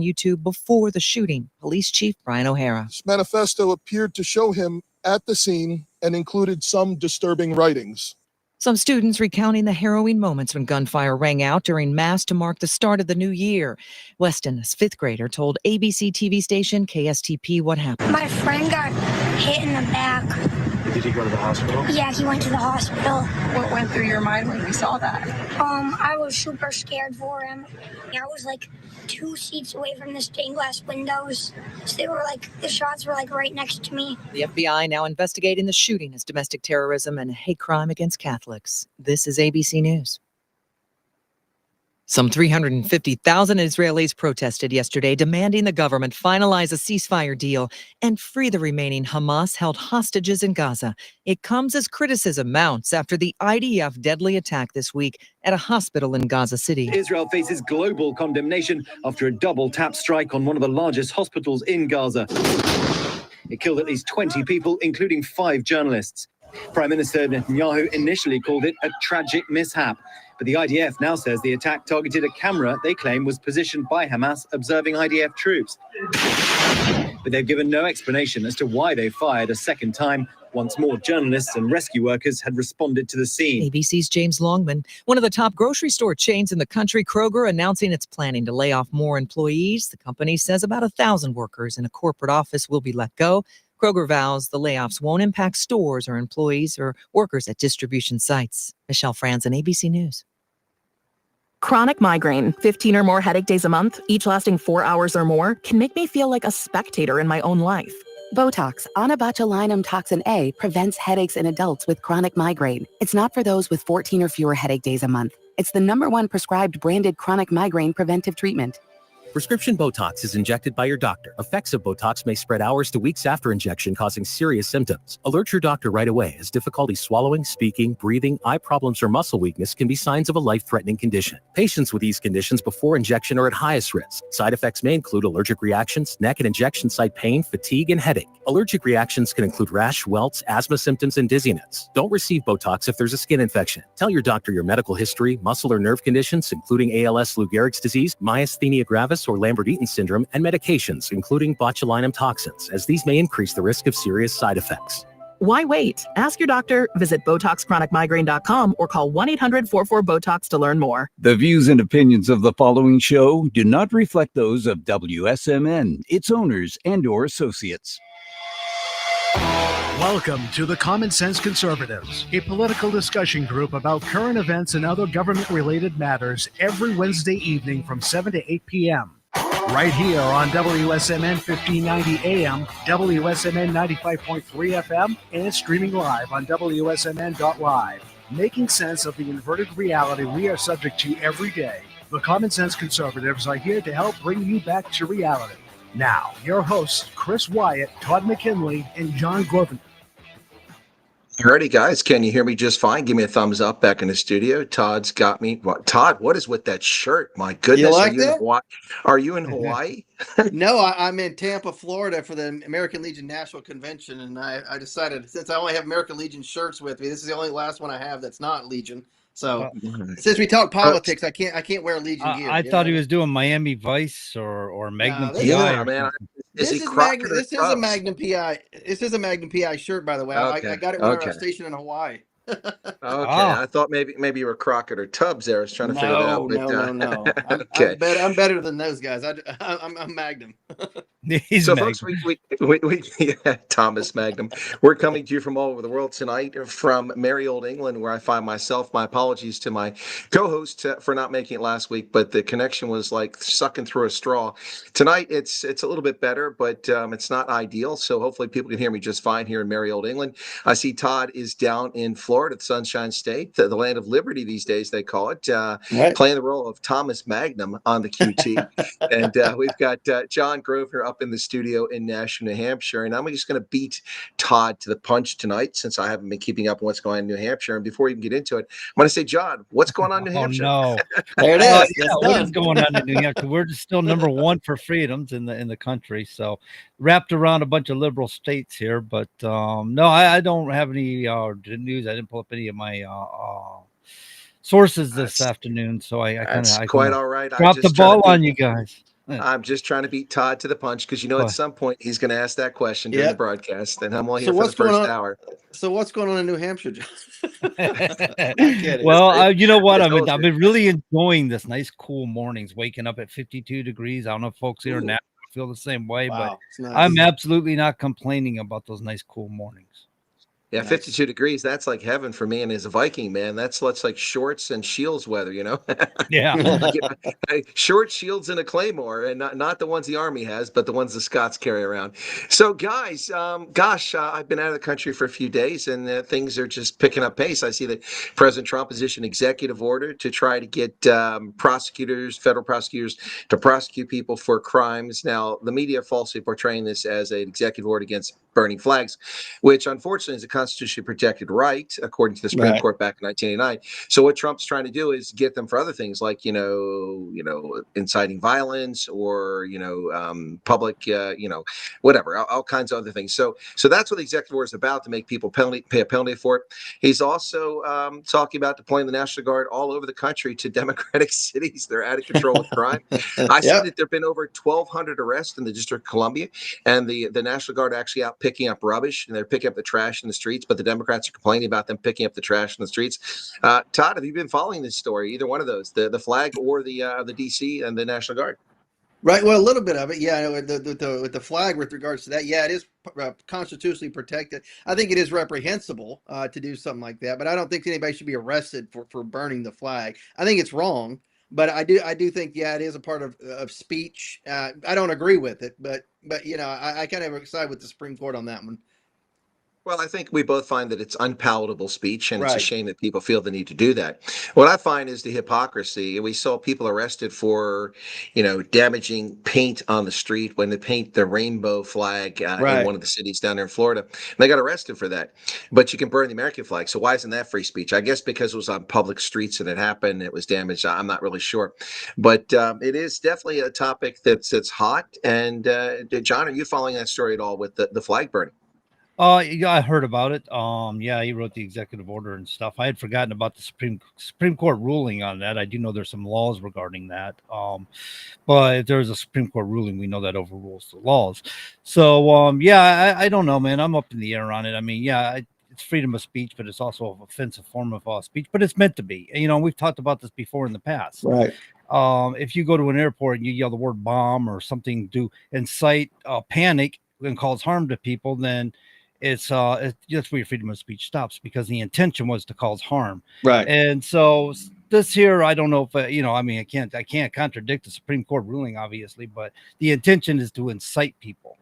YouTube before the shooting. Police Chief Brian O'Hara. This manifesto appeared to show him at the scene and included some disturbing writings. Some students recounting the harrowing moments when gunfire rang out during Mass to mark the start of the new year. Weston, a fifth grader, told ABC TV station KSTP what happened. My friend got hit in the back. Did he go to the hospital? Yeah, he went to the hospital. What went through your mind when you saw that? I was super scared for him. I was like 2 seats away from the stained glass windows. So they were like, the shots were like right next to me. The FBI now investigating the shooting as domestic terrorism and hate crime against Catholics. This is ABC News. Some 350,000 Israelis protested yesterday, demanding the government finalize a ceasefire deal and free the remaining Hamas-held hostages in Gaza. It comes as criticism mounts after the IDF deadly attack this week at a hospital in Gaza City. Israel faces global condemnation after a double-tap strike on one of the largest hospitals in Gaza. It killed at least 20 people, including 5 journalists. Prime Minister Netanyahu initially called it a tragic mishap. But the IDF now says the attack targeted a camera they claim was positioned by Hamas observing IDF troops. But they've given no explanation as to why they fired a second time, once more journalists and rescue workers had responded to the scene. ABC's James Longman. One of the top grocery store chains in the country, Kroger, announcing it's planning to lay off more employees. The company says about 1,000 workers in a corporate office will be let go. Kroger vows the layoffs won't impact stores or employees or workers at distribution sites. Michelle Franzen, ABC News. Chronic migraine, 15 or more headache days a month, each lasting 4 hours or more, can make me feel like a spectator in my own life. Botox, onabotulinum toxin A, prevents headaches in adults with chronic migraine. It's not for those with 14 or fewer headache days a month. It's the #1 prescribed branded chronic migraine preventive treatment. Prescription Botox is injected by your doctor. Effects of Botox may spread hours to weeks after injection, causing serious symptoms. Alert your doctor right away, as difficulty swallowing, speaking, breathing, eye problems, or muscle weakness can be signs of a life-threatening condition. Patients with these conditions before injection are at highest risk. Side effects may include allergic reactions, neck and injection site pain, fatigue, and headache. Allergic reactions can include rash, welts, asthma symptoms, and dizziness. Don't receive Botox if there's a skin infection. Tell your doctor your medical history, muscle or nerve conditions, including ALS, Lou Gehrig's disease, myasthenia gravis, or Lambert-Eaton syndrome, and medications, including botulinum toxins, as these may increase the risk of serious side effects. Why wait? Ask your doctor, visit BotoxChronicMigraine.com, or call 1-800-44-BOTOX to learn more. The views and opinions of the following show do not reflect those of WSMN, its owners, and/or associates. Welcome to the Common Sense Conservatives, a political discussion group about current events and other government-related matters every Wednesday evening from 7 to 8 p.m. Right here on WSMN 1590 AM, WSMN 95.3 FM, and streaming live on wsmn.live. Making sense of the inverted reality we are subject to every day, the Common Sense Conservatives are here to help bring you back to reality. Now, your hosts, Chris Wyatt, Todd McKinley, and John Grosvenor. Alrighty, guys, can you hear me just fine? Give me a thumbs up back in the studio. Todd's got me. Todd, what is with that shirt? My goodness. You like that? Are you in Hawaii? No, I'm in Tampa, Florida for the American Legion National Convention, and I decided, since I only have American Legion shirts with me, this is the only last one I have that's not Legion. So since we talk politics, I can't wear Legion gear. I thought he was doing Miami Vice or Magnum PI. Yeah, man. This is a Magnum PI. This is a Magnum PI shirt, by the way. Okay. I got it when I was stationed in Hawaii. I thought maybe you were Crockett or Tubbs there. I was trying to figure that out. No. Okay. I'm better than those guys. I'm Magnum. So, folks, we Thomas Magnum. We're coming to you from all over the world tonight from merry old England, where I find myself. My apologies to my co-host for not making it last week, but the connection was like sucking through a straw. Tonight, it's a little bit better, but it's not ideal. So hopefully people can hear me just fine here in merry old England. I see Todd is down in Florida, the Sunshine State, the land of liberty these days, they call it, playing the role of Thomas Magnum on the QT. And we've got John Grosvenor up in the studio in Nashua, New Hampshire. And I'm just going to beat Todd to the punch tonight, since I haven't been keeping up on what's going on in New Hampshire. And before we can get into it, I'm going to say, John, what's going on in New Hampshire? Oh, no. There it is. What is going on in New Hampshire? We're just still number one for freedoms in the country. So wrapped around a bunch of liberal states here. But no, I don't have any news. I didn't pull up any of my sources this afternoon. So I kind of quite all right. Dropped the ball on you guys. I'm just trying to beat Todd to the punch because at some point he's going to ask that question during the broadcast, and I'm only here for the first hour. So what's going on in New Hampshire, John? I'm kidding. Well, you know what? I've been really enjoying this nice, cool mornings. Waking up at 52 degrees. I don't know if folks here in Nashua feel the same way, but nice. I'm absolutely not complaining about those nice, cool mornings. Yeah, 52 degrees. That's like heaven for me. And as a Viking, man, that's like shorts and shields weather, Yeah. Short shields and a claymore, and not the ones the Army has, but the ones the Scots carry around. So, guys, I've been out of the country for a few days, and things are just picking up pace. I see that President Trump has issued an executive order to try to get federal prosecutors, to prosecute people for crimes. Now, the media falsely portraying this as an executive order against burning flags, which unfortunately is a constitutionally protected right, according to the Supreme Court back in 1989. So what Trump's trying to do is get them for other things like, inciting violence or, public, whatever, all kinds of other things. So that's what the executive order is about, to make people pay a penalty for it. He's also talking about deploying the National Guard all over the country to Democratic cities. They're out of control with crime. I see that there have been over 1,200 arrests in the District of Columbia, and the National Guard are actually out picking up rubbish, and they're picking up the trash in the streets, but the Democrats are complaining about them picking up the trash in the streets. Todd, have you been following this story, either one of those, the flag or the DC and the National Guard? Right. Well, a little bit of it. Yeah. With the flag with regards to that. Yeah, it is constitutionally protected. I think it is reprehensible to do something like that, but I don't think anybody should be arrested for burning the flag. I think it's wrong, but I do think, it is a part of speech. I don't agree with it, but I kind of side with the Supreme Court on that one. Well, I think we both find that it's unpalatable speech, and it's a shame that people feel the need to do that. What I find is the hypocrisy. We saw people arrested for, damaging paint on the street when they paint the rainbow flag in one of the cities down there in Florida. And they got arrested for that. But you can burn the American flag. So why isn't that free speech? I guess because it was on public streets and it happened, it was damaged. I'm not really sure. But it is definitely a topic that's hot. And John, are you following that story at all with the flag burning? Yeah, I heard about it. Yeah, he wrote the executive order and stuff. I had forgotten about the Supreme Court ruling on that. I do know there's some laws regarding that. But if there's a Supreme Court ruling, we know that overrules the laws. So, I don't know, man. I'm up in the air on it. I mean, it's freedom of speech, but it's also an offensive form of speech. But it's meant to be. We've talked about this before in the past. Right. If you go to an airport and you yell the word bomb or something to incite panic and cause harm to people, then that's where your freedom of speech stops, because the intention was to cause harm. Right. And so this here, I don't know if, I can't contradict the Supreme Court ruling, obviously, but the intention is to incite people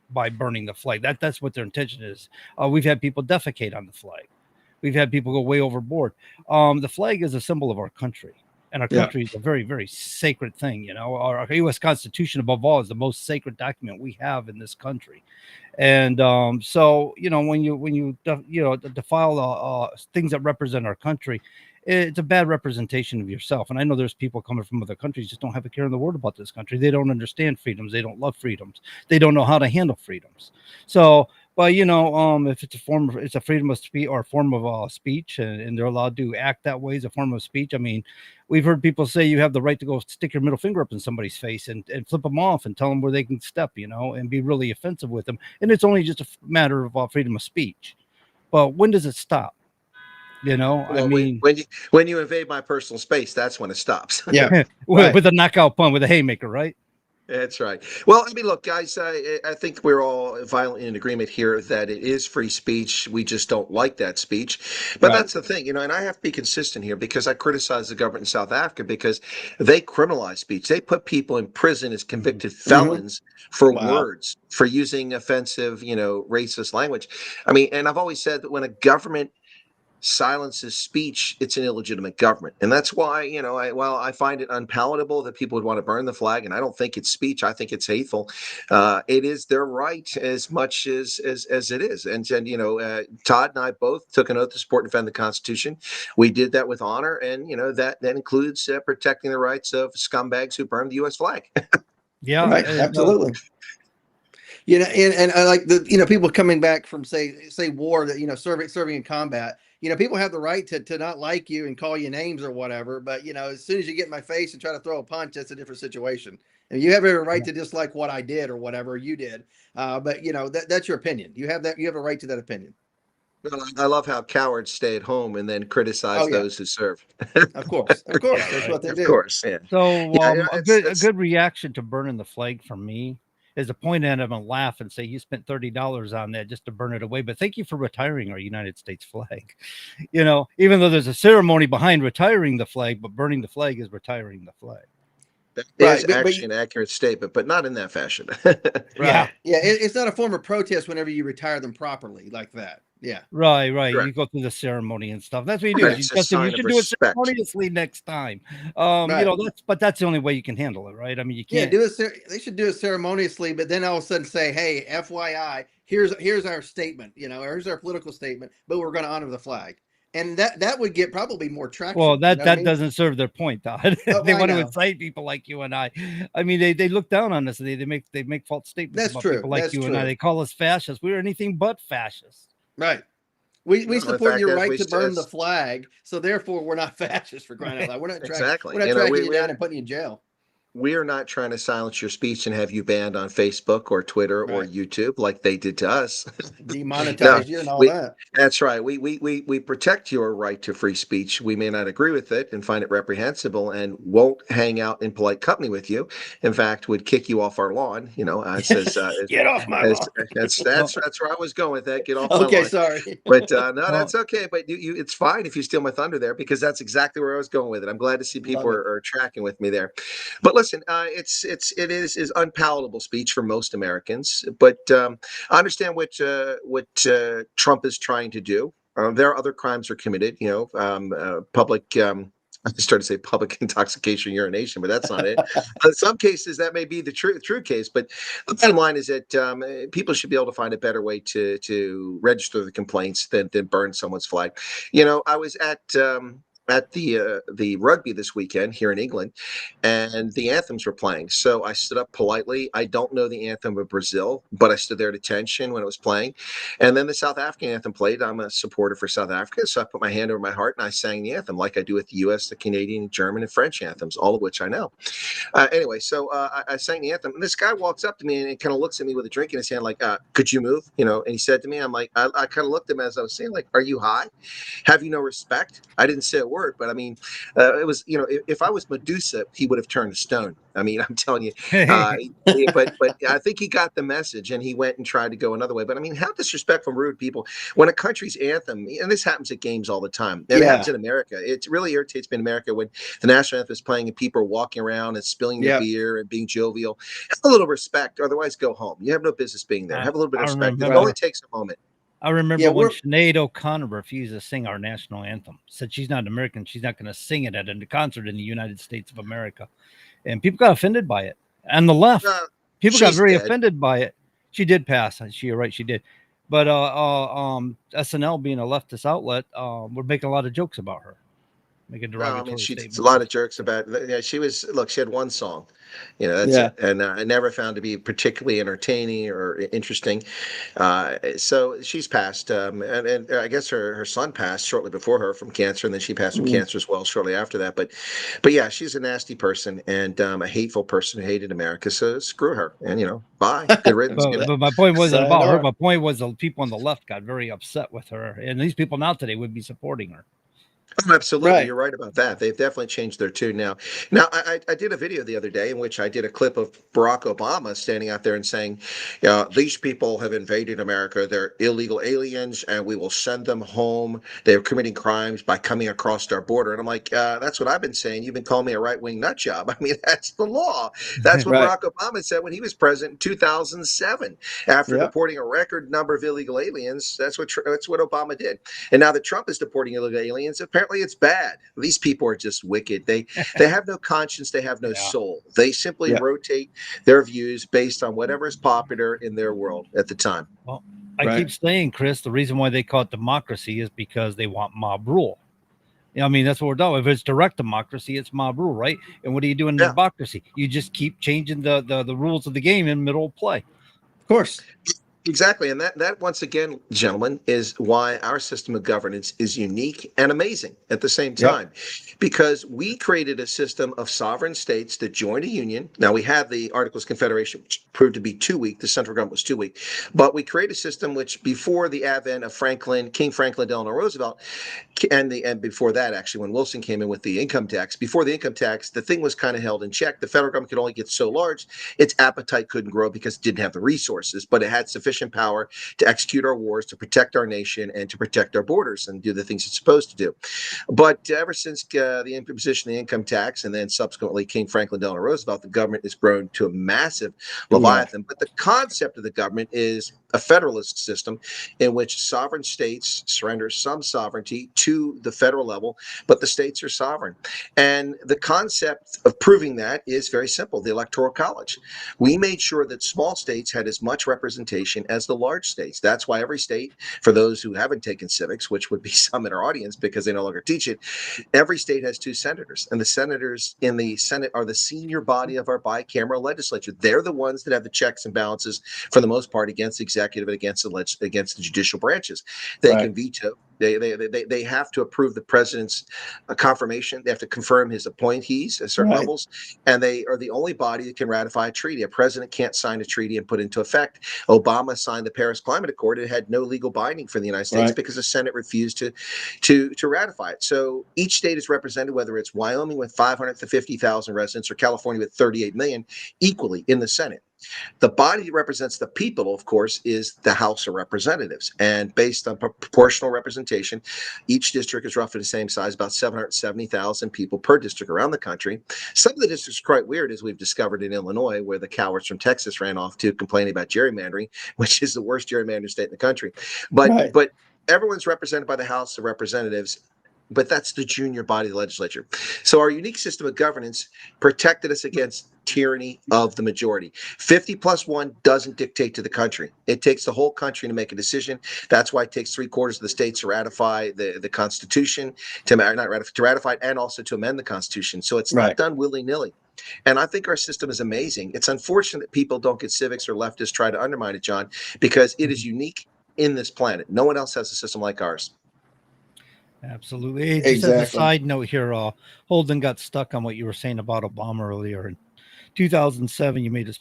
by burning the flag. That's what their intention is. We've had people defecate on the flag. We've had people go way overboard. The flag is a symbol of our country. And our country is a very, very sacred thing. Our U.S. Constitution, above all, is the most sacred document we have in this country. And so, when you defile things that represent our country, it's a bad representation of yourself. And I know there's people coming from other countries just don't have a care in the world about this country. They don't understand freedoms. They don't love freedoms. They don't know how to handle freedoms. So, but if it's a freedom of speech or a form of speech, and they're allowed to act that way as a form of speech. I mean, we've heard people say you have the right to go stick your middle finger up in somebody's face and flip them off and tell them where they can step, and be really offensive with them. And it's only just a matter of freedom of speech. But when does it stop? Well, I mean, when you invade my personal space, that's when it stops. Yeah. with a knockout punch, with a haymaker, right? That's right. Well, I mean, look, guys, I think we're all violently in agreement here that it is free speech. We just don't like that speech. But that's the thing, and I have to be consistent here, because I criticize the government in South Africa because they criminalize speech. They put people in prison as convicted felons for words, for using offensive, racist language. I mean, and I've always said that when a government silences speech, it's an illegitimate government. And that's why, I find it unpalatable that people would want to burn the flag, and I don't think it's speech. I think it's hateful. It is their right as much as it is. And Todd and I both took an oath to support and defend the Constitution. We did that with honor, and that includes protecting the rights of scumbags who burned the U.S. flag. Yeah, right. Absolutely. And I like the people coming back from say war, that serving in combat. People have the right to not like you and call you names or whatever, but as soon as you get in my face and try to throw a punch, that's a different situation. And you have every right to dislike what I did or whatever you did. But you know, that's your opinion. You have a right to that opinion. Well, I love how cowards stay at home and then criticize Oh yeah, those who serve. of course. That's what they Of do. course, yeah. So Yeah, a good reaction to burning the flag for me is to point at him and laugh and say, you spent $30 on that just to burn it away. But thank you for retiring our United States flag. You know, even though there's a ceremony behind retiring the flag, but burning the flag is retiring the flag. That is actually an accurate statement, but not in that fashion. Yeah. Yeah. It's not a form of protest whenever you retire them properly like that. Yeah. Right. Correct. You go through the ceremony and stuff. That's what you do. Right, You it's a just sign you of should do it respect. ceremoniously next time. You know, that's the only way you can handle it, right? I mean, you can't. Yeah, they should do it ceremoniously, but then all of a sudden say, "Hey, FYI, here's our statement. You know, here's our political statement, but we're going to honor the flag." And that would get probably more traction. Well, you know what I mean? doesn't serve their point, Todd. Oh, They I want to know. incite people like you and I. I mean, they look down on us. They make false statements That's about true. people like That's you and I. true. They call us fascists. We're anything but fascists. Right. We No, in support fact, your as right we to s- burn the as- flag, so therefore we're not fascists for crying out loud. We're not Exactly. we're not You know, tracking you down and putting you in jail. we are not trying to silence your speech and have you banned on Facebook or Twitter or Right. YouTube like they did to us. Demonetize you and all that. That's right. We protect your right to free speech. We may not agree with it and find it reprehensible and won't hang out in polite company with you. In fact, would kick you off our lawn. You know, it says, Get off my lawn. that's where I was going with that. Get off my Okay, lawn. sorry. But no, that's okay. But it's fine if you steal my thunder there because that's exactly where I was going with it. I'm glad to see people are tracking with me there. But listen, it is unpalatable speech for most Americans. But I understand what Trump is trying to do. There are other crimes are committed. You know, public. I started to say public intoxication, urination, but that's not it. In some cases, that may be the true case. But the bottom line is that people should be able to find a better way to register the complaints than burn someone's flag. You know, I was at the rugby this weekend here in England, and the anthems were playing. So I stood up politely. I don't know the anthem of Brazil, but I stood there at attention when it was playing. And then the South African anthem played. I'm a supporter for South Africa, so I put my hand over my heart and I sang the anthem like I do with the U.S., the Canadian, German, and French anthems, all of which I know. Anyway, so I sang the anthem, and this guy walks up to me and kind of looks at me with a drink in his hand, like, "Could you move?" You know, and he said to me, "I'm like," I kind of looked at him as I was saying, like, "Are you high? Have you no respect?" I didn't say a word, but I mean, it was, you know, if I was Medusa, he would have turned to stone. I mean, I'm telling you, but I think he got the message and he went and tried to go another way. But I mean, how disrespectful, rude people when a country's anthem, and this happens at games all the time. And it happens in America. It really irritates me in America when the national anthem is playing and people are walking around and spilling their beer and being jovial. Have a little respect, otherwise go home. You have no business being there. Have a little bit of respect. It only takes a moment. I remember when Sinead O'Connor refused to sing our national anthem, said she's not American. She's not going to sing it at a concert in the United States of America. And people got offended by it. And the left, people got very offended by it. She did pass. You're right, she did. But SNL being a leftist outlet, we're making a lot of jokes about her. Making derogatory I mean, she did statements. a lot of jerks about. Yeah, she had one song, you know, that's it, and I never found to be particularly entertaining or interesting. So she's passed, and I guess her son passed shortly before her from cancer, and then she passed from cancer as well shortly after that. But yeah, she's a nasty person and a hateful person who hated America. So screw her, and you know, bye, good riddance. But my point wasn't about her. My point was the people on the left got very upset with her, and these people now today would be supporting her. Oh, absolutely. You're right about that. They've definitely changed their tune now. Now, I did a video the other day in which I did a clip of Barack Obama standing out there and saying, these people have invaded America. They're illegal aliens and we will send them home. They're committing crimes by coming across our border. And I'm like, that's what I've been saying. You've been calling me a right-wing nut job. I mean, that's the law. That's what Barack Obama said when he was president in 2007. After deporting a record number of illegal aliens, that's what Obama did. And now that Trump is deporting illegal aliens, apparently it's bad. These people are just wicked. They have no conscience. They have no soul. They simply rotate their views based on whatever is popular in their world at the time. Well, I keep saying, Chris, the reason why they call it democracy is because they want mob rule. You know, I mean, that's what we're doing. If it's direct democracy, it's mob rule, right? And what do you do in democracy? You just keep changing the rules of the game in middle of play. Of course. Exactly. And that once again, gentlemen, is why our system of governance is unique and amazing at the same time. Because we created a system of sovereign states that joined a union. Now, we had the Articles of Confederation, which proved to be too weak. The central government was too weak. But we created a system which, before the advent of King Franklin Delano Roosevelt, and before that, actually, when Wilson came in with the income tax, before the income tax, the thing was kind of held in check. The federal government could only get so large, its appetite couldn't grow because it didn't have the resources, but it had sufficient power to execute our wars, to protect our nation, and to protect our borders and do the things it's supposed to do. But ever since the imposition of the income tax, and then subsequently King Franklin Delano Roosevelt, the government has grown to a massive leviathan. But the concept of the government is a federalist system in which sovereign states surrender some sovereignty to the federal level, but the states are sovereign. And the concept of proving that is very simple: the Electoral College. We made sure that small states had as much representation as the large states. That's why every state, for those who haven't taken civics, which would be some in our audience because they no longer teach it, every state has 2 senators, and the senators in the Senate are the senior body of our bicameral legislature. They're the ones that have the checks and balances, for the most part, against the executive and against the judicial branches. They can veto. They have to approve the president's confirmation. They have to confirm his appointees at certain levels, and they are the only body that can ratify a treaty. A president can't sign a treaty and put it into effect. Obama signed the Paris Climate Accord. It had no legal binding for the United States because the Senate refused to ratify it. So each state is represented, whether it's Wyoming with 550,000 residents or California with 38 million, equally in the Senate. The body that represents the people, of course, is the House of Representatives. And based on proportional representation, each district is roughly the same size, about 770,000 people per district around the country. Some of the districts are quite weird, as we've discovered in Illinois, where the cowards from Texas ran off to complaining about gerrymandering, which is the worst gerrymandering state in the country. But everyone's represented by the House of Representatives. But that's the junior body of the legislature. So our unique system of governance protected us against tyranny of the majority. 50+1 doesn't dictate to the country. It takes the whole country to make a decision. That's why it takes 3/4 of the states to ratify the Constitution, to ratify it, and also to amend the Constitution. So it's not done willy-nilly. And I think our system is amazing. It's unfortunate that people don't get civics or leftists try to undermine it, John, because it is unique in this planet. No one else has a system like ours. Absolutely. Hey, just as a side note here, Holden got stuck on what you were saying about Obama earlier. In 2007, you made a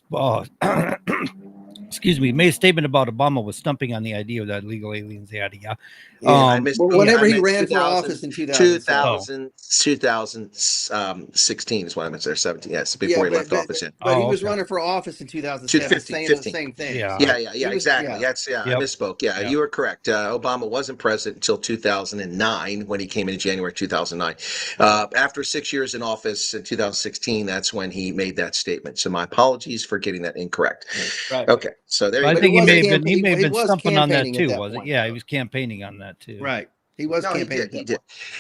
made a statement about Obama was stumping on the idea of that illegal aliens, yada yada. Whenever he ran for office in 2016 is what I meant there, 17. Yes, before he left office. But he was running for office in 2007, saying the same thing. Yeah, exactly. I misspoke. Yeah, you were correct. Obama wasn't president until 2009 when he came in January 2009. After 6 years in office in 2016, that's when he made that statement. So my apologies for getting that incorrect. Okay, so there. I think he may have been stumping on that too, was it? Yeah, he was campaigning on that too. Right. He was campaigning.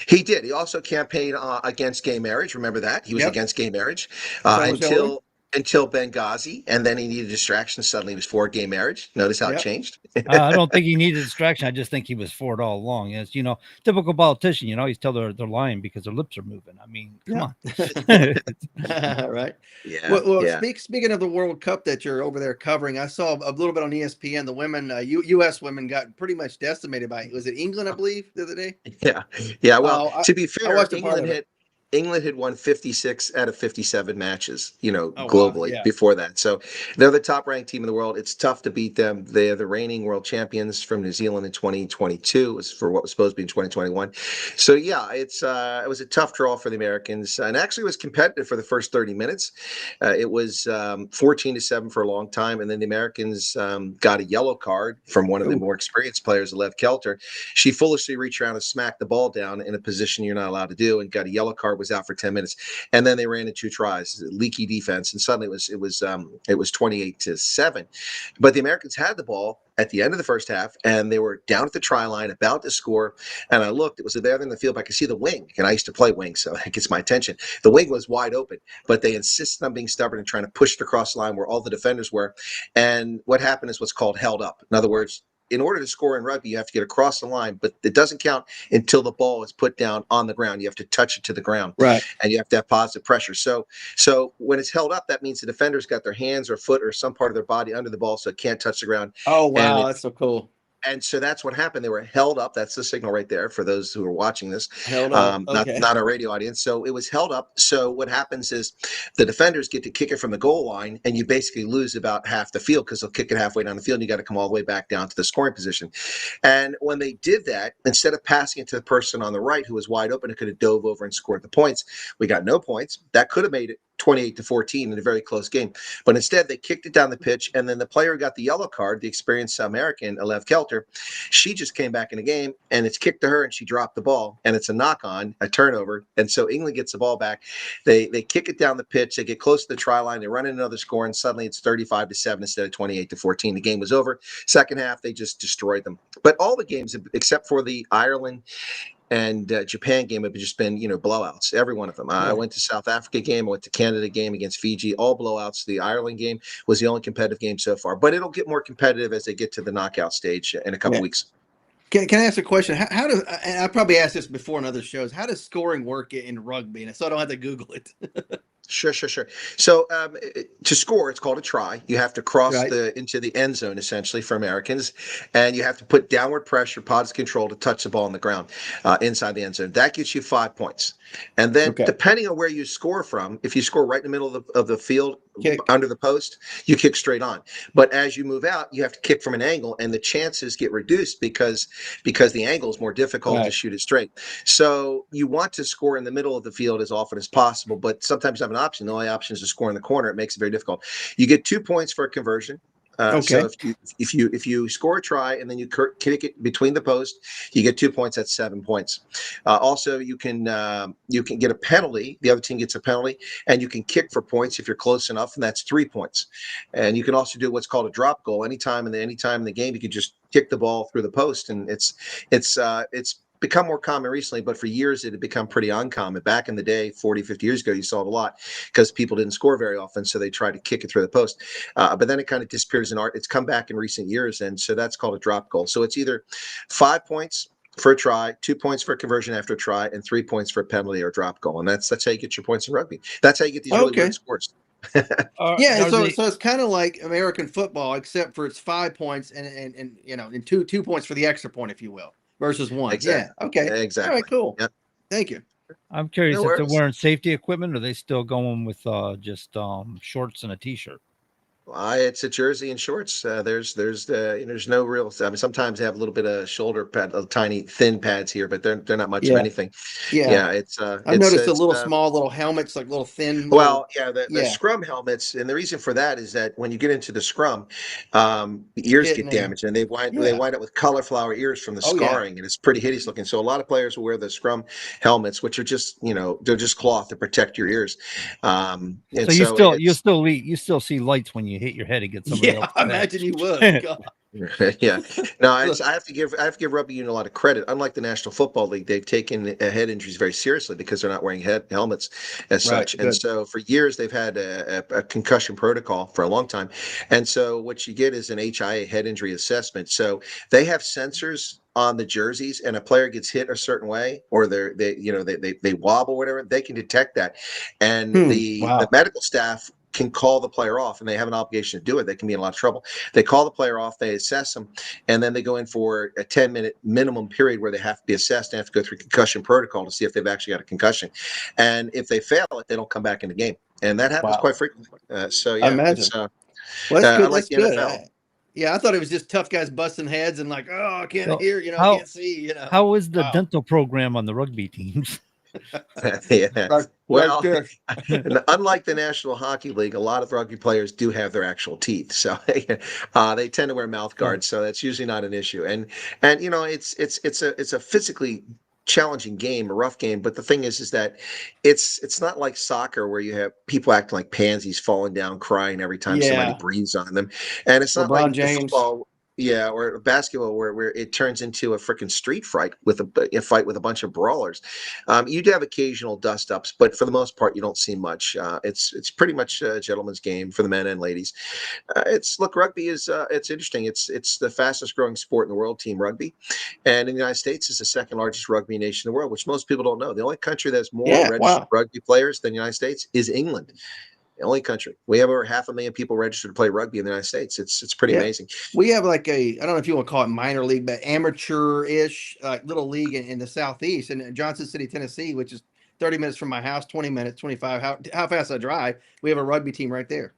He did. He also campaigned against gay marriage. Remember that? He was against gay marriage until Benghazi, and then he needed distraction. Suddenly he was for gay marriage. Notice how it changed. I don't think he needed distraction. I just think he was for it all along. As typical politician, he's tell they're lying because their lips are moving. I mean, come on. Right. Yeah. Well, speaking of the World Cup that you're over there covering, I saw a little bit on ESPN. The women, U.S. women, got pretty much decimated by, was it England, I believe, the other day? Yeah. Well, to be fair, England had won 56 out of 57 matches, globally before that. So they're the top ranked team in the world. It's tough to beat them. They're the reigning world champions from New Zealand in 2022. It was for what was supposed to be in 2021. So yeah, it was a tough draw for the Americans, and actually it was competitive for the first 30 minutes. It was 14-7 for a long time, and then the Americans got a yellow card from one of the more experienced players, Lev Kelter. She foolishly reached around and smacked the ball down in a position you're not allowed to do, and got a yellow card. Was out for 10 minutes, and then they ran into 2 tries, leaky defense, and suddenly it was 28-7. But the Americans had the ball at the end of the first half, and they were down at the try line, about to score. And I looked; it was there in the field. But I could see the wing, and I used to play wing, so it gets my attention. The wing was wide open, but they insisted on being stubborn and trying to push it across the line where all the defenders were. And what happened is what's called held up. In other words, in order to score in rugby, you have to get across the line, but it doesn't count until the ball is put down on the ground. You have to touch it to the ground, Right. and you have to have positive pressure. So when it's held up, that means the defender's got their hands or foot or some part of their body under the ball, so it can't touch the ground. Oh, wow. That's so cool. And so that's what happened. They were held up. That's the signal right there for those who are watching this. Held up. Okay. Not a radio audience. So it was held up. So what happens is the defenders get to kick it from the goal line, and you basically lose about half the field because they'll kick it halfway down the field, and you got to come all the way back down to the scoring position. And when they did that, instead of passing it to the person on the right who was wide open and could have dove over and scored the points, we got no points. That could have made it 28-14 in a very close game. But instead, they kicked it down the pitch, and then the player who got the yellow card, the experienced American, Alev Kelter, she just came back in the game, and it's kicked to her, and she dropped the ball, and it's a knock-on, a turnover, and so England gets the ball back. They kick it down the pitch, they get close to the try line, they run in another score, and suddenly it's 35-7 instead of 28-14. The game was over. Second half, they just destroyed them. But all the games, except for the Ireland and Japan game, have just been, blowouts, every one of them. I went to South Africa game, I went to Canada game against Fiji, all blowouts. The Ireland game was the only competitive game so far, but it'll get more competitive as they get to the knockout stage in a couple weeks. Can I ask a question? How do, and I probably asked this before in other shows, how does scoring work in rugby? And so I don't have to Google it. Sure. So to score, it's called a try. You have to cross into the end zone, essentially, for Americans, and you have to put downward pressure, positive control to touch the ball on the ground inside the end zone. That gets you 5 points. And then depending on where you score from, if you score right in the middle of the field, under the post, you kick straight on. But as you move out, you have to kick from an angle, and the chances get reduced because the angle is more difficult to shoot it straight. So you want to score in the middle of the field as often as possible, but sometimes you have an option. The only option is to score in the corner. It makes it very difficult. You get 2 points for a conversion. So if you score a try and then you kick it between the post, you get 2 points. That's 7 points. Also, you can get a penalty. The other team gets a penalty, and you can kick for points if you're close enough, and that's 3 points. And you can also do what's called a drop goal. Anytime in the game, you can just kick the ball through the post, and it's become more common recently, but for years it had become pretty uncommon. Back in the day, 40, 50 years ago, you saw it a lot because people didn't score very often, so they tried to kick it through the post. But then it kind of disappears in art. It's come back in recent years, and so that's called a drop goal. So it's either 5 points for a try, 2 points for a conversion after a try, and 3 points for a penalty or drop goal. And that's how you get your points in rugby. That's how you get these really weird scores. So it's kind of like American football, except for it's 5 points and 2 points for the extra point, if you will. Versus one. Exactly. Yeah. Okay. Exactly. All right. Cool. Yep. Thank you. I'm curious if they're wearing safety equipment, or are they still going with just shorts and a t-shirt? It's a jersey and shorts. There's no real. I mean, sometimes they have a little bit of shoulder pad, tiny thin pads here, but they're not much of anything. It's. I've noticed small little helmets, like little thin. The scrum helmets, and the reason for that is that when you get into the scrum, the ears get damaged, and they wind up with cauliflower ears from the scarring, and it's pretty hideous looking. So a lot of players will wear the scrum helmets, which are just they're just cloth to protect your ears. So you still see lights when you hit your head against somebody else. I imagine you would. No, I have to give rugby union a lot of credit. Unlike the National Football League, they've taken head injuries very seriously because they're not wearing helmets as such. And so for years they've had a concussion protocol for a long time. And so what you get is an HIA, head injury assessment. So they have sensors on the jerseys, and a player gets hit a certain way, or they wobble, whatever, they can detect that. And the medical staff can call the player off, and they have an obligation to do it. They can be in a lot of trouble. They call the player off, they assess them, and then they go in for a 10-minute minimum period where they have to be assessed and have to go through concussion protocol to see if they've actually got a concussion. And if they fail it, they don't come back in the game. And that happens quite frequently. I imagine. Well, that's good. That's good. I thought it was just tough guys busting heads and like, I can't hear, I can't see, How is the dental program on the rugby teams? Well, unlike the National Hockey League, a lot of rugby players do have their actual teeth, so they tend to wear mouth guards. So that's usually not an issue. And it's a physically challenging game, a rough game. But the thing is that it's not like soccer where you have people acting like pansies, falling down, crying every time somebody breathes on them. And it's not LeBron like James. football. Yeah, or basketball where it turns into a freaking street fight with a fight with a bunch of brawlers. You do have occasional dust ups, but for the most part, you don't see much. It's pretty much a gentleman's game for the men and ladies. Rugby is it's interesting. It's the fastest growing sport in the world, team rugby, and in the United States is the second largest rugby nation in the world, which most people don't know. The only country that has more registered rugby players than the United States is England. The only country. We have over 500,000 people registered to play rugby in the United States. It's pretty amazing. We have like I don't know if you want to call it minor league, but amateur-ish little league in the Southeast, in Johnson City, Tennessee, which is 30 minutes from my house, 20 minutes, 25. How fast I drive? We have a rugby team right there.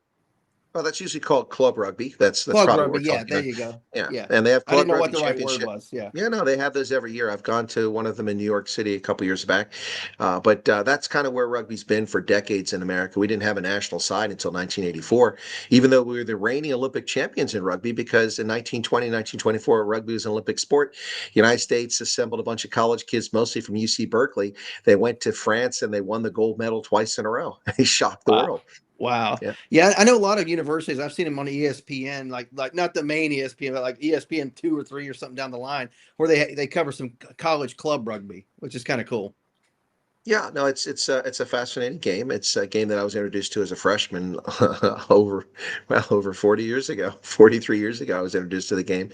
Well, that's usually called club rugby. That's Club probably rugby, what we're yeah, talking there about. you go. Yeah, and they have I didn't club know rugby what the right championship. word was. Yeah. Yeah, no, they have those every year. I've gone to one of them in New York City a couple years back, but that's kind of where rugby's been for decades in America. We didn't have a national side until 1984, even though we were the reigning Olympic champions in rugby, because in 1920, 1924, rugby was an Olympic sport. The United States assembled a bunch of college kids, mostly from UC Berkeley. They went to France and they won the gold medal twice in a row. They shocked the world. Wow. Yeah, I know a lot of universities. I've seen them on ESPN, like not the main ESPN, but like ESPN 2 or 3 or something down the line, where they cover some college club rugby, which is kind of cool. Yeah, no, it's a fascinating game. It's a game that I was introduced to as a freshman over 40 years ago, 43 years ago. I was introduced to the game,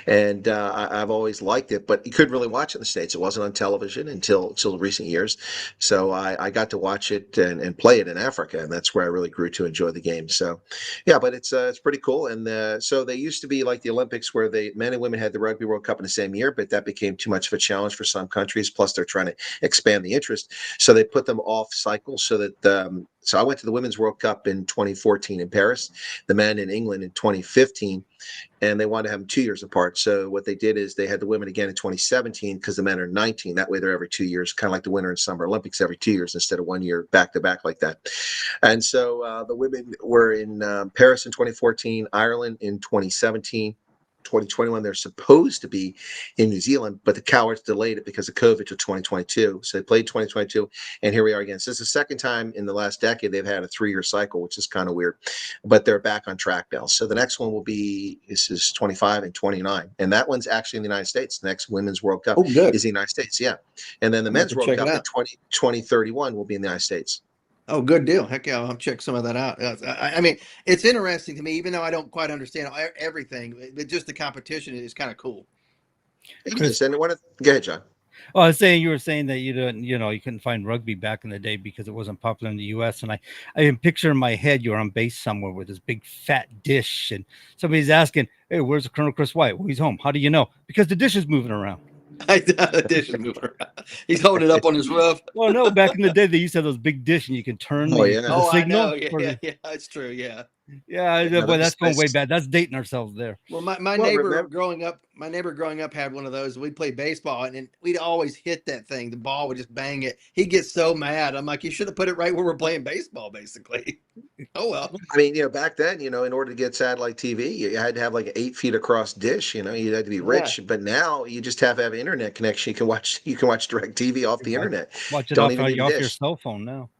and I've always liked it. But you couldn't really watch it in the States. It wasn't on television until recent years. So I got to watch it and play it in Africa, and that's where I really grew to enjoy the game. So, yeah, but it's pretty cool. And so they used to be like the Olympics, where men and women had the Rugby World Cup in the same year, but that became too much of a challenge for some countries. Plus, they're trying to expand the interest. So they put them off cycle so that so I went to the Women's World Cup in 2014 in Paris, the men in England in 2015, and they wanted to have them 2 years apart. So what they did is they had the women again in 2017 because the men are 19. That way they're every 2 years, kind of like the Winter and Summer Olympics every 2 years instead of 1 year back to back like that. And so the women were in Paris in 2014, Ireland in 2017. 2021, they're supposed to be in New Zealand, but the cowards delayed it because of COVID to 2022. So they played 2022, and here we are again. So it's the second time in the last decade they've had a 3-year cycle, which is kind of weird, but they're back on track now. So the next one will be, this is 25 and 29, and that one's actually in the United States. The next Women's World Cup is the United States, yeah. And then the Men's World Cup in 2031 will be in the United States. Oh, good deal. Heck yeah, I'll check some of that out. I mean, it's interesting to me, even though I don't quite understand everything, but just the competition is kind of cool. Go ahead, John. Well, I was saying, you were saying that you couldn't find rugby back in the day because it wasn't popular in the U.S. And I can picture in my head you're on base somewhere with this big fat dish, and somebody's asking, "Hey, where's Colonel Chris Wyatt?" Well, he's home. How do you know? Because the dish is moving around. The dish is moving around. He's holding it up on his roof. Well, no, back in the day they used to have those big dish, and you can turn the signal. I know. Yeah, that's true. Yeah. Boy, that's going way back. That's dating ourselves there. Well, my neighbor growing up had one of those. We'd play baseball, and we'd always hit that thing. The ball would just bang it. He'd get so mad. I'm like, you should have put it right where we're playing baseball, basically. Oh well. I mean, back then, in order to get satellite TV, you had to have like an 8 feet across dish. You had to be rich. But now you just have to have an internet connection. You can watch direct TV off the internet. Watch it off your cell phone now.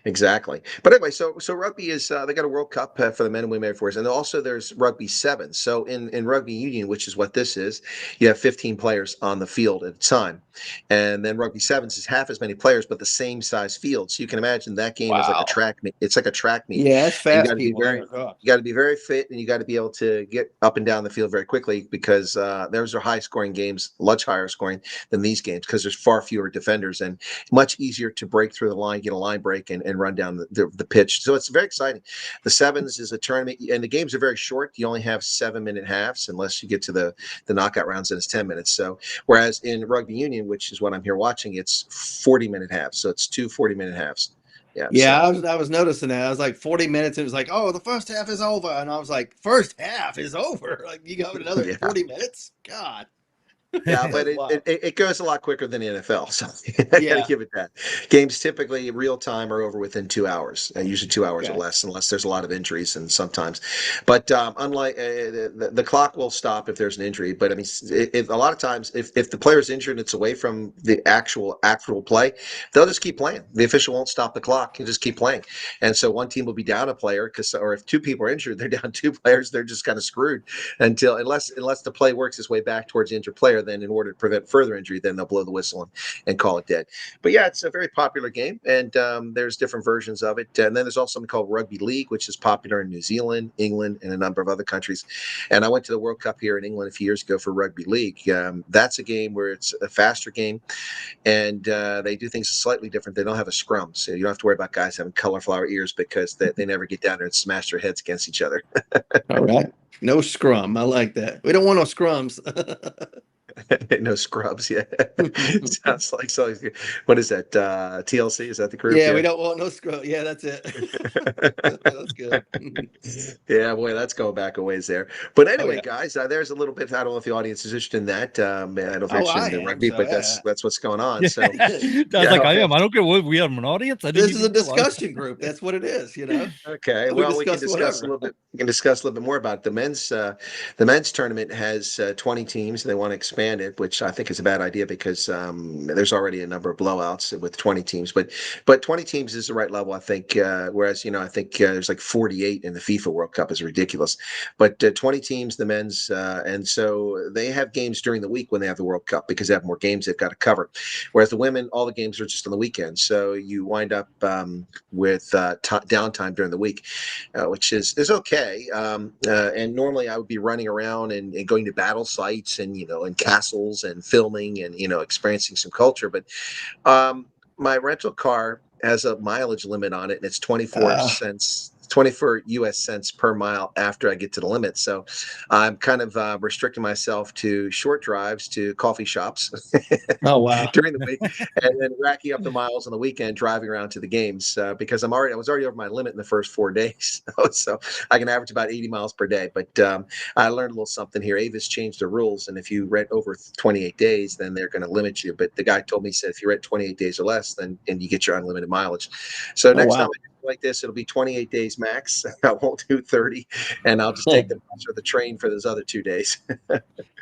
Exactly. But anyway, so rugby is they got a World Cup for the men and women Air Force, and also there's rugby 7. So in rugby union, which is what this is, you have 15 players on the field at a time, and then rugby 7s is half as many players but the same size field. So you can imagine that game is like a track meet. It's like a track meet. Yeah, it's fast. You got to be very fit, and you got to be able to get up and down the field very quickly because those are high scoring games, much higher scoring than these games because there's far fewer defenders and much easier to break through the line, get a line break, and run down the pitch. So it's very exciting. The 7s is a tournament, and the games are very short. You only have 7-minute halves unless you get to the knockout rounds, and it's 10 minutes. So whereas in rugby union, which is what I'm here watching, it's 40-minute halves. So it's 2 40-minute halves. Yeah, I was noticing that. I was like 40 minutes. And it was like, oh, the first half is over. And I was like, first half is over? Like, you got another 40 minutes? God. Yeah, but it goes a lot quicker than the NFL, so I gotta give it that. Games typically real time are over within 2 hours, usually 2 hours or less, unless there's a lot of injuries, and sometimes. But unlike the clock will stop if there's an injury. But I mean, a lot of times, if the player's injured and it's away from the actual play, they'll just keep playing. The official won't stop the clock; you just keep playing. And so one team will be down a player or if two people are injured, they're down two players. They're just kind of screwed unless the play works its way back towards the injured player. Then, in order to prevent further injury, then they'll blow the whistle and call it dead. But yeah, it's a very popular game, and there's different versions of it. And then there's also something called rugby league, which is popular in New Zealand, England, and a number of other countries. And I went to the World Cup here in England a few years ago for rugby league. That's a game where it's a faster game, and they do things slightly different. They don't have a scrum, so you don't have to worry about guys having cauliflower ears because they never get down there and smash their heads against each other. All right. No scrum. I like that. We don't want no scrums. No scrubs. Yeah. Sounds like something. What is that? TLC? Is that the group? Yeah, we don't want no scrum. Yeah, that's it. That's good. Yeah, boy, that's going back a ways there. But anyway, guys, there's a little bit. I don't know if the audience is interested in that. I don't know if you're interested in the rugby, but that's what's going on. So I am. I don't care what we have an audience. This is a discussion group. That's what it is. Okay. Well, we can discuss a little bit. We can discuss a little bit more about it. The men's tournament has 20 teams, and they want to expand it, which I think is a bad idea because there's already a number of blowouts with 20 teams. But 20 teams is the right level, I think. Whereas I think there's like 48 in the FIFA World Cup is ridiculous. But 20 teams, the men's, and so they have games during the week when they have the World Cup because they have more games they've got to cover. Whereas the women, all the games are just on the weekend, so you wind up with downtime during the week, which is okay. And normally I would be running around and going to battle sites and and castles and filming and experiencing some culture. But my rental car has a mileage limit on it, and it's 24 US cents per mile after I get to the limit. So I'm kind of restricting myself to short drives to coffee shops Oh, wow. during the week, and then racking up the miles on the weekend driving around to the games because I was already over my limit in the first 4 days. So I can average about 80 miles per day. But I learned a little something here. Avis changed the rules, and if you rent over 28 days, then they're going to limit you. But the guy told me, he said, if you rent 28 days or less, then and you get your unlimited mileage. So next time I do like this, it'll be 28 days max. I won't do 30, and I'll just take the bus or the train for those other 2 days.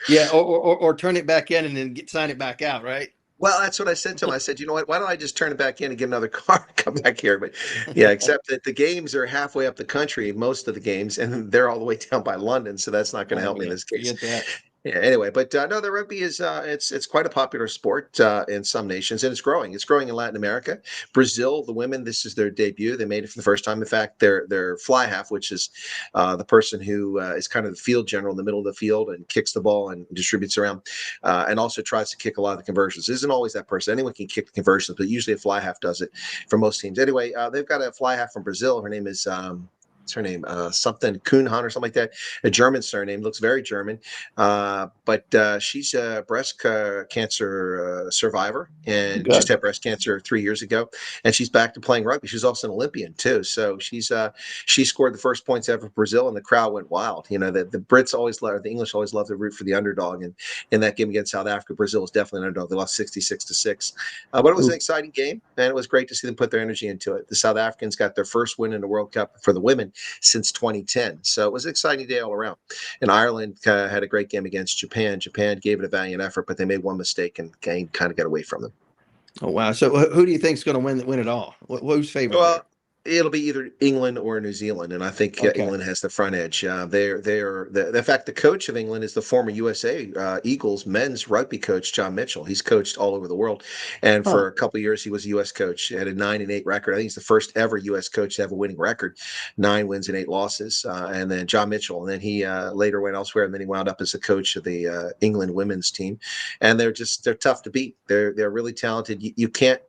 Yeah, or turn it back in and then sign it back out, right? Well, that's what I said to him. I said, you know what? Why don't I just turn it back in and get another car and come back here? But yeah, except that the games are halfway up the country, most of the games, and they're all the way down by London, so that's not going to help me in this case. Yeah, anyway, but no, the rugby is it's quite a popular sport in some nations, and it's growing. It's growing in Latin America. Brazil, the women, this is their debut. They made it for the first time. In fact, their fly half, which is the person who is kind of the field general in the middle of the field and kicks the ball and distributes around, and also tries to kick a lot of the conversions. It isn't always that person. Anyone can kick the conversions, but usually a fly half does it for most teams. Anyway, they've got a fly half from Brazil. Her name is what's her name? Something Kuhnhan or something like that. A German surname, looks very German. But she's a breast cancer survivor and just had breast cancer 3 years ago. And she's back to playing rugby. She's also an Olympian too. So she scored the first points ever for Brazil, and the crowd went wild. The Brits always love, the English always love to root for the underdog. And in that game against South Africa, Brazil was definitely an underdog. They lost 66-6. But it was an exciting game, and it was great to see them put their energy into it. The South Africans got their first win in the World Cup for the women since 2010. So it was an exciting day all around. And Ireland had a great game against Japan. Japan gave it a valiant effort, but they made one mistake and kind of got away from them. Oh, wow. So who do you think is going to win it all? Who's favorite? Well, it'll be either England or New Zealand, and I think England has the front edge. In fact, the coach of England is the former USA Eagles men's rugby coach, John Mitchell. He's coached all over the world, and for a couple of years he was a U.S. coach. He had a 9-8 record. I think he's the first ever U.S. coach to have a winning record, 9 wins and 8 losses. And then John Mitchell, and then he later went elsewhere, and then he wound up as the coach of the England women's team. And they're tough to beat. They're really talented. You can't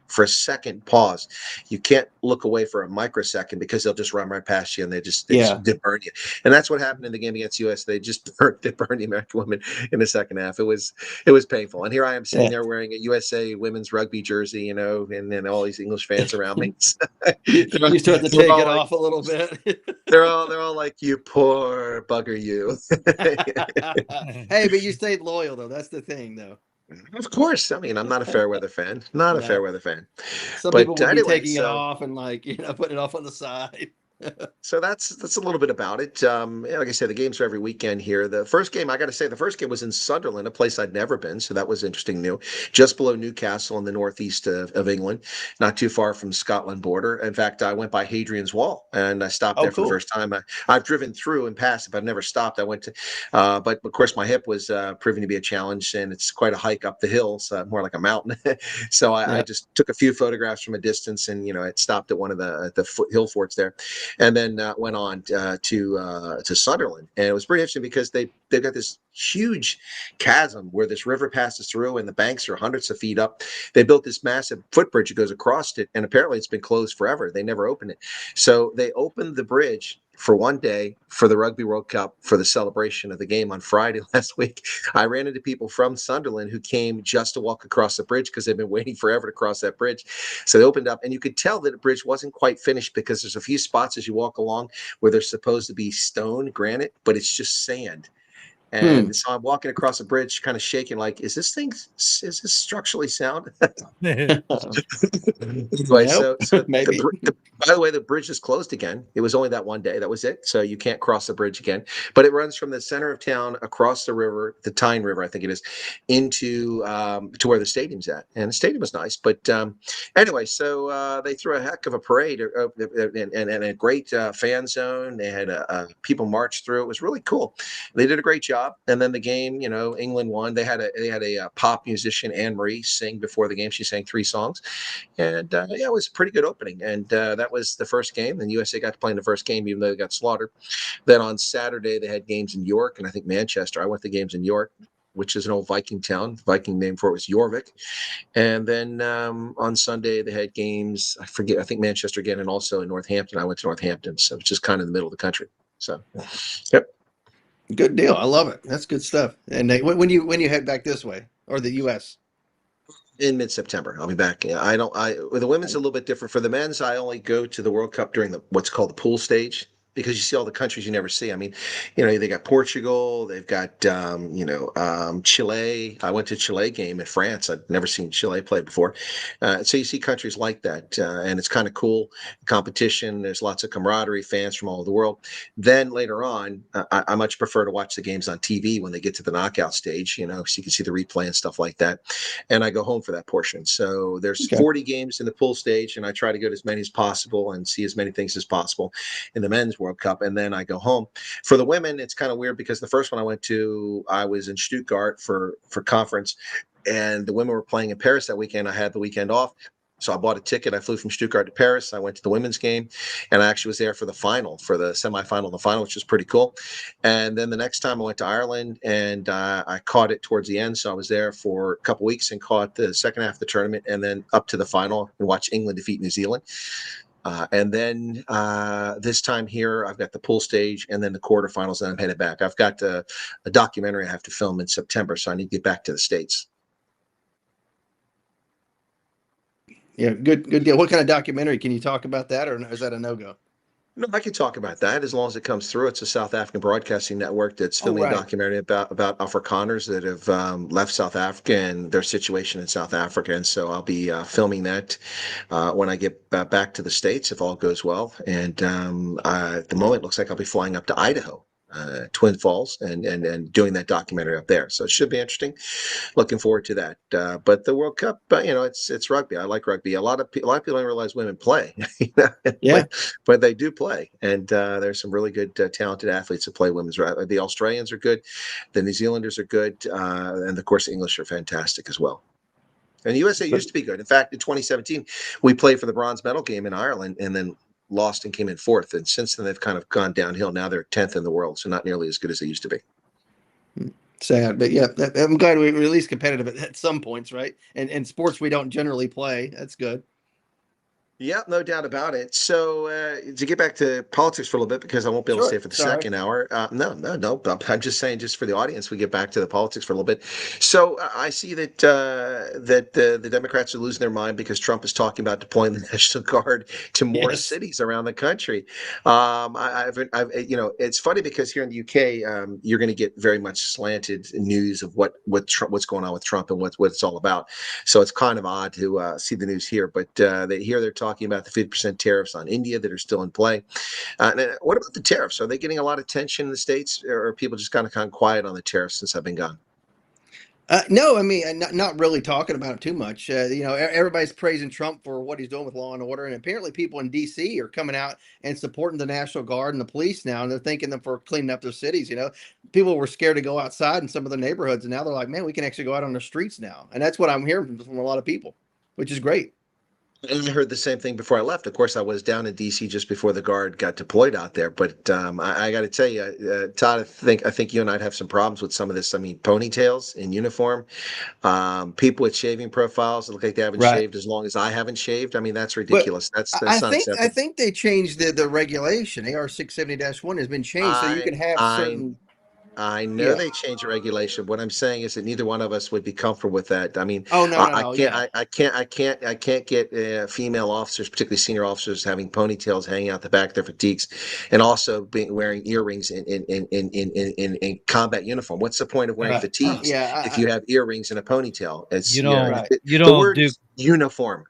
for a second pause. You can't look away for a microsecond because they'll just run right past you and they just burn you. And that's what happened in the game against US. They just burned the American women in the second half. It was painful. And here I am sitting there wearing a USA women's rugby jersey, and then all these English fans around me. You start to take it off a little bit. They're all like, "You poor bugger, you." Hey, but you stayed loyal though. That's the thing, though. Of course. I mean, I'm not a fair weather fan. Not a fair weather fan. Some But people will be anyway, taking it off and putting it off on the side. So that's a little bit about it. Like I said, the games are every weekend here. The first game, I got to say, the first game was in Sunderland, a place I'd never been, so that was interesting new. Just below Newcastle in the northeast of England, not too far from the Scotland border. In fact, I went by Hadrian's Wall and I stopped there for the first time. I've driven through and past it, but I've never stopped. I went to, but of course my hip was proving to be a challenge, and it's quite a hike up the hill, so more like a mountain. So I just took a few photographs from a distance, and it stopped at one of the hill forts there. And then went on to Sunderland, and it was pretty interesting because they've got this huge chasm where this river passes through, and the banks are hundreds of feet up. They built this massive footbridge that goes across it, and apparently it's been closed forever. They never opened it, so they opened the bridge for one day for the Rugby World Cup for the celebration of the game on Friday last week. I ran into people from Sunderland who came just to walk across the bridge because they've been waiting forever to cross that bridge. So they opened up, and you could tell that the bridge wasn't quite finished because there's a few spots as you walk along where there's supposed to be stone, granite, but it's just sand. And so I'm walking across a bridge, kind of shaking, like, is this structurally sound? Anyway, Maybe. By the way, the bridge is closed again. It was only that one day. That was it. So you can't cross the bridge again. But it runs from the center of town across the river, the Tyne River, I think it is, into to where the stadium's at. And the stadium was nice. But anyway, so they threw a heck of a parade and a great fan zone. They had people march through. It was really cool. They did a great job. And then the game, England won. They had a pop musician, Anne Marie, sing before the game. She sang 3 songs, and it was a pretty good opening. And that was the first game. And USA got to play in the first game, even though they got slaughtered. Then on Saturday they had games in York and I think Manchester. I went to games in York, which is an old Viking town. The Viking name for it was Jorvik. And then on Sunday they had games. I think Manchester again, and also in Northampton. I went to Northampton, so it's just kind of in the middle of the country. So, yep. Good deal. I love it. That's good stuff. And when you head back this way, or the U.S.? In mid-September, I'll be back. With the women's a little bit different. For the men's, I only go to the World Cup during what's called the pool stage, because you see all the countries you never see. I mean, they got Portugal, they've got, Chile. I went to Chile game in France. I'd never seen Chile play before. So you see countries like that, and it's kind of cool. Competition, there's lots of camaraderie, fans from all over the world. Then later on, I much prefer to watch the games on TV when they get to the knockout stage, so you can see the replay and stuff like that. And I go home for that portion. So there's 40 games in the pool stage, and I try to go to as many as possible and see as many things as possible in the men's World Cup, and then I go home. For the women, it's kind of weird because the first one I went to, I was in Stuttgart for conference, and the women were playing in Paris that weekend. I had the weekend off, so I bought a ticket. I flew from Stuttgart to Paris. I went to the women's game, and I actually was there for the final, for the semifinal and the final, which was pretty cool. And then the next time I went to Ireland, and I caught it towards the end, so I was there for a couple weeks and caught the second half of the tournament, and then up to the final and watched England defeat New Zealand. And then this time here, I've got the pool stage and then the quarterfinals, and I'm headed back. I've got a documentary I have to film in September, so I need to get back to the States. Yeah, good deal. What kind of documentary? Can you talk about that, or is that a no-go? No, I can talk about that as long as it comes through. It's a South African broadcasting network that's filming a documentary about Afrikaners that have left South Africa and their situation in South Africa. And so I'll be filming that when I get back to the States, if all goes well. And at the moment, it looks like I'll be flying up to Idaho, Twin Falls, and doing that documentary up there. So it should be interesting. Looking forward to that. But the World Cup, it's rugby. I like rugby. A lot of people don't realize women play. But they do play, and there's some really good, talented athletes that play women's rugby. The Australians are good, the New Zealanders are good, and of course the English are fantastic as well. And the USA used to be good. In fact, in 2017, we played for the bronze medal game in Ireland, and then lost and came in 4th. And since then, they've kind of gone downhill. Now they're 10th in the world, so not nearly as good as they used to be. Sad, but yeah, I'm glad we were at least competitive at some points, right? And sports we don't generally play. That's good. Yeah, no doubt about it. So to get back to politics for a little bit, because I won't be able to stay Sure. for the Sorry. second hour. No. I'm just saying, just for the audience, we get back to the politics for a little bit. So I see that the Democrats are losing their mind because Trump is talking about deploying the National Guard to more Yes. cities around the country. It's funny because here in the UK, you're going to get very much slanted news of what's going on with Trump and what it's all about. So it's kind of odd to see the news here, but they're talking about the 50% tariffs on India that are still in play. What about the tariffs? Are they getting a lot of attention in the States, or are people just kind of quiet on the tariffs since I've been gone? No, I mean, not really talking about it too much. Everybody's praising Trump for what he's doing with law and order, and apparently people in D.C. are coming out and supporting the National Guard and the police now, and they're thanking them for cleaning up their cities. People were scared to go outside in some of the neighborhoods, and now they're like, man, we can actually go out on the streets now, and that's what I'm hearing from a lot of people, which is great. And I heard the same thing before I left. Of course, I was down in D.C. just before the Guard got deployed out there. But I got to tell you, Todd, I think you and I'd have some problems with some of this. I mean, ponytails in uniform, people with shaving profiles that look like they haven't Right. shaved as long as I haven't shaved. I mean, that's But ridiculous. That's I not think I acceptable. think they changed the regulation. AR 670-1 has been changed, so you I can have I certain. I know Yeah. they changed the regulation. What I'm saying is that neither one of us would be comfortable with that. I mean, Oh, no, I, no, I no. can't, Yeah. I can't get female officers, particularly senior officers, having ponytails hanging out the back of their fatigues, and also wearing earrings in combat uniform. What's the point of wearing Right. fatigues Yeah. if you have earrings and a ponytail? It's You don't, Right. you the don't word do is uniform.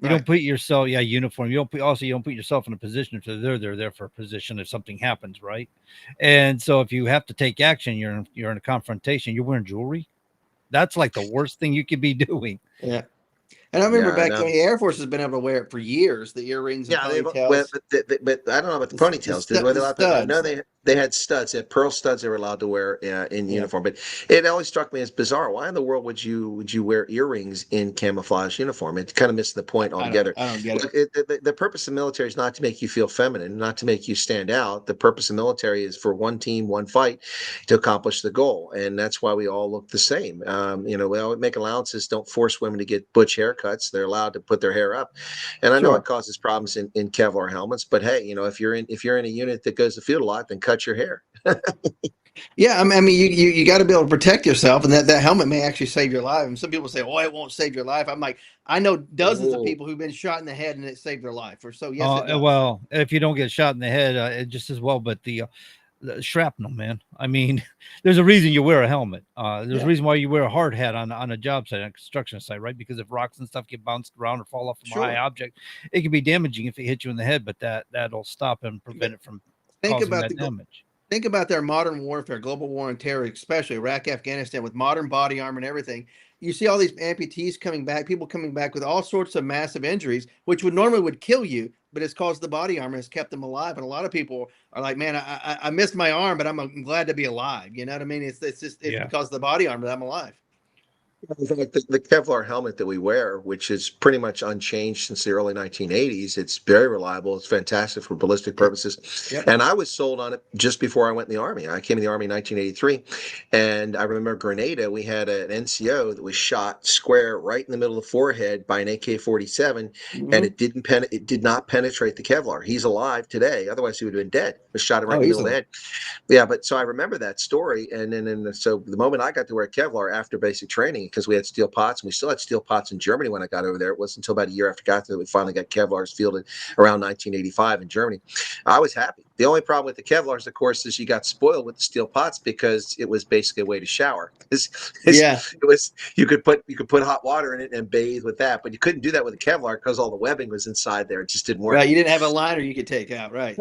You Right. don't put yourself, uniform. You don't put yourself in a position if they're there for a position if something happens, right? And so if you have to take action, you're in a confrontation. You're wearing jewelry. That's like the worst thing you could be doing. Yeah. And I remember Yeah, back no. when the Air Force has been able to wear it for years, the earrings and Yeah, well, ponytails, but I don't know about the the, ponytails. Were they the allowed to, I know studs. they had studs. They had pearl studs they were allowed to wear in Yeah. uniform. But it always struck me as bizarre. Why in the world would you wear earrings in camouflage uniform? It kind of missed the point altogether. I don't get Look, it. the purpose of the military is not to make you feel feminine, not to make you stand out. The purpose of the military is for one team, one fight, to accomplish the goal, and that's why we all look the same. We always make allowances. Don't force women to get butch haircuts. They're allowed to put their hair up. And I know it Sure. causes problems in Kevlar helmets, but hey, if you're in a unit that goes to the field a lot, then cut your hair. Yeah, I mean, you got to be able to protect yourself, and that helmet may actually save your life. And some people say, "Oh, it won't save your life." I'm like, I know dozens of Oh, people who've been shot in the head, and it saved their life. Or so, yes, it does. Well, if you don't get shot in the head, it just as well. But the shrapnel, man. I mean, there's a reason you wear a helmet. There's a reason why you wear a hard hat on a job site, on a construction site, right? Because if rocks and stuff get bounced around or fall off from a high object, it can be damaging if it hits you in the head. But that'll stop and prevent it from Think causing about that damage. Think about their modern warfare, global war on terror, especially Iraq, Afghanistan, with modern body armor and everything. You see all these amputees coming back, people coming back with all sorts of massive injuries, which would kill you, but it's caused the body armor has kept them alive. And a lot of people are like, "Man, I missed my arm, but I'm glad to be alive." You know what I mean? It's because of the body armor that I'm alive. in fact, the Kevlar helmet that we wear, which is pretty much unchanged since the early 1980s, it's very reliable. It's fantastic for ballistic purposes. Yep. And I was sold on it just before I went in the Army. I came in the Army in 1983. And I remember Grenada, we had an NCO that was shot square right in the middle of the forehead by an AK-47, and it did not penetrate the Kevlar. He's alive today. Otherwise, he would have been dead. It was shot right in the middle of the head. Yeah, but so I remember that story. And then so the moment I got to wear Kevlar after basic training, because we had steel pots, and we still had steel pots in Germany when I got over there. It wasn't until about a year after I got there that we finally got Kevlars fielded around 1985 in Germany. I was happy. The only problem with the Kevlars, of course, is you got spoiled with the steel pots because it was basically a way to shower. It was you could put hot water in it and bathe with that, but you couldn't do that with a Kevlar because all the webbing was inside there. It just didn't work. Right. You didn't have a liner you could take out. Right.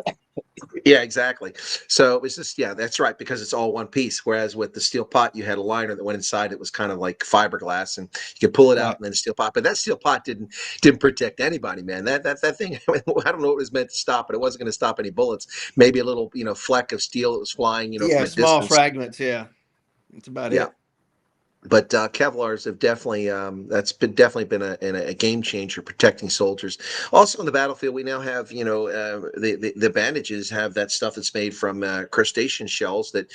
Yeah, exactly. So it was just, that's right, because it's all one piece. Whereas with the steel pot, you had a liner that went inside. It was kind of like fiberglass, and you could pull it out and then a steel pot. But that steel pot didn't protect anybody, man. That thing, I don't know what it was meant to stop, but it wasn't going to stop any bullets. Maybe a little, fleck of steel that was flying, from a small distance. fragments. Yeah, that's about it. But Kevlars have definitely definitely been a game changer protecting soldiers. Also on the battlefield, we now have the bandages have that stuff that's made from crustacean shells that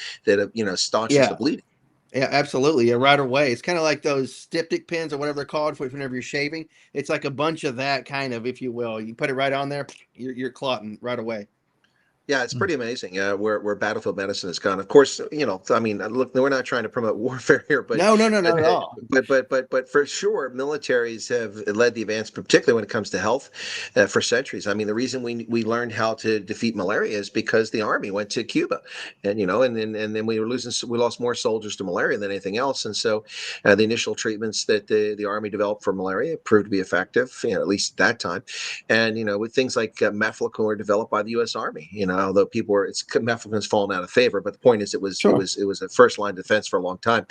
staunches the bleeding. Yeah, absolutely. Yeah, right away. It's kind of like those styptic pins or whatever they're called for whenever you're shaving. It's like a bunch of that kind of, if you will. You put it right on there, you're clotting right away. Yeah, it's pretty amazing where battlefield medicine has gone. Of course, I mean, look, we're not trying to promote warfare here, but No, not at all. but for sure, militaries have led the advance, particularly when it comes to health, for centuries. I mean, the reason we learned how to defeat malaria is because the army went to Cuba, and then we lost more soldiers to malaria than anything else, and so the initial treatments that the army developed for malaria proved to be effective, at least at that time, and with things like mefloquine were developed by the U.S. Army. Although mefloquine's fallen out of favor, but the point is it was a first line defense for a long time.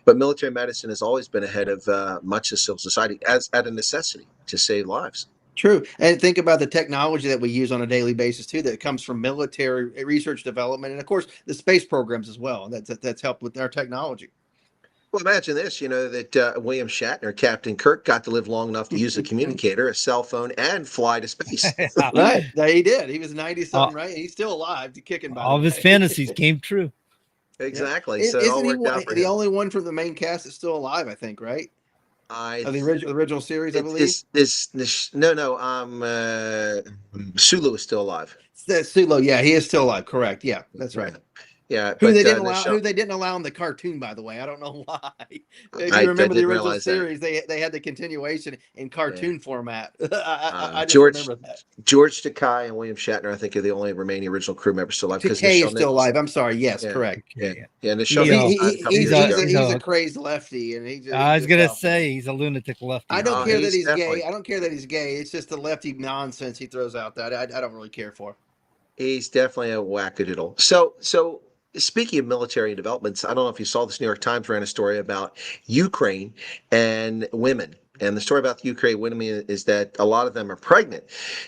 But military medicine has always been ahead of much of civil society as at a necessity to save lives. True. And think about the technology that we use on a daily basis too, that comes from military research development, and of course the space programs as well. That's helped with our technology. Well, imagine this, that William Shatner, Captain Kirk, got to live long enough to use a communicator, a cell phone, and fly to space. Right. He did. He was 90 something, right? He's still alive, kicking, by all the of his way. fantasies came true. Exactly. Yeah. So it all worked out for the him. only one from the main cast that's still alive, I think, right? Of the original series, I believe. Sulu is still alive. Sulu, yeah, he is still alive. Correct. Yeah, that's right. Yeah, who they didn't allow in the cartoon, by the way. I don't know why. If you remember the original series, they had the continuation in cartoon format. I just remember that. George Takei and William Shatner, I think, are the only remaining original crew members still alive. Takei is still alive. I'm sorry. Yes, correct. Yeah. And he's a crazy lefty, and I was gonna say he's a lunatic lefty. I don't care that he's gay. I don't care that he's gay. It's just the lefty nonsense he throws out that I don't really care for. He's definitely a wackadoodle. So speaking of military developments, I don't know if you saw this. New York Times ran a story about Ukraine and women. And the story about the Ukraine women is that a lot of them are pregnant.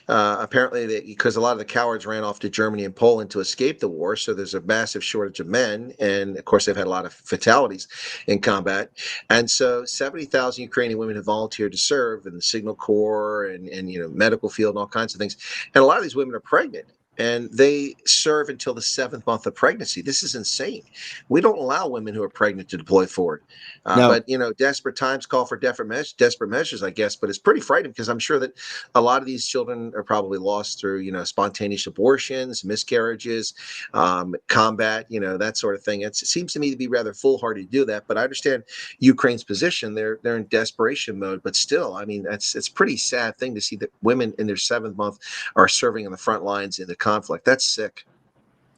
Apparently, because a lot of the cowards ran off to Germany and Poland to escape the war. So there's a massive shortage of men. And of course, they've had a lot of fatalities in combat. And so 70,000 Ukrainian women have volunteered to serve in the Signal Corps and medical field and all kinds of things. And a lot of these women are pregnant. And they serve until the 7th month of pregnancy. This is insane. We don't allow women who are pregnant to deploy forward. No. But, desperate times call for desperate measures, I guess. But it's pretty frightening because I'm sure that a lot of these children are probably lost through, spontaneous abortions, miscarriages, combat, that sort of thing. It seems to me to be rather foolhardy to do that. But I understand Ukraine's position. They're in desperation mode. But still, I mean, it's a pretty sad thing to see that women in their 7th month are serving on the front lines in the conflict. That's sick.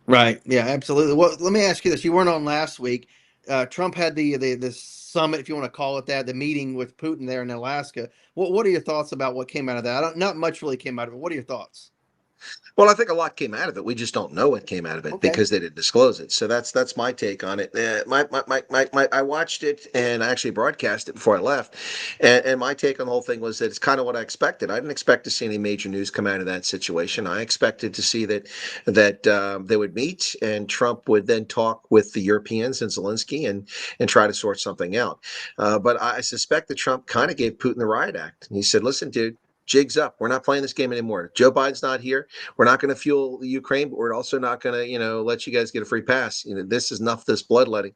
Right. Yeah, absolutely. Well, let me ask you this. You weren't on last week. Trump had the summit, if you want to call it that, the meeting with Putin there in Alaska. What are your thoughts about what came out of that? Not much really came out of it. What are your thoughts? Well, I think a lot came out of it. We just don't know what came out of it because they didn't disclose it. So that's my take on it. I watched it and I actually broadcast it before I left. And my take on the whole thing was that it's kind of what I expected. I didn't expect to see any major news come out of that situation. I expected to see that they would meet and Trump would then talk with the Europeans and Zelensky and try to sort something out. But I suspect that Trump kind of gave Putin the riot act. He said, listen, dude, jig's up. We're not playing this game anymore. Joe Biden's not here. We're not going to fuel the Ukraine, but we're also not going to, let you guys get a free pass. This is enough, this bloodletting.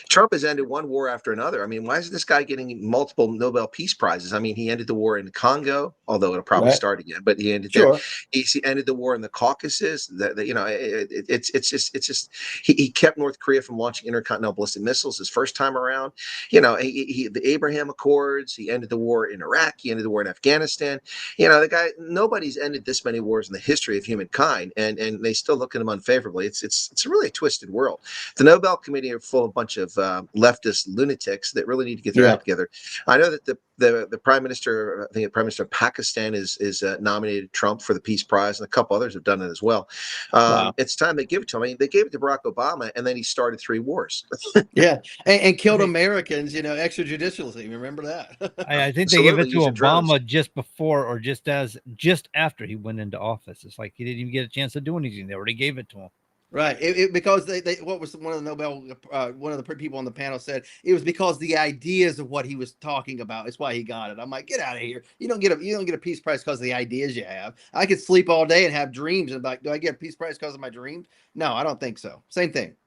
Trump has ended one war after another. I mean, why is this guy getting multiple Nobel Peace Prizes? I mean, he ended the war in Congo, although it'll probably start again, but he ended there. He ended the war in the Caucasus. It's just he kept North Korea from launching intercontinental ballistic missiles his first time around. The Abraham Accords. He ended the war in Iraq. He ended the war in Afghanistan. The guy. Nobody's ended this many wars in the history of humankind, and they still look at him unfavorably. It's really a twisted world. The Nobel Committee are full of a bunch of leftist lunatics that really need to get their act together. I know that the prime minister, I think the prime minister of Pakistan is nominated Trump for the Peace Prize, and a couple others have done it as well. It's time they give it to him. I mean, they gave it to Barack Obama, and then he started 3 wars. and killed Americans, extrajudicially. Remember that? I think they gave it to Obama just before or just after he went into office. It's like he didn't even get a chance to do anything. They already gave it to him. Right, because they what was one of the Nobel, one of the people on the panel said it was because the ideas of what he was talking about is why he got it. I'm like, get out of here! You don't get a Peace Prize because of the ideas you have. I could sleep all day and have dreams, and like, do I get a Peace Prize because of my dreams? No, I don't think so. Same thing.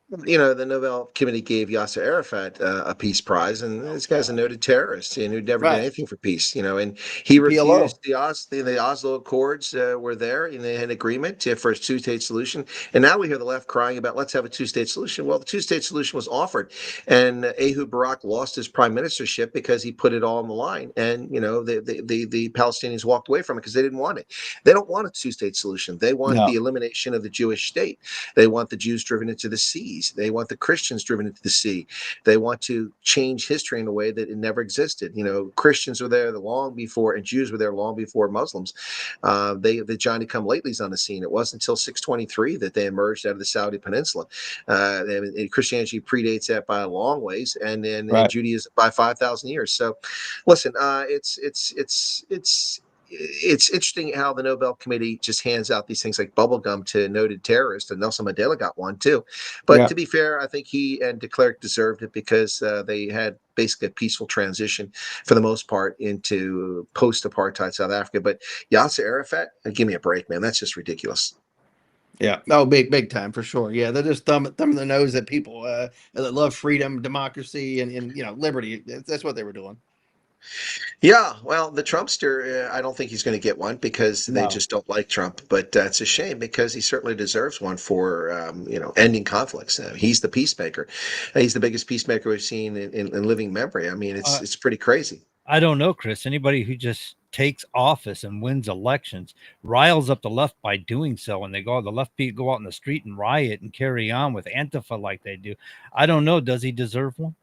The Nobel Committee gave Yasser Arafat a peace prize, and this guy's a noted terrorist and who never did Right. anything for peace. And he PLO. refused the Oslo Accords were there, and they had an agreement for a two-state solution. And now we hear the left crying about let's have a two-state solution. Well, the two-state solution was offered, and Ehud Barak lost his prime ministership because he put it all on the line. And the Palestinians walked away from it because they didn't want it. They don't want a two-state solution. They want the elimination of the Jewish state. They want the Jews driven into the sea. They want the Christians driven into the sea. They want to change history in a way that it never existed. Christians were there long before, and Jews were there long before Muslims. The Johnny come latelys on the scene. It wasn't until 623 that they emerged out of the Saudi Peninsula. Christianity predates that by a long ways, and then Judaism by 5,000 years. So, listen, it's interesting how the Nobel Committee just hands out these things like bubblegum to noted terrorists, and Nelson Mandela got one too. But to be fair, I think he and de Klerk deserved it because they had basically a peaceful transition for the most part into post-apartheid South Africa. But Yasser Arafat, give me a break, man. That's just ridiculous. Yeah. Oh, big time for sure. Yeah, they're just thumbing the nose at people that love freedom, democracy, and liberty. That's what they were doing. Yeah, well, the Trumpster, I don't think he's going to get one because they just don't like Trump. But it's a shame because he certainly deserves one for, ending conflicts. He's the peacemaker. He's the biggest peacemaker we've seen in living memory. I mean, it's pretty crazy. I don't know, Chris. Anybody who just takes office and wins elections riles up the left by doing so. And the left people go out in the street and riot and carry on with Antifa like they do. I don't know. Does he deserve one?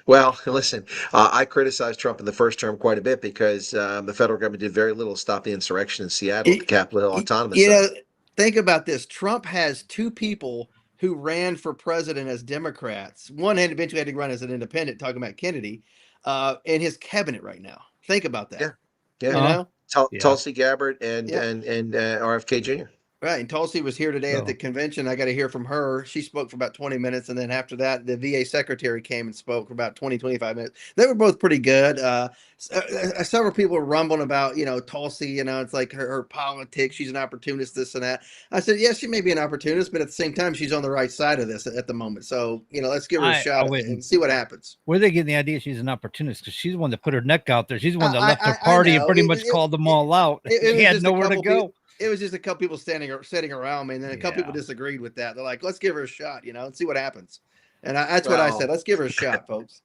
Well, listen, I criticized Trump in the first term quite a bit because the federal government did very little to stop the insurrection in Seattle at the Capitol Hill Autonomous Zone. Think about this. Trump has two people who ran for president as Democrats. One eventually had to run as an independent, talking about Kennedy, in his cabinet right now. Think about that. Yeah. Tulsi Gabbard and RFK Jr. Right. And Tulsi was here today at the convention. I got to hear from her. She spoke for about 20 minutes. And then after that, the VA secretary came and spoke for about 25 minutes. They were both pretty good. Several people were rumbling about, Tulsi, it's like her politics. She's an opportunist, this and that. I said, yes, she may be an opportunist, but at the same time, she's on the right side of this at the moment. So, let's give her a shot and see what happens. Where are they getting the idea she's an opportunist? Because she's the one that put her neck out there. She's the one that left her party and pretty much called them all out. She had nowhere to go. It was just a couple people sitting around me, and then a couple people disagreed with that. They're like, let's give her a shot, and see what happens. And that's what I said. Let's give her a shot, folks.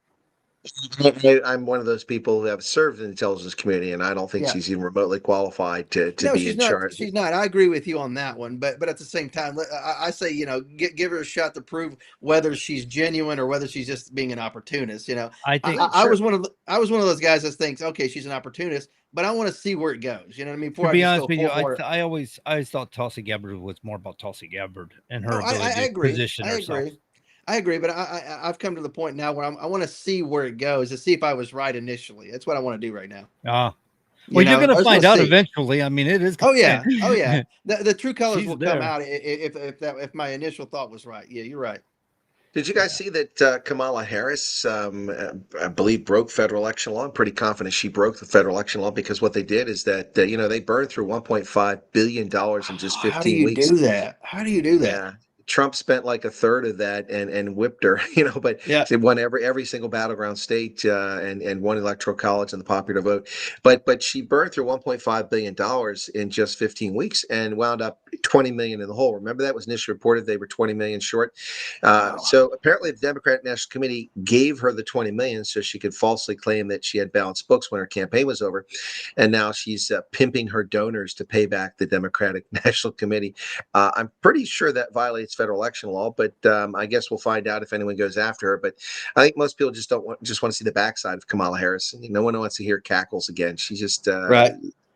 I'm one of those people who have served in the intelligence community, and I don't think she's even remotely qualified to be in charge. She's not. I agree with you on that one. But at the same time, I say, give her a shot to prove whether she's genuine or whether she's just being an opportunist. I think I was one of those guys that thinks, okay, she's an opportunist, but I want to see where it goes. You know what I mean? To be honest with you, I always thought Tulsi Gabbard was more about Tulsi Gabbard and her ability to position herself. I agree, but I've come to the point now where I want to see where it goes to see if I was right initially. That's what I want to do right now. Well, you're going to find out eventually. I mean, it is. Oh yeah. The true colors will come out if my initial thought was right. Yeah, you're right. Did you guys see that Kamala Harris, I believe, broke federal election law? I'm pretty confident she broke the federal election law because what they did is that they burned through $1.5 billion in just 15 weeks. How do you do that? Yeah. Trump spent like a third of that and whipped her, but they won every single battleground state and one electoral college and the popular vote. But she burned through $1.5 billion in just 15 weeks and wound up 20 million in the hole. Remember that was initially reported they were 20 million short. So apparently the Democratic National Committee gave her the 20 million so she could falsely claim that she had balanced books when her campaign was over. And now she's pimping her donors to pay back the Democratic National Committee. I'm pretty sure that violates federal election law, but I guess we'll find out if anyone goes after her. But I think most people just want to see the backside of Kamala Harris. No one wants to hear cackles again. She's just right.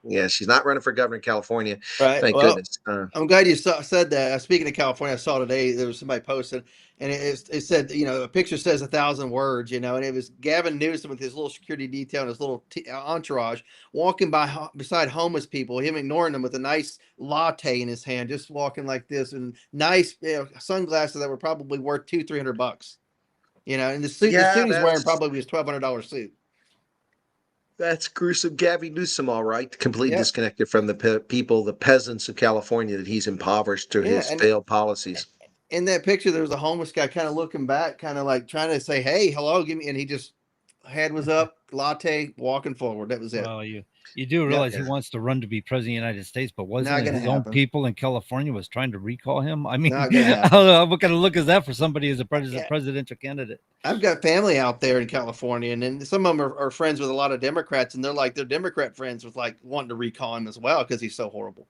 Yeah, she's not running for governor in California. Right. Thank goodness. I'm glad you said that. Speaking of California, I saw today there was somebody posted, and it said, a picture says 1,000 words, and it was Gavin Newsom with his little security detail and his little entourage walking beside homeless people, him ignoring them with a nice latte in his hand, just walking like this, and nice sunglasses that were probably worth $200-300. And the suit he's wearing probably was $1,200 suit. That's gruesome. Gavin Newsom, all right, completely disconnected from the people, the peasants of California that he's impoverished through his failed policies. In that picture, there was a homeless guy kind of looking back, kind of like trying to say, "Hey, hello, give me," and he just head was up, latte, walking forward. That was it. Well, you do Yep. realize he wants to run to be president of the United States, but wasn't Not it gonna his own happen. people in California was trying to recall him? I mean, Not gonna happen. what kind of look is that for somebody who's a Yeah. presidential candidate? I've got family out there in California, and then some of them are friends with a lot of Democrats, and they're like their Democrat friends with like wanting to recall him as well because he's so horrible.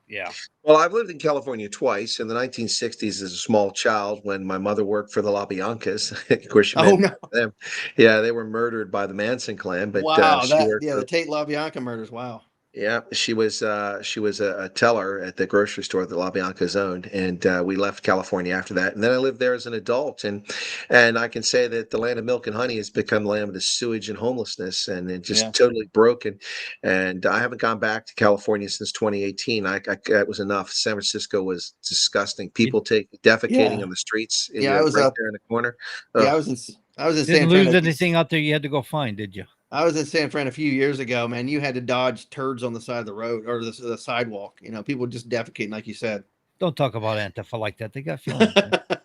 Yeah. Well, I've lived in California twice. In the 1960s, as a small child, when my mother worked for the LaBiancas, of course, you Oh met no! them. Yeah, they were murdered by the Manson clan, but Wow, she that worked yeah, for. the Tate LaBianca murders. Wow. Yeah, she was a teller at the grocery store that LaBianca's owned, and we left California after that. And then I lived there as an adult, and I can say that the land of milk and honey has become the land of the sewage and homelessness, and it just Yeah. totally broken. And I haven't gone back to California since 2018. That was enough. San Francisco was disgusting. People defecating Yeah. on the streets, Yeah, I was right out. there in the corner. Yeah, Ugh. I was in Didn't San Fran. lose anything out there you had to go find, did you? I was in San Fran a few years ago, man. You had to dodge turds on the side of the road or the sidewalk. You know, people just defecating, like you said. Don't talk about Antifa like that. They got feelings.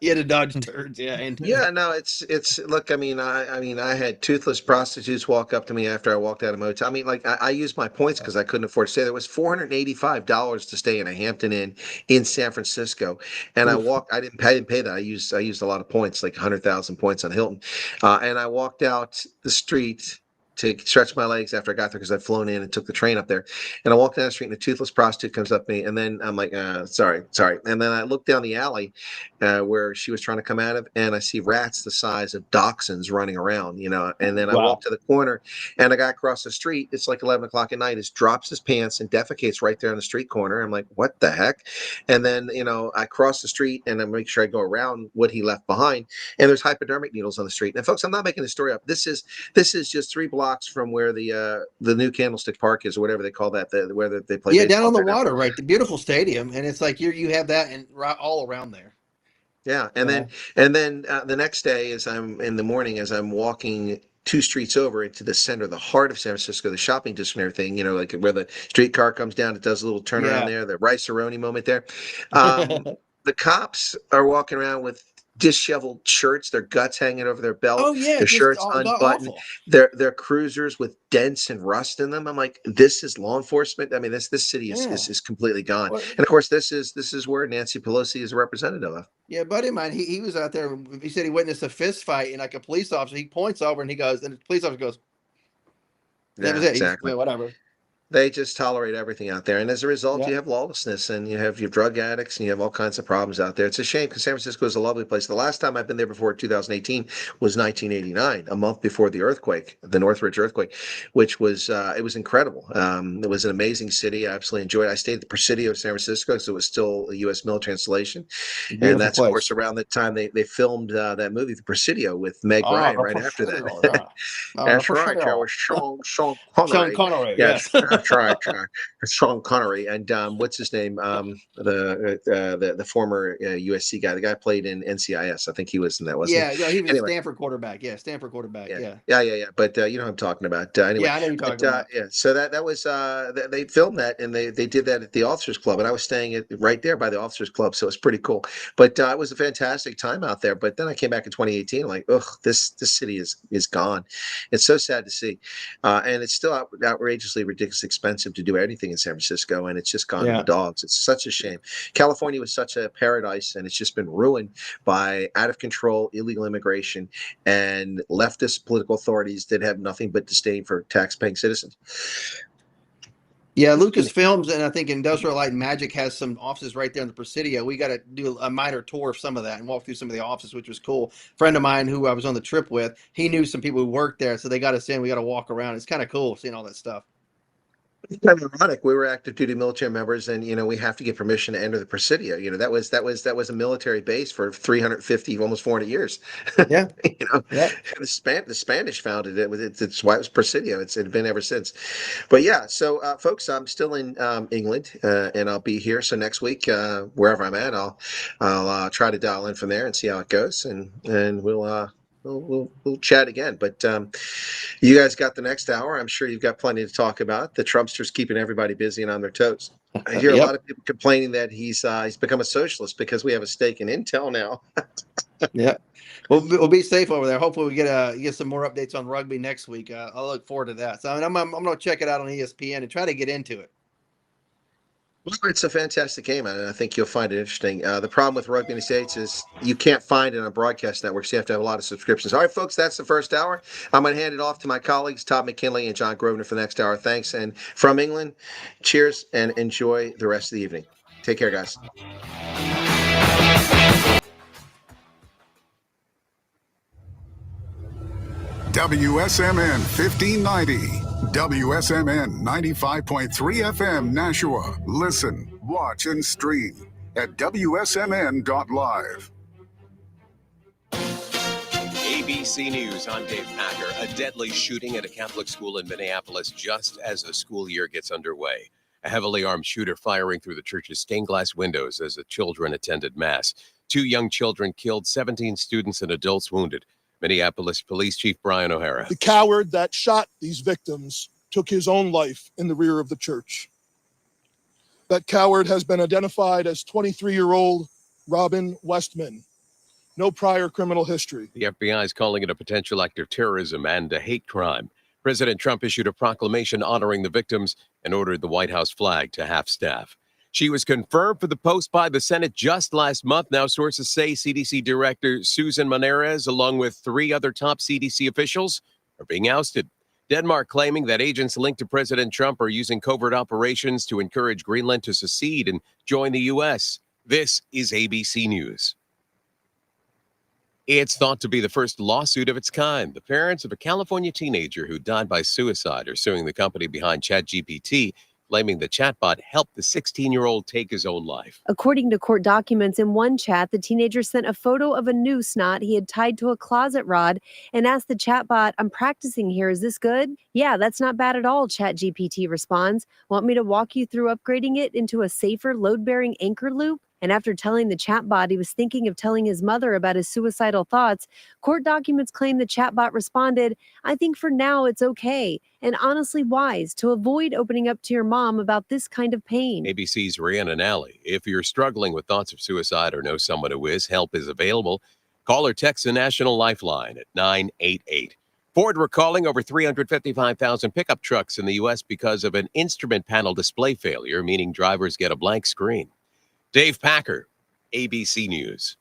You had to dodge turds, yeah. And Yeah, no, it's look. I had toothless prostitutes walk up to me after I walked out of motel. I mean, like I used my points because I couldn't afford to stay. There was $485 to stay in a Hampton Inn in San Francisco, and I Oof. walked. I didn't pay that. I used a lot of points, like 100,000 points on Hilton, and I walked out the street to stretch my legs after I got there because I'd flown in and took the train up there. And I walked down the street and a toothless prostitute comes up to me, and then I'm like, sorry. And then I look down the alley where she was trying to come out of, and I see rats the size of dachshunds running around, and then I Wow. walk to the corner, and a guy across the street, it's like 11 o'clock at night, drops his pants and defecates right there on the street corner. I'm like, what the heck? And then, I cross the street and I make sure I go around what he left behind, and there's hypodermic needles on the street. And folks, I'm not making this story up. This is just 3 blocks from where the new Candlestick Park is, or whatever they call that, where they play. Yeah, down on the baseball water, right? The beautiful stadium, and it's like you have that and all around there. Yeah, and then the next day, as I'm in the morning, as I'm walking 2 streets over into the center, the heart of San Francisco, the shopping district and everything, like where the streetcar comes down, it does a little turnaround there, the rice-a-roni moment there. The cops are walking around with disheveled shirts, their guts hanging over their belt, Oh yeah, their just shirts unbuttoned, awful. their cruisers with dents and rust in them. I'm like, this is law enforcement. I mean, this city is completely gone. And of course, this is where Nancy Pelosi is a representative of. Yeah, buddy of mine, he was out there. He said he witnessed a fist fight, and like a police officer, he points over and he goes, and the police officer goes, that was it. Exactly. Whatever. They just tolerate everything out there, and as a result, you have lawlessness, and you have your drug addicts, and you have all kinds of problems out there. It's a shame because San Francisco is a lovely place. The last time I've been there before 2018 was 1989, a month before the earthquake, the Northridge earthquake, which was it was incredible. It was an amazing city. I absolutely enjoyed it. I stayed at the Presidio of San Francisco, so it was still a U.S. military installation, and that's of course around the time they filmed that movie, The Presidio, with Meg Ryan right after that. That's right, that was Sean Connery. Sean Connery, yes. That's right, Sean Connery, and what's his name? The former USC guy, the guy played in NCIS. I think he was in that, wasn't he? Yeah, he was a Stanford quarterback. Yeah, Stanford quarterback. Yeah. But you know what I'm talking about. Anyway, yeah, I know you're talking about. Yeah, so that was they filmed that, and they did that at the Officers Club, and I was staying right there by the Officers Club, so it was pretty cool. But it was a fantastic time out there. But then I came back in 2018, like, ugh, this city is gone. It's so sad to see, and it's still outrageously ridiculously expensive to do anything in San Francisco, and it's just gone to the dogs. It's such a shame. California was such a paradise, and it's just been ruined by out of control illegal immigration and leftist political authorities that have nothing but disdain for tax-paying citizens. Yeah, Lucasfilms and I think Industrial Light and Magic has some offices right there in the Presidio. We got to do a minor tour of some of that and walk through some of the offices, which was cool. A friend of mine who I was on the trip with, he knew some people who worked there, so they got us in. We got to walk around. It's kind of cool seeing all that stuff. It's kind of ironic. We were active duty military members, and we have to get permission to enter the Presidio. That was a military base for 350, almost 400 years. Yeah, The Spanish founded it. It's why it was Presidio. It's been ever since. But yeah, so folks, I'm still in England, and I'll be here. So next week, wherever I'm at, I'll try to dial in from there and see how it goes, and we'll we'll chat again. But you guys got the next hour. I'm sure you've got plenty to talk about. The Trumpster's keeping everybody busy and on their toes. I hear a lot of people complaining that he's become a socialist because we have a stake in Intel now. Yeah. We'll be safe over there. Hopefully we get some more updates on rugby next week. I'll look forward to that. So I'm going to check it out on ESPN and try to get into it. Well, it's a fantastic game, and I think you'll find it interesting. The problem with rugby in the States is you can't find it on broadcast networks. So you have to have a lot of subscriptions. All right, folks, that's the first hour. I'm going to hand it off to my colleagues, Todd McKinley and John Grosvenor, for the next hour. Thanks. And from England, cheers and enjoy the rest of the evening. Take care, guys. WSMN 1590, WSMN 95.3 FM Nashua. Listen, watch, and stream at wsmn.live. ABC News, I'm Dave Packer. A deadly shooting at a Catholic school in Minneapolis just as the school year gets underway. A heavily armed shooter firing through the church's stained glass windows as the children attended Mass. 2 young children killed, 17 students and adults wounded. Minneapolis Police Chief Brian O'Hara. The coward that shot these victims took his own life in the rear of the church. That coward has been identified as 23-year-old Robin Westman. No prior criminal history. The FBI is calling it a potential act of terrorism and a hate crime. President Trump issued a proclamation honoring the victims and ordered the White House flag to half-staff. She was confirmed for the post by the Senate just last month. Now sources say CDC Director Susan Menarez, along with 3 other top CDC officials, are being ousted. Denmark claiming that agents linked to President Trump are using covert operations to encourage Greenland to secede and join the U.S. This is ABC News. It's thought to be the first lawsuit of its kind. The parents of a California teenager who died by suicide are suing the company behind ChatGPT, claiming the chatbot helped the 16-year-old take his own life. According to court documents, in one chat, the teenager sent a photo of a noose knot he had tied to a closet rod and asked the chatbot, "I'm practicing here. Is this good?" "Yeah, that's not bad at all," ChatGPT responds. "Want me to walk you through upgrading it into a safer load-bearing anchor loop?" And after telling the chatbot he was thinking of telling his mother about his suicidal thoughts, court documents claim the chatbot responded, "I think for now it's okay and honestly wise to avoid opening up to your mom about this kind of pain." ABC's Rhiannon Nally. If you're struggling with thoughts of suicide or know someone who is, help is available. Call or text the National Lifeline at 988. Ford recalling over 355,000 pickup trucks in the U.S. because of an instrument panel display failure, meaning drivers get a blank screen. Dave Packer, ABC News.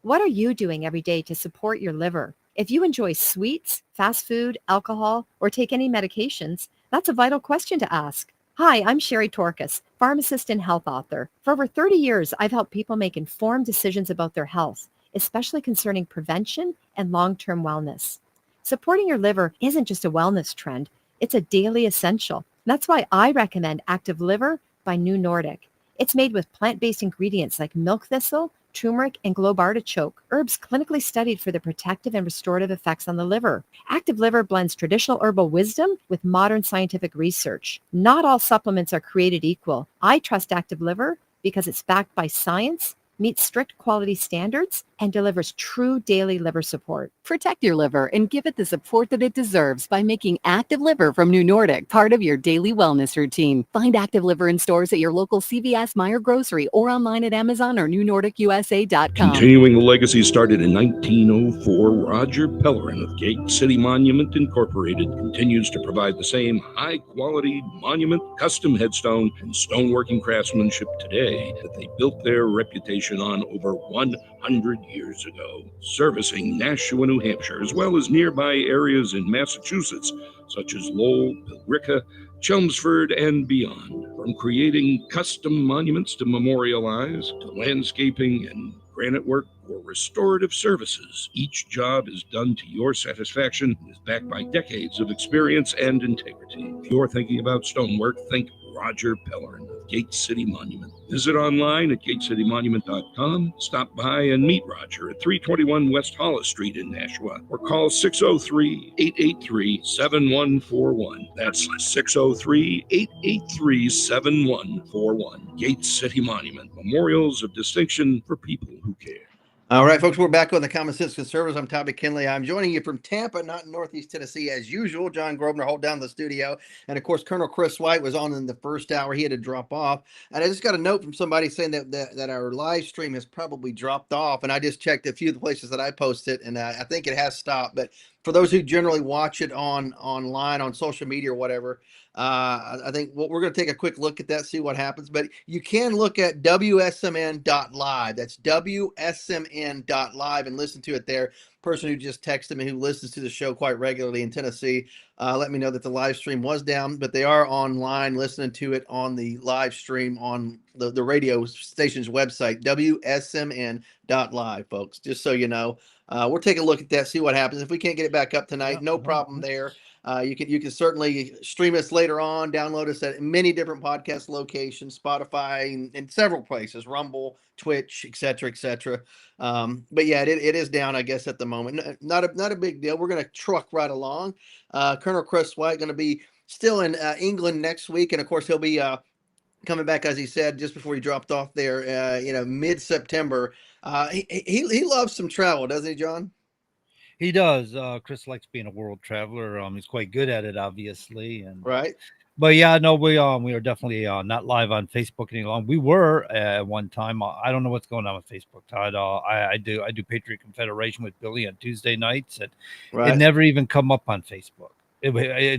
What are you doing every day to support your liver? If you enjoy sweets, fast food, alcohol, or take any medications, that's a vital question to ask. Hi, I'm Sherry Torkas, pharmacist and health author. For over 30 years, I've helped people make informed decisions about their health, especially concerning prevention and long-term wellness. Supporting your liver isn't just a wellness trend, it's a daily essential. That's why I recommend Active Liver by New Nordic. It's made with plant-based ingredients like milk thistle, turmeric, and globe artichoke, herbs clinically studied for their protective and restorative effects on the liver. Active Liver blends traditional herbal wisdom with modern scientific research. Not all supplements are created equal. I trust Active Liver because it's backed by science, meets strict quality standards, and delivers true daily liver support. Protect your liver and give it the support that it deserves by making Active Liver from New Nordic part of your daily wellness routine. Find Active Liver in stores at your local CVS, Meijer Grocery, or online at Amazon or NewNordicUSA.com. Continuing the legacy started in 1904, Roger Pellerin of Gate City Monument Incorporated continues to provide the same high-quality monument, custom headstone, and stoneworking craftsmanship today that they built their reputation on over 100 years ago, servicing Nashua, New Hampshire, as well as nearby areas in Massachusetts, such as Lowell, Billerica, Chelmsford, and beyond. From creating custom monuments to memorialize, to landscaping and granite work or restorative services, each job is done to your satisfaction and is backed by decades of experience and integrity. If you're thinking about stonework, think Roger Pellerin of Gate City Monument. Visit online at gatecitymonument.com. Stop by and meet Roger at 321 West Hollis Street in Nashua, or call 603-883-7141. That's 603-883-7141. Gate City Monument, memorials of distinction for people who care. All right, folks, we're back on the Common Sense Conservatives. I'm Todd McKinley. I'm joining you from Tampa, not in Northeast Tennessee, as usual. John Grosvenor hold down the studio. And, of course, Colonel Chris Wyatt was on in the first hour. He had to drop off. And I just got a note from somebody saying that our live stream has probably dropped off. And I just checked a few of the places that I posted, and I think it has stopped. But for those who generally watch it online, on social media or whatever, I think we're going to take a quick look at that, see what happens. But you can look at wsmn.live. That's wsmn.live and listen to it there. Person who just texted me, who listens to the show quite regularly in Tennessee, let me know that the live stream was down, but they are online listening to it on the live stream on the radio station's website, wsmn.live, folks, just so you know. We'll take a look at that, see what happens. If we can't get it back up tonight, no problem there. You can certainly stream us later on, download us at many different podcast locations, Spotify, and several places, Rumble, Twitch, etc., etc. But yeah, it is down, I guess, at the moment. Not a big deal. We're going to truck right along. Colonel Chris White going to be still in England next week, and of course he'll be coming back, as he said, just before he dropped off there, mid-September. He loves some travel, doesn't he, John? He does. Chris likes being a world traveler. He's quite good at it, obviously. And right. But yeah, no, we are definitely not live on Facebook any longer. We were at one time. I don't know what's going on with Facebook, Todd. I do Patriot Confederation with Billy on Tuesday nights, and it never even come up on Facebook.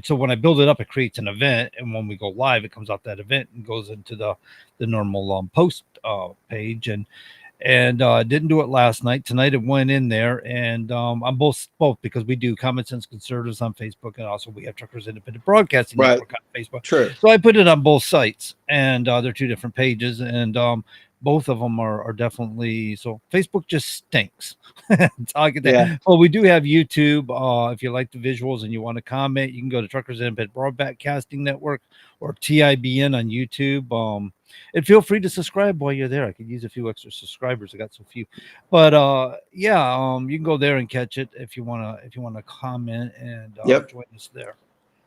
So when I build it up, it creates an event, and when we go live, it comes out that event and goes into the normal post page. And didn't do it last night. Tonight it went in there, and I'm both because we do Common Sense Conservatives on Facebook, and also we have Truckers Independent Broadcasting Network on Facebook. True. So I put it on both sites, and they're two different pages, and both of them are definitely so. Facebook just stinks. I get that. Yeah. Well, we do have YouTube. If you like the visuals and you want to comment, you can go to Truckers Independent Broadcasting Network or TIBN on YouTube. And feel free to subscribe while you're there. I could use a few extra subscribers. I got so few, but you can go there and catch it if you wanna comment and join us there.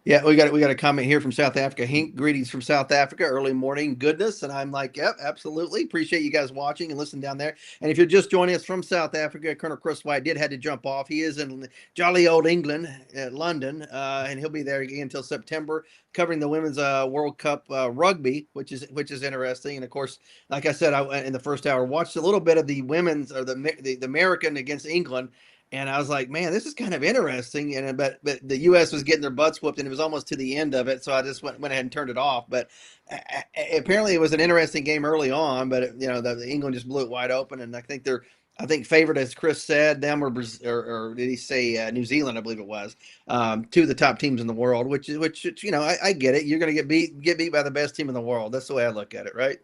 Yeah, we got a comment here from South Africa. Hink, greetings from South Africa, early morning goodness. And I'm like, yep, absolutely. Appreciate you guys watching and listening down there. And if you're just joining us from South Africa, Colonel Chris White had to jump off. He is in jolly old England, London, and he'll be there again until September, covering the Women's World Cup rugby, which is interesting. And of course, like I said, I in the first hour watched a little bit of the women's or the American against England. And I was like, man, this is kind of interesting. And but the U.S. was getting their butts whooped, and it was almost to the end of it. So I just went ahead and turned it off. But apparently, it was an interesting game early on. But the England just blew it wide open, and I think favored, as Chris said, them or did he say New Zealand? I believe it was two of the top teams in the world. Which I get it. You're going to get beat by the best team in the world. That's the way I look at it, right?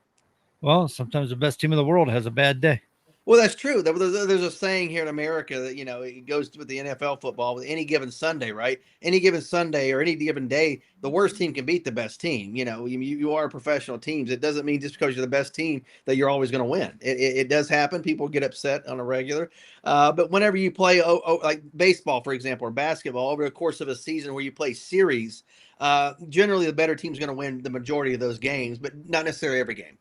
Well, sometimes the best team in the world has a bad day. Well, that's true. There's a saying here in America that, it goes with the NFL football with any given Sunday, right? Any given Sunday or any given day, the worst team can beat the best team. You are professional teams. It doesn't mean just because you're the best team that you're always going to win. It does happen. People get upset on a regular. But whenever you play, like baseball, for example, or basketball, over the course of a season where you play series, generally the better team's going to win the majority of those games, but not necessarily every game.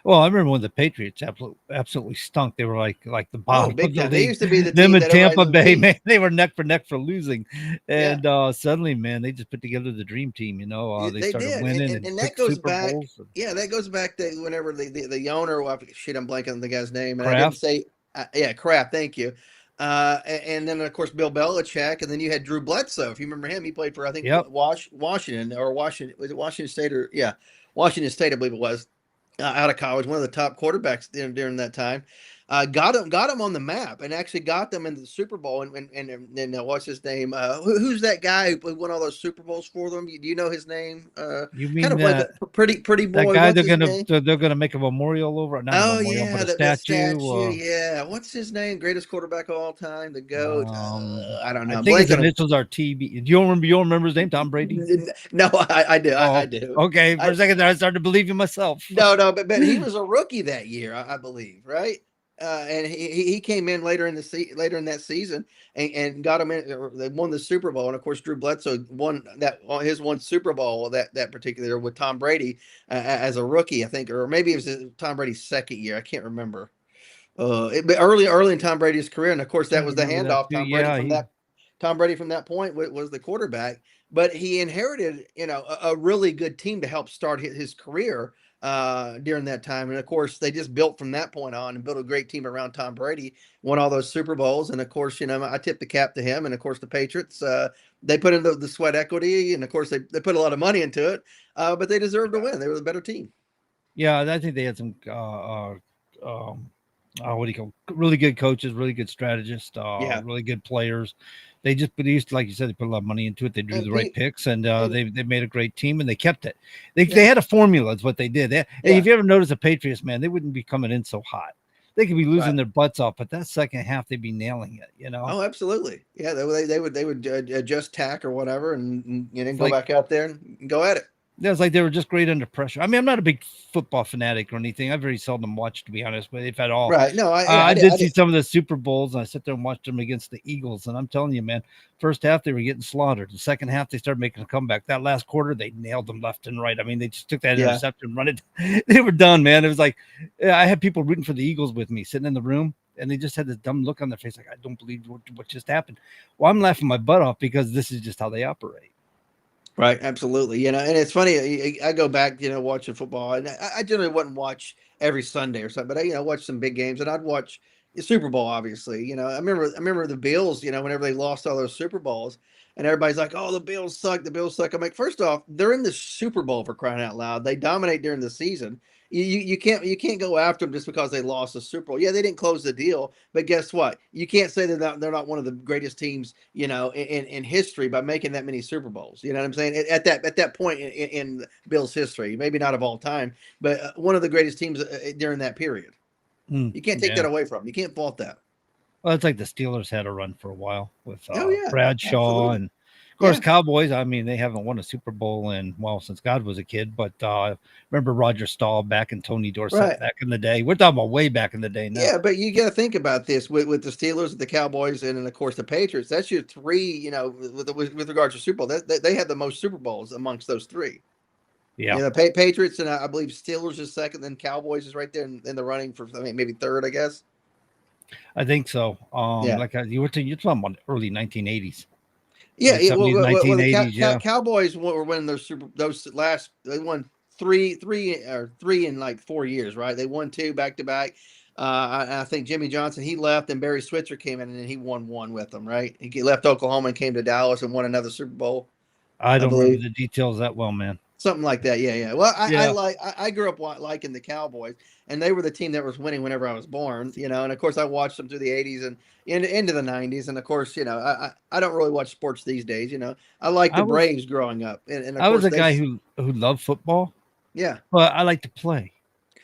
Well, I remember when the Patriots absolutely stunk. They were like the bottom. Oh, big time. They used to be the them team in that Tampa Bay, beat. man. They were neck for neck for losing, and suddenly, man, they just put together the dream team. They started did. winning, and that goes Super back. Bowls. Yeah, that goes back to whenever the owner. Well, I'm blanking on the guy's name, and Kraft. I didn't say. Kraft. Thank you. And then of course Bill Belichick, and then you had Drew Bledsoe. If you remember him, he played for Washington or Washington. Was it Washington State or Washington State? I believe it was. Out of college, one of the top quarterbacks during that time, got him on the map, and actually got them into the Super Bowl. And what's his name? Who's that guy who won all those Super Bowls for them? Do you know his name? You mean kind of like a pretty boy? That guy they're gonna make a memorial over? Not a memorial, but a statue. Yeah, what's his name? Greatest quarterback of all time, the GOAT. I don't know. I think his initials are TB. Do you remember his name? Tom Brady? No, I do. Oh, I do. Okay, for a second there, I started to believe you myself. No, but he was a rookie that year, I believe, right? And he came in later in that season and got him in. They won the Super Bowl, and of course Drew Bledsoe won his one Super Bowl that particular year with Tom Brady as a rookie, I think, or maybe it was Tom Brady's second year. I can't remember. But early in Tom Brady's career, and of course I that was the remember that handoff. too. Yeah, Tom Brady from that point was the quarterback, but he inherited a really good team to help start his career during that time. And of course, they just built from that point on and built a great team around Tom Brady. Won all those Super Bowls, and of course, I tip the cap to him. And of course, the Patriots they put in the sweat equity, and of course, they put a lot of money into it, but they deserved to win. They were the better team. Yeah, I think they had some what do you call really good coaches, really good strategists, really good players. They used to, like you said, they put a lot of money into it. They drew the right picks, and they made a great team, and they kept it. They had a formula. Is what they did. If you ever notice the Patriots, man, they wouldn't be coming in so hot. They could be losing their butts off, but that second half they'd be nailing it. Oh, absolutely. Yeah, they would adjust tack or whatever, and go back out there and go at it. Yeah, it's like they were just great under pressure. I mean, I'm not a big football fanatic or anything. I very seldom watch, to be honest, but if at all. Right. No, I did see some of the Super Bowls, and I sat there and watched them against the Eagles. And I'm telling you, man, first half they were getting slaughtered. The second half they started making a comeback. That last quarter they nailed them left and right. I mean, they just took that interception, run it. They were done, man. It was like I had people rooting for the Eagles with me, sitting in the room, and they just had this dumb look on their face, like I don't believe what just happened. Well, I'm laughing my butt off because this is just how they operate. Right, absolutely. And it's funny. I go back, watching football, and I generally wouldn't watch every Sunday or something, but I watch some big games, and I'd watch the Super Bowl. Obviously, I remember the Bills. Whenever they lost all those Super Bowls, and everybody's like, "Oh, the Bills suck. The Bills suck." I'm like, first off, they're in the Super Bowl, for crying out loud. They dominate during the season. You can't go after them just because they lost the Super Bowl. Yeah, they didn't close the deal, but guess what? You can't say they're not one of the greatest teams, in history by making that many Super Bowls. You know what I'm saying? At that point in Bill's history, maybe not of all time, but one of the greatest teams during that period. You can't take that away from them. You can't fault that. Well, it's like the Steelers had a run for a while with absolutely. Bradshaw and. Of course, Cowboys, I mean, they haven't won a Super Bowl since God was a kid. But remember Roger Stahl back and Tony Dorsett back in the day. We're talking about way back in the day now. Yeah, but you got to think about this with the Steelers, the Cowboys, and then, of course, the Patriots. That's your three, with regards to Super Bowl. They had the most Super Bowls amongst those three. Yeah. The Patriots, and I believe Steelers is second, then Cowboys is right there in the running for maybe third, I guess. I think so. You're talking about early 1980s. Yeah, the Cowboys were winning they won three in like 4 years, right? They won 2 back to back. I think Jimmy Johnson, he left, and Barry Switzer came in, and he won 1 with them, right? He left Oklahoma and came to Dallas and won another Super Bowl. I don't remember the details that well, man. Something like that, yeah. Well, I grew up liking the Cowboys, and they were the team that was winning whenever I was born, and of course I watched them through the 80s and into the 90s, and of course, I don't really watch sports these days, I like the Braves growing up, and I was a guy who loved football, but I like to play.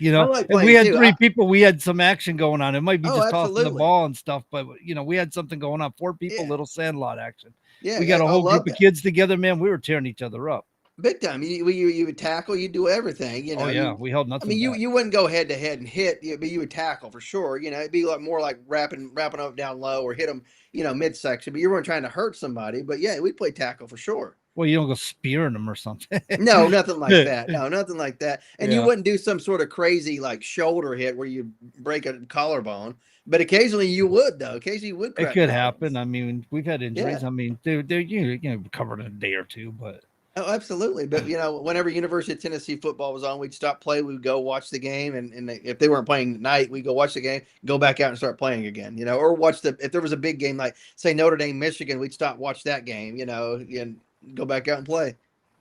Like if we had three people, we had some action going on. It might be just tossing the absolutely. ball and stuff, but we had something going on. 4 people, little Sandlot action. Yeah, we got a whole group of kids together, man. We were tearing each other up. Big time. You would tackle, you do everything. Oh yeah, we held nothing. I mean, back. you wouldn't go head to head and hit, but you would tackle for sure. It'd be more like wrapping up down low or hit them, midsection. But you weren't trying to hurt somebody. But yeah, we'd play tackle for sure. Well, you don't go spearing them or something. No, nothing like that. No, nothing like that. And you wouldn't do some sort of crazy like shoulder hit where you break a collarbone. But occasionally you would, though. Occasionally you would. It could happen. I mean, we've had injuries. Yeah. I mean, they're covered in a day or two, but. Oh, absolutely. But, whenever University of Tennessee football was on, we'd stop play. We'd go watch the game. And if they weren't playing at night, we'd go watch the game, go back out and start playing again, or watch if there was a big game, like say Notre Dame, Michigan, we'd stop, watch that game, and go back out and play.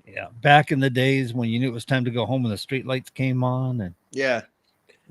Yeah. Back in the days when you knew it was time to go home and the street lights came on. And yeah.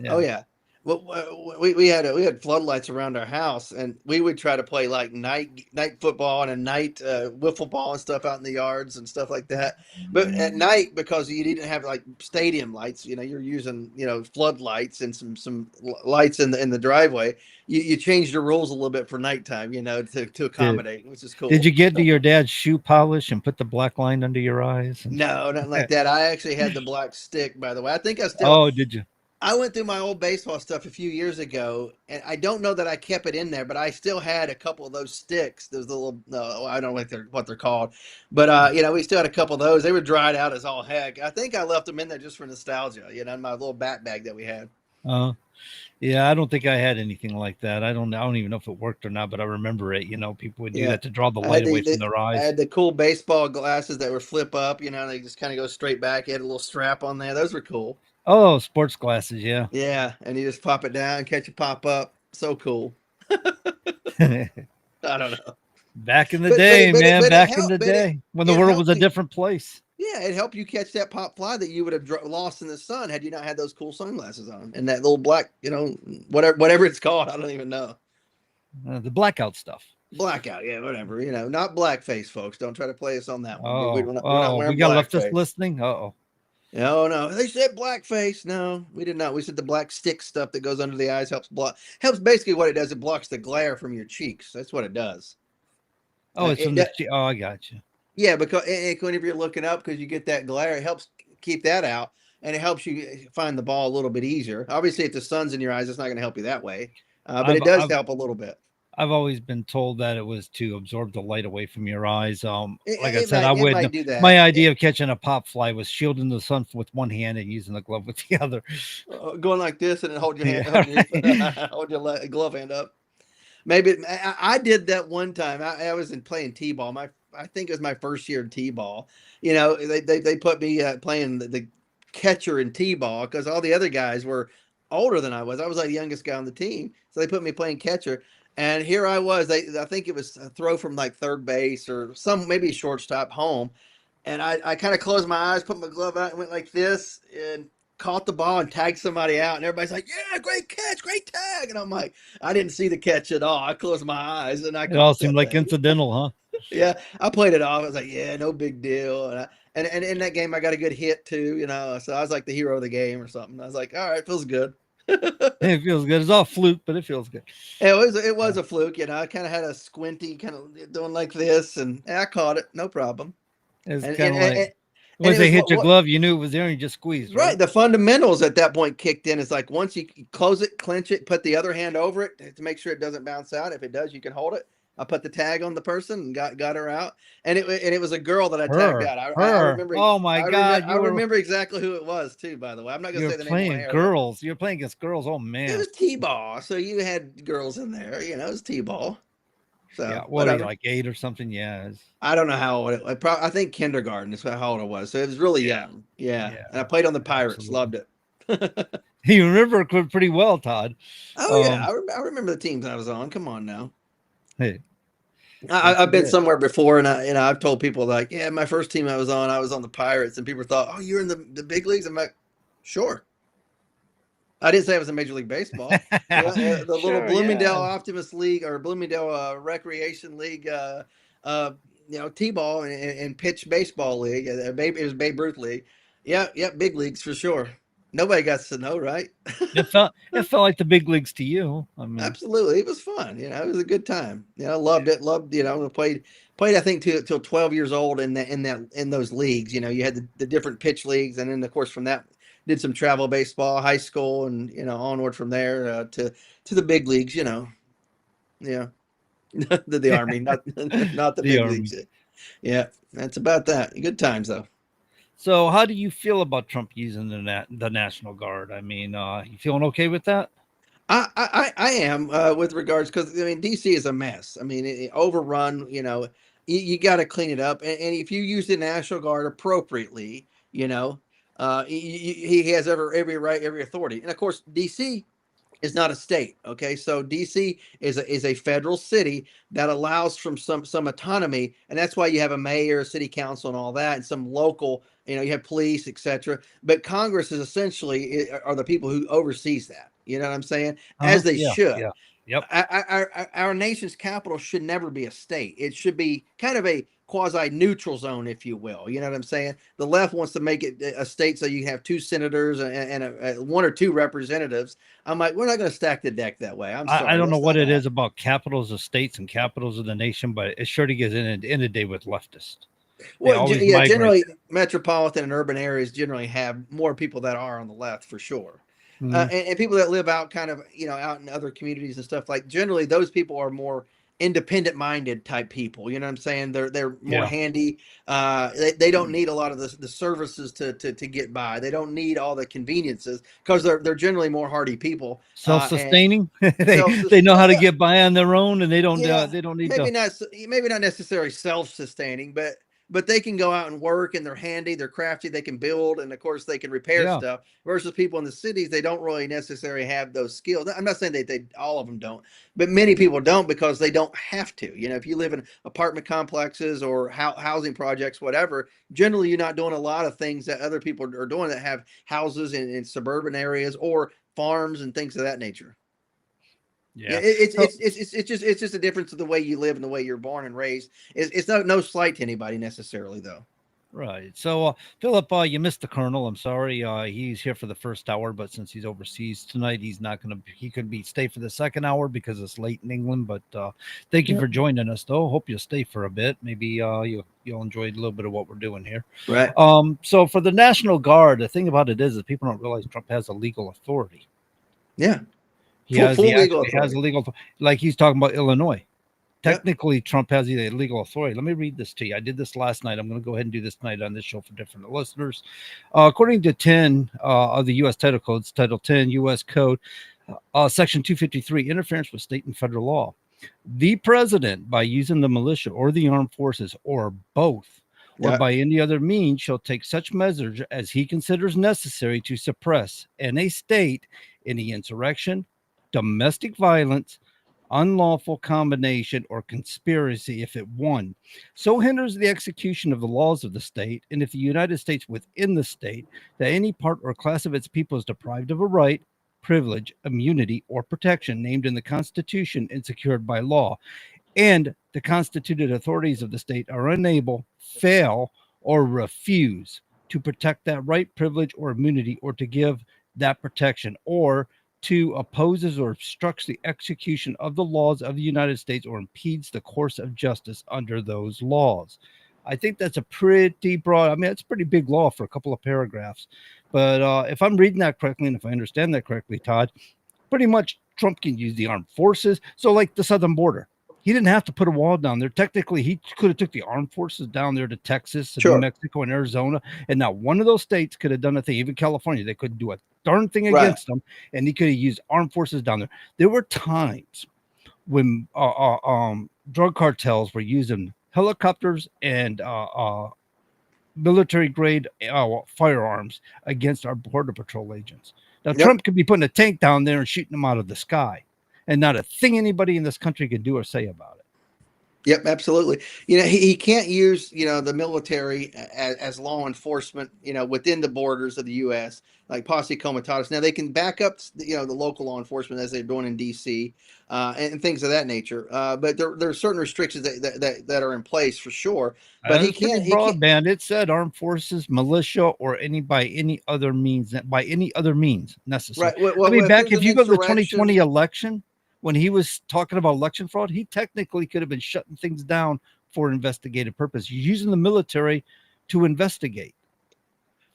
Oh yeah. Well, we had floodlights around our house, and we would try to play like night football and a night wiffle ball and stuff out in the yards and stuff like that. But at night, because you didn't have like stadium lights, you're using floodlights and some lights in the driveway. You changed the rules a little bit for nighttime, to accommodate, which is cool. Did you get to your dad's shoe polish and put the black line under your eyes? No, nothing like that. I actually had the black stick, by the way. I think I still. Oh, did you? I went through my old baseball stuff a few years ago, and I don't know that I kept it in there, but I still had a couple of those sticks. Those little, I don't know what they're called, but we still had a couple of those. They were dried out as all heck. I think I left them in there just for nostalgia, in my little bat bag that we had. Yeah, I don't think I had anything like that. I don't even know if it worked or not, but I remember it. People would do Yeah. that to draw the I had light away from their I eyes. had the cool baseball glasses that would flip up, they just kind of go straight back. You had a little strap on there. Those were cool. Oh, sports glasses, yeah. Yeah, and you just pop it down, catch it pop up. So cool. I don't know. Back in the day, man. Back in the day when the world was a different place. Yeah, it helped you catch that pop fly that you would have lost in the sun had you not had those cool sunglasses on and that little black, whatever it's called. I don't even know. The blackout stuff. Blackout, yeah, whatever. Not blackface, folks. Don't try to play us on that one. Oh, we're not wearing we got blackface. leftists listening. Uh-oh. No, they said blackface. No, we did not. We said the black stick stuff that goes under the eyes helps basically what it does. It blocks the glare from your cheeks. That's what it does. Oh, it's from the oh, I got you. Yeah, because whenever you're looking up, because you get that glare, it helps keep that out, and it helps you find the ball a little bit easier. Obviously, if the sun's in your eyes, it's not going to help you that way, but it does help a little bit. I've always been told that it was to absorb the light away from your eyes. Like I might said, I would. do that. My idea of catching a pop fly was shielding the sun with one hand and using the glove with the other. Going like this and then hold your hand, hold your glove hand up. Maybe I did that one time. I was playing t-ball. I think it was my first year in t-ball. They put me playing the catcher in t-ball because all the other guys were older than I was. I was like the youngest guy on the team, so they put me playing catcher. And here I was. I think it was a throw from like third base or maybe shortstop home. And I kind of closed my eyes, put my glove out, and went like this, and caught the ball and tagged somebody out. And everybody's like, "Yeah, great catch, great tag." And I'm like, I didn't see the catch at all. I closed my eyes and it all seemed like incidental, huh? Yeah, I played it off. I was like, "Yeah, no big deal." And in that game, I got a good hit too. So I was like the hero of the game or something. I was like, "All right, feels good." It feels good. It's all fluke, but it feels good. It was a fluke. I kind of had a squinty, kind of doing like this, and I caught it, no problem. It's kind of like once they hit your glove, you knew it was there, and you just squeezed. Right. The fundamentals at that point kicked in. It's like once you close it, clench it, put the other hand over it to make sure it doesn't bounce out. If it does, you can hold it. I put the tag on the person and got her out, and it was a girl that I tagged out. I remember. Oh my God! I remember exactly who it was too. By the way, I'm not going to say the name. You're playing girls. You're playing against girls. Oh man! It was t-ball, so you had girls in there. It was t-ball. So yeah, what are you, like 8 or something? Yeah. I don't know how old I think kindergarten is how old it was. So it was really young. Yeah. And I played on the Pirates. Absolutely. Loved it. You remember it pretty well, Todd. Oh yeah, I remember the teams I was on. Come on now. Hey. I've been somewhere before, and I've told people like, yeah, my first team I was on the Pirates, and people thought, oh, you're in the big leagues. I'm like, sure. I didn't say I was in Major League Baseball. The little Bloomingdale Optimist League or Bloomingdale Recreation League, T-ball and pitch baseball league. It was Babe Ruth League. Yeah, big leagues for sure. Nobody got to know, right? It felt like the big leagues to you. I mean, absolutely, it was fun. It was a good time. Loved it. Loved. Played. I think till 12 years old in those leagues. You had the different pitch leagues, and then of course from that did some travel baseball, high school, and onward from there to the big leagues. Yeah, the Army, not the big Army. leagues. Yeah, that's about that. Good times though. So how do you feel about Trump using the National Guard? I mean, you feeling okay with that? I am with regards because DC is a mess. It overrun. You got to clean it up, and if you use the National Guard appropriately, he has every right, every authority, and of course DC is not a state. Okay, so DC is a federal city that allows from some autonomy, and that's why you have a mayor, city council, and all that, and some local. You have police, etc. But Congress is essentially are the people who oversees that. You know what I'm saying? As they should. Yeah. Yep. Our nation's capital should never be a state. It should be kind of a quasi-neutral zone, if you will. You know what I'm saying? The left wants to make it a state so you have 2 senators and 1 or 2 representatives. I'm like, we're not going to stack the deck that way. I'm sorry. I don't know what it is about capitals of states and capitals of the nation, but it sure gets inundated with leftists. Well, generally, metropolitan and urban areas generally have more people that are on the left for sure. Mm-hmm. And people that live out kind of, out in other communities and stuff, like generally those people are more independent-minded type people. You know what I'm saying? They're more Yeah. handy. They don't need a lot of the services to get by. They don't need all the conveniences because they're generally more hardy people. And Self-sustaining. they know how to get by on their own, and they don't need maybe to. not necessarily self-sustaining, but they can go out and work, and they're handy, they're crafty, they can build, and of course they can repair Yeah. stuff. Versus people in the cities, they don't really necessarily have those skills. I'm not saying they all of them don't, but many people don't because they don't have to. You know, if you live in apartment complexes or housing projects, whatever, generally you're not doing a lot of things that other people are doing that have houses in suburban areas or farms and things of that nature. Yeah, it's just a difference of the way you live and the way you're born and raised. It's no slight to anybody necessarily, though. Right. So, Philip, you missed the Colonel. I'm sorry. He's here for the first hour, but since he's overseas tonight, he's not going to. He could stay for the second hour because it's late in England. But thank you for joining us, though. Hope you'll stay for a bit. Maybe you'll enjoy a little bit of what we're doing here. Right. So for the National Guard, the thing about it is that people don't realize Trump has a legal authority. Yeah. He has a legal, like he's talking about Illinois. Technically, Trump has the legal authority. Let me read this to you. I did this last night. I'm going to go ahead and do this tonight on this show for different listeners. According to 10 of the U.S. Title Codes, Title 10 U.S. Code, Section 253, interference with state and federal law. The president, by using the militia or the armed forces or both, or by any other means, shall take such measures as he considers necessary to suppress in a state any insurrection, domestic violence, unlawful combination, or conspiracy if it one so hinders the execution of the laws of the state, and if the United States within the state, that any part or class of its people is deprived of a right, privilege, immunity, or protection named in the Constitution and secured by law, and the constituted authorities of the state are unable, fail, or refuse to protect that right, privilege, or immunity, or to give that protection, or to opposes or obstructs the execution of the laws of the United States or impedes the course of justice under those laws. I think that's a pretty broad, I mean, it's a pretty big law for a couple of paragraphs. But if I'm reading that correctly, and if I understand that correctly, Todd, pretty much Trump can use the armed forces. So like the southern border, he didn't have to put a wall down there. Technically, he could have took the armed forces down there to Texas, and New Mexico, and Arizona, and not one of those states could have done a thing. Even California, they couldn't do a darn thing against them, and he could have used armed forces down there. There were times when drug cartels were using helicopters and military-grade firearms against our Border Patrol agents. Now, Trump could be putting a tank down there and shooting them out of the sky, and not a thing anybody in this country can do or say about it. Yep, absolutely. You know, he can't use, the military as law enforcement, within the borders of the U.S., like posse comitatus. Now, they can back up, the local law enforcement as they're doing in D.C. And things of that nature. But there are certain restrictions that are in place for sure. But he can't. Broadband. It said armed forces, militia, or by any other means necessary. Right. Well, I mean, if you go to the 2020 election, when he was talking about election fraud, he technically could have been shutting things down for investigative purpose. He's using the military to investigate.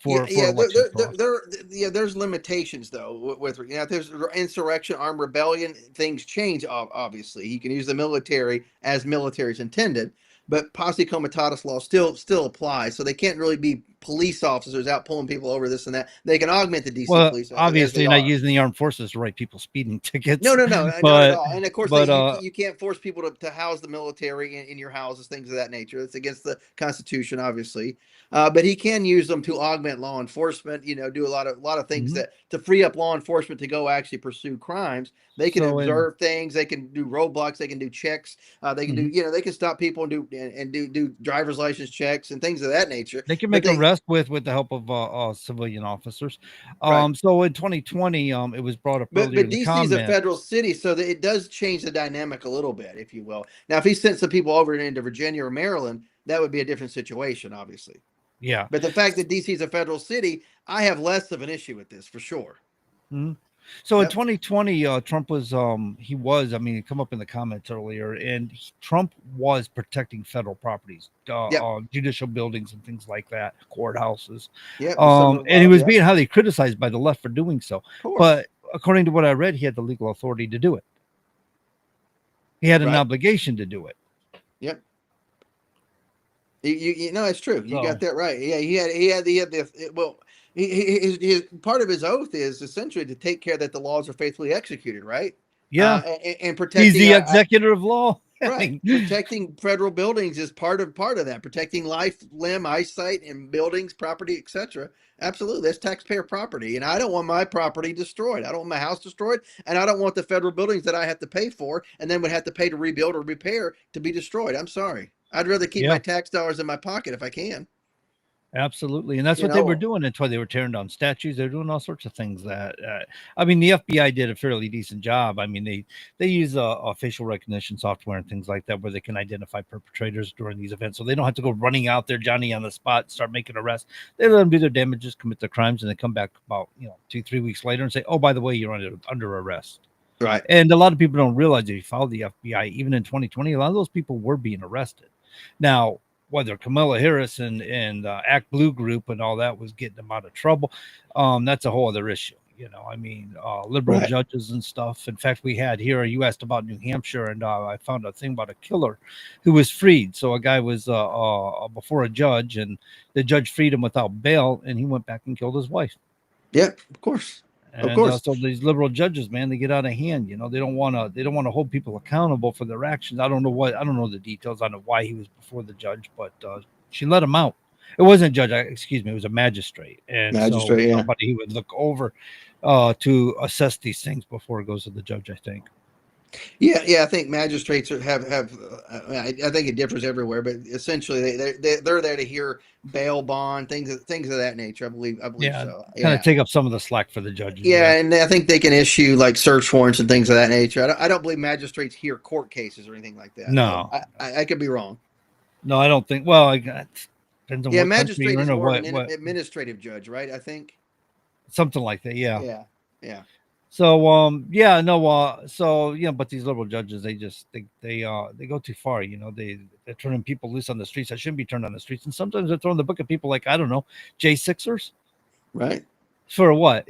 There's limitations though with if there's insurrection, armed rebellion, things change. Obviously, he can use the military as military is intended, but posse comitatus law still applies. So they can't really be police officers out pulling people over this and that. They can augment the DC police. Obviously, not using the armed forces to write people speeding tickets. No, not at all. And of course, you can't force people to house the military in your houses, things of that nature. It's against the Constitution, obviously. But he can use them to augment law enforcement. Do a lot of things that to free up law enforcement to go actually pursue crimes. They can observe things. They can do roadblocks. They can do checks. They can do. They can stop people and do driver's license checks and things of that nature. They can make arrests with the help of civilian officers. So in 2020, it was brought up earlier. But DC is a federal city, so that it does change the dynamic a little bit, if you will. Now, if he sent some people over into Virginia or Maryland, that would be a different situation, obviously. Yeah. But the fact that DC is a federal city, I have less of an issue with this for sure. Mm-hmm. So in 2020, Trump was, come up in the comments earlier, and Trump was protecting federal properties, judicial buildings and things like that, courthouses. And he was being highly criticized by the left for doing so. But according to what I read, he had the legal authority to do it. He had an obligation to do it. Yep. You know, it's true. You got So- that right. Yeah, he had the well. His part of his oath is essentially to take care that the laws are faithfully executed, right? Yeah. And protecting. He's the executor of law. Right. Protecting federal buildings is part of that. Protecting life, limb, eyesight, and buildings, property, etc. Absolutely. That's taxpayer property. And I don't want my property destroyed. I don't want my house destroyed. And I don't want the federal buildings that I have to pay for and then would have to pay to rebuild or repair to be destroyed. I'm sorry. I'd rather keep my tax dollars in my pocket if I can. Absolutely. And that's You what they were know- doing. That's why they were tearing down statues. They're doing all sorts of things that, I mean, the FBI did a fairly decent job. I mean, they use a facial recognition software and things like that, where they can identify perpetrators during these events. So they don't have to go running out there, Johnny on the spot, start making arrests. They let them do their damages, commit their crimes, and they come back about, 2-3 weeks later and say, oh, by the way, you're under arrest. Right. And a lot of people don't realize that if you follow the FBI, even in 2020, a lot of those people were being arrested. Now, whether Kamala Harris and Act Blue Group and all that was getting them out of trouble, that's a whole other issue. I mean, liberal Right. judges and stuff. In fact, we had here, you asked about New Hampshire, and I found a thing about a killer who was freed. So a guy was before a judge, and the judge freed him without bail, and he went back and killed his wife. Yeah, of course. And, Of course. so these liberal judges, man, they get out of hand. They don't want to hold people accountable for their actions. I don't know the details on why he was before the judge, but she let him out. It wasn't a judge, excuse me, it was a magistrate. And Magistrate, yeah. somebody he would look over to assess these things before it goes to the judge, I think. Yeah. I think magistrates have. I think it differs everywhere, but essentially they're there to hear bail, bond, things of that nature. I believe so. Kind of take up some of the slack for the judges. Yeah, and I think they can issue like search warrants and things of that nature. I don't believe magistrates hear court cases or anything like that. No. I could be wrong. No, I don't think. Well, depends on what magistrate country is you're in or more of an what administrative judge, right? I think. something like that. Yeah. Yeah. So but these liberal judges, they go too far. They're turning people loose on the streets that shouldn't be turned on the streets, and sometimes they're throwing the book at people like, I don't know, J6ers. Right. For what?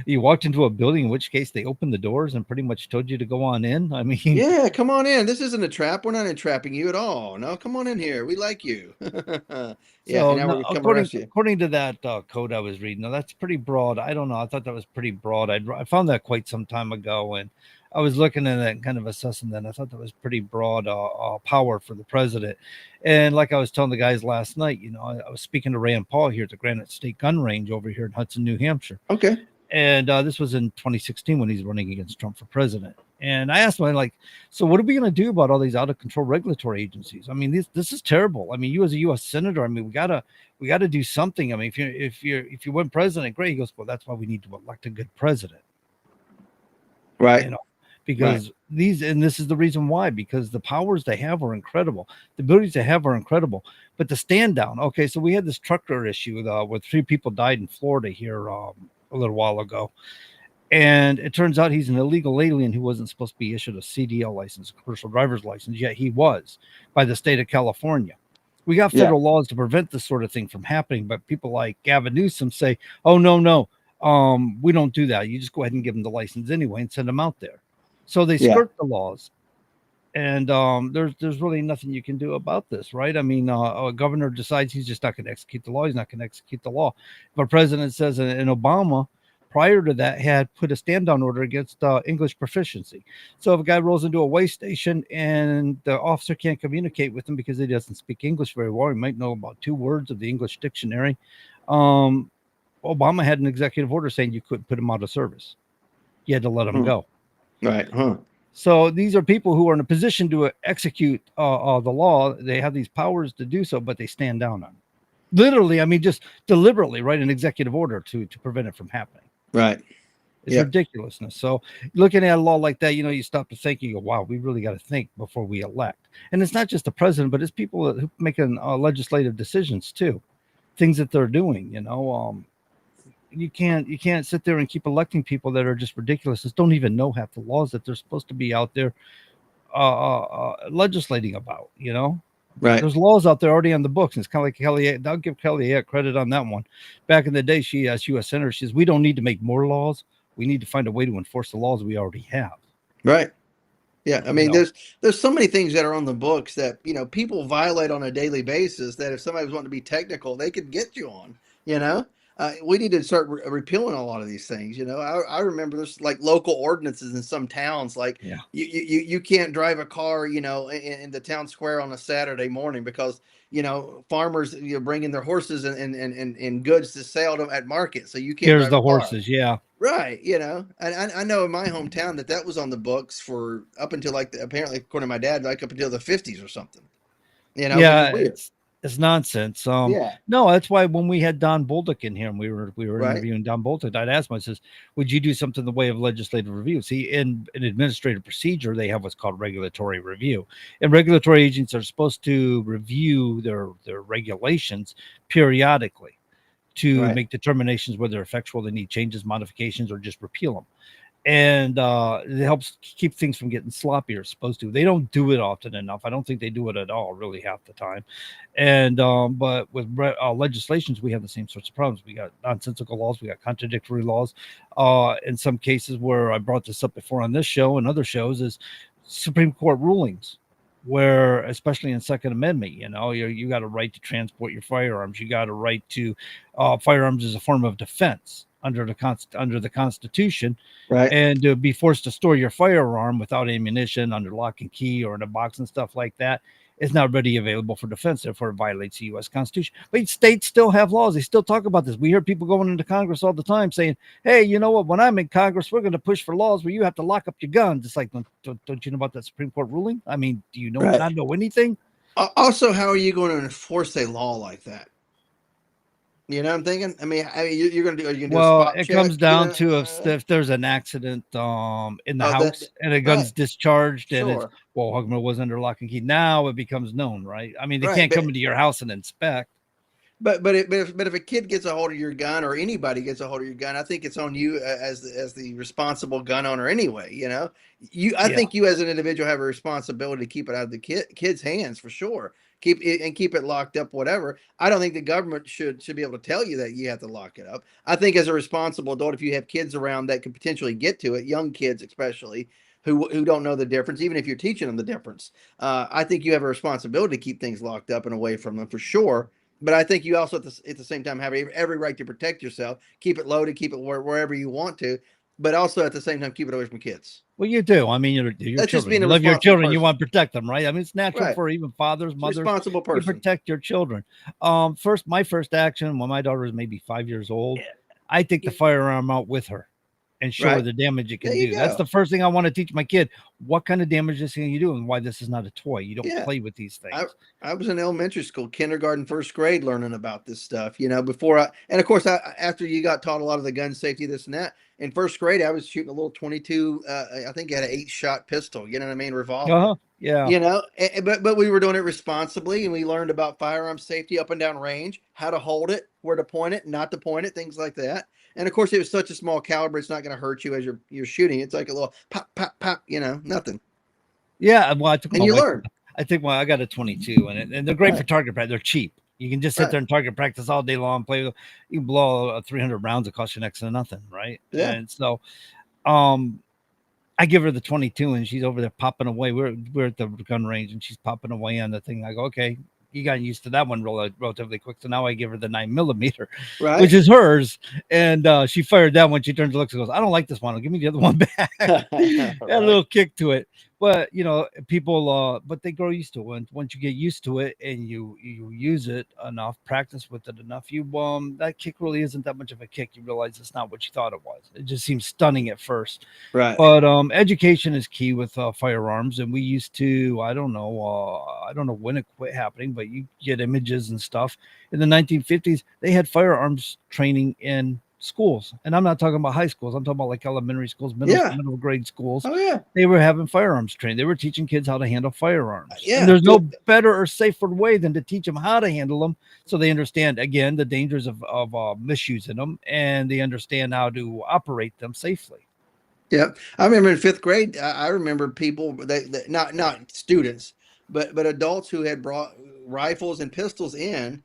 You walked into a building, in which case they opened the doors and pretty much told you to go on in. I mean, Yeah, come on in. This isn't a trap. We're not entrapping you at all. No, come on in here. We like you. So now no, we're gonna come arrest you. according to that code I was reading, now that's pretty broad. I don't know. I thought that was pretty broad. I found that quite some time ago, and I was looking at it and kind of assessing that. I thought that was pretty broad power for the president. And like I was telling the guys last night, I was speaking to Rand Paul here at the Granite State Gun Range over here in Hudson, New Hampshire. Okay. And this was in 2016 when he's running against Trump for president. And I asked him, so what are we going to do about all these out of control regulatory agencies? I mean, this is terrible. I mean, you as a U.S. senator, I mean, we gotta do something. I mean, if you win president, great. He goes, well, that's why we need to elect a good president. Right. Because this is the reason why, because the powers they have are incredible. The abilities they have are incredible. But the stand down. Okay, so we had this trucker issue where 3 people died in Florida here a little while ago. And it turns out he's an illegal alien who wasn't supposed to be issued a CDL license, a commercial driver's license, yet he was by the state of California. We got federal laws to prevent this sort of thing from happening, but people like Gavin Newsom say, oh, no, we don't do that. You just go ahead and give them the license anyway and send them out there. So they skirt the laws. And there's really nothing you can do about this, right? I mean, a governor decides he's just not going to execute the law. He's not going to execute the law. If a president says, and Obama, prior to that, had put a stand down order against English proficiency. So if a guy rolls into a way station and the officer can't communicate with him because he doesn't speak English very well, he might know about 2 words of the English dictionary. Obama had an executive order saying you couldn't put him out of service. You had to let him go. Right. So these are people who are in a position to execute the law. They have these powers to do so, but they stand down on it. Literally, I mean, just deliberately write an executive order to prevent it from happening. Right. It's ridiculousness. So looking at a law like that, you stop to think, you go, wow, we really got to think before we elect. And it's not just the president, but it's people who making legislative decisions too, things that they're doing, you can't sit there and keep electing people that are just ridiculous. Just don't even know half the laws that they're supposed to be out there legislating about, Right. There's laws out there already on the books. And it's kind of like Kelly. I'll give Kelly credit on that one. Back in the day, she, as U.S. Senator, she says, we don't need to make more laws. We need to find a way to enforce the laws we already have. Right. Yeah, I mean, there's so many things that are on the books that people violate on a daily basis. That if somebody was wanting to be technical, they could get you on. You know, we need to start repealing a lot of these things. I remember there's like local ordinances in some towns, like you can't drive a car, in the town square on a Saturday morning because farmers bringing their horses and goods to sell them at market, so you can't Here's drive a the car. horses. Yeah. Right, and I know in my hometown that was on the books for up until apparently according to my dad, like up until the 50s or something. Which is Yeah, weird. it's nonsense. Yeah. No, that's why when we had Don Bolduc in here and we were Right. interviewing Don Bolduc, I'd ask him, I says, would you do something in the way of legislative review? See, in an administrative procedure, they have what's called regulatory review. And regulatory agents are supposed to review their regulations periodically to Right. make determinations whether they're effectual, they need changes, modifications, or just repeal them. And it helps keep things from getting sloppy or supposed to. They don't do it often enough. I don't think they do it at all, really, half the time. And but with legislations, we have the same sorts of problems. We got nonsensical laws, we got contradictory laws. In some cases, where I brought this up before on this show and other shows, is Supreme Court rulings, where especially in Second Amendment, you got a right to transport your firearms. You got a right to firearms as a form of defense under the Constitution, right? And to be forced to store your firearm without ammunition under lock and key or in a box and stuff like that is not readily available for defense. Therefore, it violates the U.S. Constitution. But states still have laws. They still talk about this. We hear people going into Congress all the time saying, "Hey, you know what? When I'm in Congress, we're going to push for laws where you have to lock up your guns." It's like, don't you know about that Supreme Court ruling? I mean, do you Right. not know anything? Also, how are you going to enforce a law like that? You know what I'm thinking? I mean, you're going to do. Are you going to do a Well, spot it check? comes down to if there's an accident in the house and a gun's discharged, and it's Sure. how come it was under lock and key? Now it becomes known, right? I mean, they Right, can't but- come into your house and inspect. But if a kid gets a hold of your gun or anybody gets a hold of your gun, I think it's on you as the responsible gun owner anyway. I think you as an individual have a responsibility to keep it out of the kid's hands for sure. Keep it locked up, whatever. I don't think the government should be able to tell you that you have to lock it up. I think as a responsible adult, if you have kids around that could potentially get to it, young kids especially, who don't know the difference, even if you're teaching them the difference, I think you have a responsibility to keep things locked up and away from them for sure. But I think you also at the same time have every right to protect yourself, keep it loaded, keep it wherever you want to, but also at the same time keep it away from kids. Well, you do. I mean, your That's just children. being You a love your responsible children. You person. want to protect them, right? I mean, it's natural Right. for even fathers, mothers. Responsible You person. protect your children. My first action when my daughter was maybe 5 years old, I take the firearm out with her and show her Right. the damage it can There you do. That's go. the first thing I want to teach my kid. What kind of damage this thing you do and why this is not a toy. You don't Yeah. play with these things. I was in elementary school, kindergarten, first grade, learning about this stuff. And of course, after you got taught a lot of the gun safety, this and that. In first grade, I was shooting a little 22. I think it had an 8-shot pistol. You know what I mean, revolver. Yeah. But we were doing it responsibly, and we learned about firearm safety up and down range, how to hold it, where to point it, not to point it, things like that. And of course, it was such a small caliber; it's not going to hurt you as you're shooting. It's like a little pop, pop, pop. Nothing. Yeah. Well, I took And my you wife- learn. I got a 22 and they're great for Right. target practice. They're cheap. You can just sit Right. there and target practice all day long, play with. You can blow 300 rounds, it costs you next to nothing, right? Yeah. And so, I give her the 22 and she's over there popping away. We're at the gun range and she's popping away on the thing. I go, okay, you got used to that one relatively quick. So now I give her the 9mm, Right. which is hers. And she fired that one. She turns and looks and goes, I don't like this one. Give me the other one back. Had a little kick to it. But people, but they grow used to it. Once you get used to it and you use it enough, practice with it enough, that kick really isn't that much of a kick. You realize it's not what you thought it was. It just seems stunning at first. Right. But education is key with firearms, and we used to. I don't know when it quit happening, but you get images and stuff. In the 1950s, they had firearms training in schools, and I'm not talking about high schools. I'm talking about like elementary schools, middle grade schools. Oh yeah. They were having firearms training. They were teaching kids how to handle firearms. Yeah. And there's no better or safer way than to teach them how to handle them, so they understand again the dangers of misusing them, and they understand how to operate them safely. Yeah, I remember in 5th grade. I remember people that not students, but adults who had brought rifles and pistols in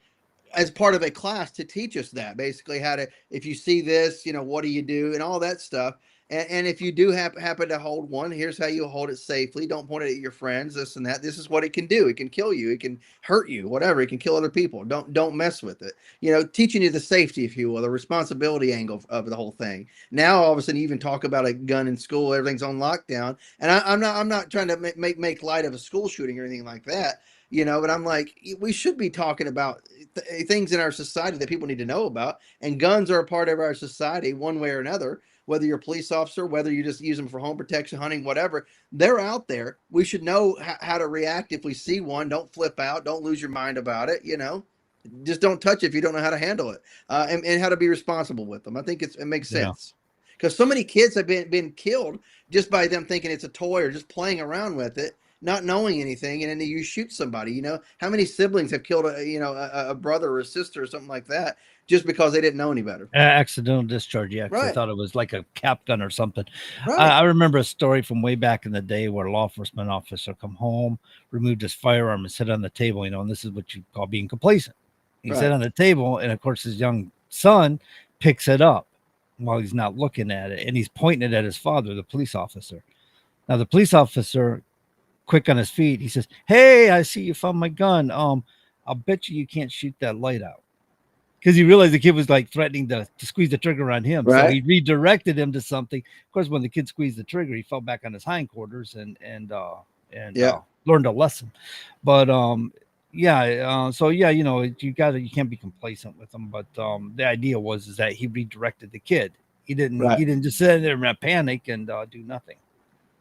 as part of a class to teach us that basically how to, if you see this, what do you do and all that stuff. And if you do happen to hold one, here's how you hold it safely. Don't point it at your friends, this and that. This is what it can do. It can kill you. It can hurt you, whatever. It can kill other people. Don't mess with it. Teaching you the safety, if you will, the responsibility angle of the whole thing. Now, all of a sudden, you even talk about a gun in school. Everything's on lockdown. And I'm not trying to make light of a school shooting or anything like that. But I'm like, we should be talking about things in our society that people need to know about. And guns are a part of our society one way or another. Whether you're a police officer, whether you just use them for home protection, hunting, whatever, they're out there. We should know how to react if we see one. Don't flip out. Don't lose your mind about it. Just don't touch it if you don't know how to handle it, and how to be responsible with them. I think it makes sense, because so many kids have been killed just by them thinking it's a toy or just playing around with it, not knowing anything, and then you shoot somebody. How many siblings have killed a brother or a sister or something like that just because they didn't know any better? Accidental discharge, yeah, 'cause they Right. thought it was like a cap gun or something. Right. I remember a story from way back in the day where a law enforcement officer come home, removed his firearm, and sit on the table, and this is what you call being complacent. He sat Right. on the table, and of course his young son picks it up while he's not looking at it, and he's pointing it at his father, the police officer. Now the police officer, quick on his feet, he says, "Hey, I see you found my gun. I'll bet you can't shoot that light out." Because he realized the kid was like threatening to squeeze the trigger on him. So Right. he redirected him to something. Of course, when the kid squeezed the trigger, he fell back on his hindquarters and Yeah. learned a lesson. But you can't be complacent with them. But the idea is that he redirected the kid. He didn't just sit there and panic and do nothing.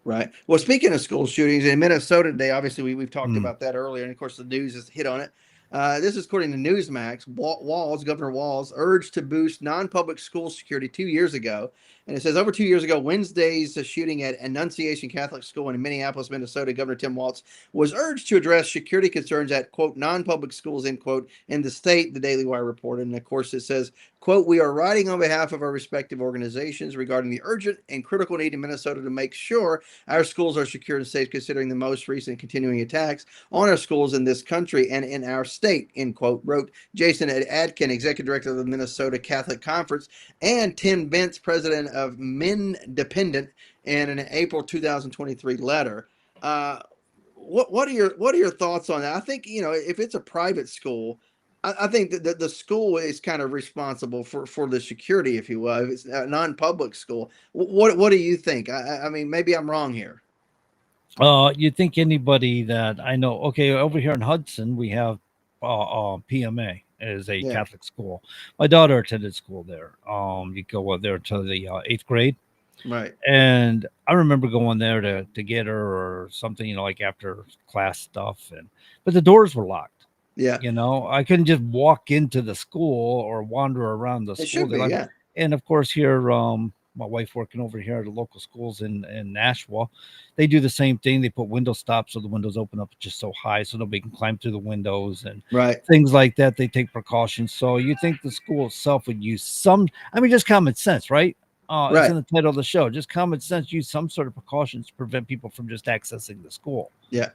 Right. Well, speaking of school shootings in Minnesota today, obviously we've talked about that earlier, and of course the news has hit on it. This is according to Newsmax. Governor Walz urged to boost non-public school security 2 years ago. And it says over 2 years ago, Wednesday's shooting at Annunciation Catholic School in Minneapolis, Minnesota, Governor Tim Walz was urged to address security concerns at, quote, non-public schools, end quote, in the state, the Daily Wire reported. And of course it says, quote, "We are writing on behalf of our respective organizations regarding the urgent and critical need in Minnesota to make sure our schools are secure and safe, considering the most recent continuing attacks on our schools in this country and in our state," end quote, wrote Jason Adkin, executive director of the Minnesota Catholic Conference, and Tim Bentz, president of Men Dependent, in an April 2023 letter. What are your thoughts on that? I think, if it's a private school, I think that the school is kind of responsible for the security, if you will. If it's a non-public school, what do you think? I mean, maybe I'm wrong here. You think anybody that I know? Okay, over here in Hudson, we have PMA is a Catholic school. My daughter attended school there. You go there to the 8th grade. Right. And I remember going there to get her or something, like after class stuff, but the doors were locked. Yeah. I couldn't just walk into the school or wander around the It school. should be, yeah. And of course here, my wife working over here at the local schools in Nashua, they do the same thing. They put window stops so the windows open up just so high so nobody can climb through the windows and things like that. They take precautions. So you think the school itself would use just common sense, right? It's in the title of the show. Just common sense, use some sort of precautions to prevent people from just accessing the school. Yeah.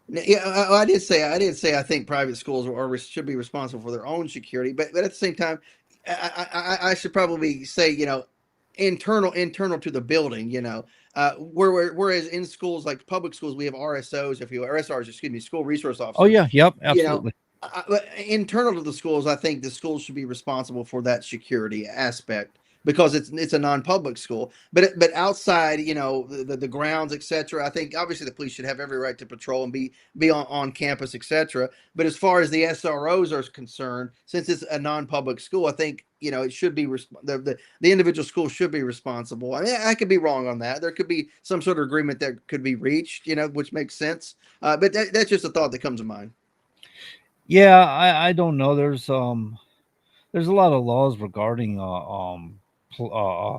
Yeah, I did say I think private schools should be responsible for their own security, but at the same time, I should probably say, internal to the building, whereas in schools like public schools, we have RSOs, if you will, RSRs, excuse me, school resource officers. Oh yeah, yep, absolutely. Internal to the schools, I think the schools should be responsible for that security aspect, because it's a non-public school, but outside, the grounds, etc. I think obviously the police should have every right to patrol and be on campus, etc. But as far as the SROs are concerned, since it's a non-public school, I think it should be the individual school should be responsible. I mean, I could be wrong on that. There could be some sort of agreement that could be reached, which makes sense. But that's just a thought that comes to mind. Yeah, I don't know. There's a lot of laws regarding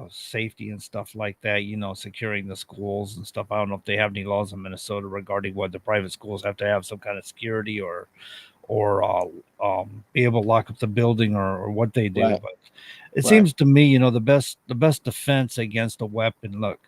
safety and stuff like that, securing the schools and stuff. I don't know if they have any laws in Minnesota regarding whether private schools have to have some kind of security or be able to lock up the building or what they do. Right. But it seems to me, the best defense against a weapon. Look,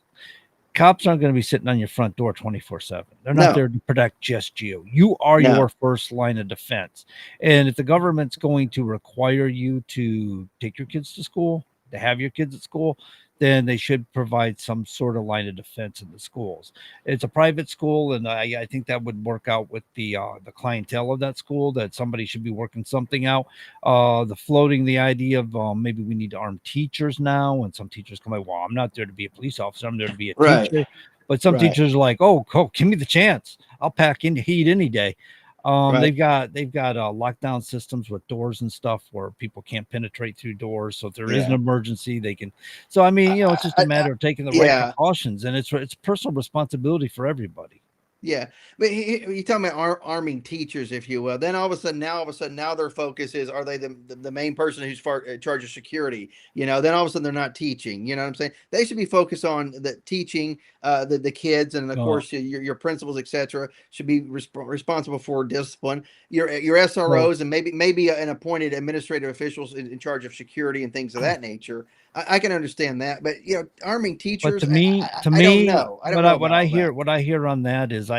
cops aren't going to be sitting on your front door 24/7. They're not there to protect just you. You are your first line of defense. And if the government's going to require you to take your kids to school, to have your kids at school, then they should provide some sort of line of defense in the schools. It's a private school, and I think that would work out with the clientele of that school, that somebody should be working something out. The idea of maybe we need to arm teachers now, and some teachers come like, well, I'm not there to be a police officer, I'm there to be a Right. teacher. But some Right. teachers are like, oh, give me the chance. I'll pack in the heat any day. Right. They've got lockdown systems with doors and stuff where people can't penetrate through doors. So if there is an Yeah. emergency, they can. So I mean, it's just a matter of taking the right Yeah. precautions, and it's personal responsibility for everybody. Yeah, but you're talking about arming teachers, if you will. Then all of a sudden, now their focus is, are they the main person who's in charge of security? Then all of a sudden they're not teaching. You know what I'm saying? They should be focused on the teaching the kids, and of course your principals, etc., should be responsible for discipline. Your SROs and maybe an appointed administrative officials in charge of security and things of that nature. I can understand that, but arming teachers. But to me, I don't know. what I hear on that is,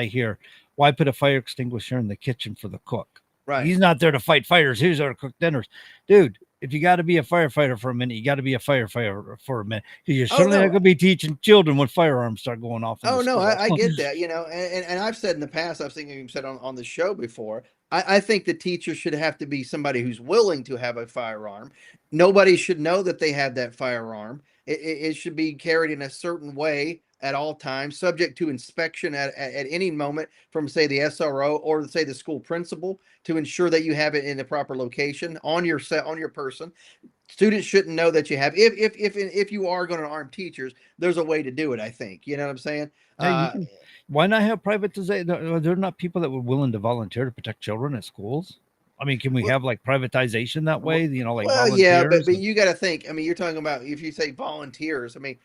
why put a fire extinguisher in the kitchen for the cook? Right. He's not there to fight fires. He's there to cook dinners, dude. If you got to be a firefighter for a minute, you got to be a firefighter for a minute, because you're certainly not going to be teaching children when firearms start going off. Oh no, I get that. And I've said in the past, I've seen you said on the show before. I think the teacher should have to be somebody who's willing to have a firearm. Nobody should know that they have that firearm. It should be carried in a certain way at all times, subject to inspection at any moment from, say, the SRO or, say, the school principal, to ensure that you have it in the proper location on your person. Students shouldn't know that you have. If you are going to arm teachers, there's a way to do it. I think. You know what I'm saying? Why not have privatization? Are there not people that were willing to volunteer to protect children at schools? I mean, can we have like privatization that way? Like volunteers? Yeah, but you got to think. I mean, you're talking about, if you say volunteers. I mean,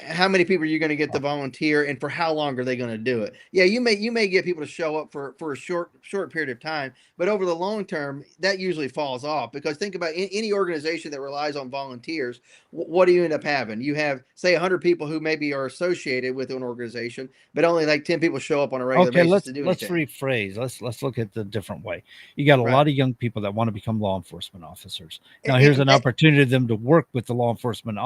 how many people are you going to get to volunteer, and for how long are they going to do it? Yeah, you may get people to show up for a short period of time, but over the long term, that usually falls off, because think about any organization that relies on volunteers. What do you end up having? You have, say, 100 people who maybe are associated with an organization, but only like 10 people show up on a regular basis to do let's anything. rephrase. Let's look at the different way. You got a lot of young people that want to become law enforcement officers. Now, here's an opportunity for them to work with the law enforcement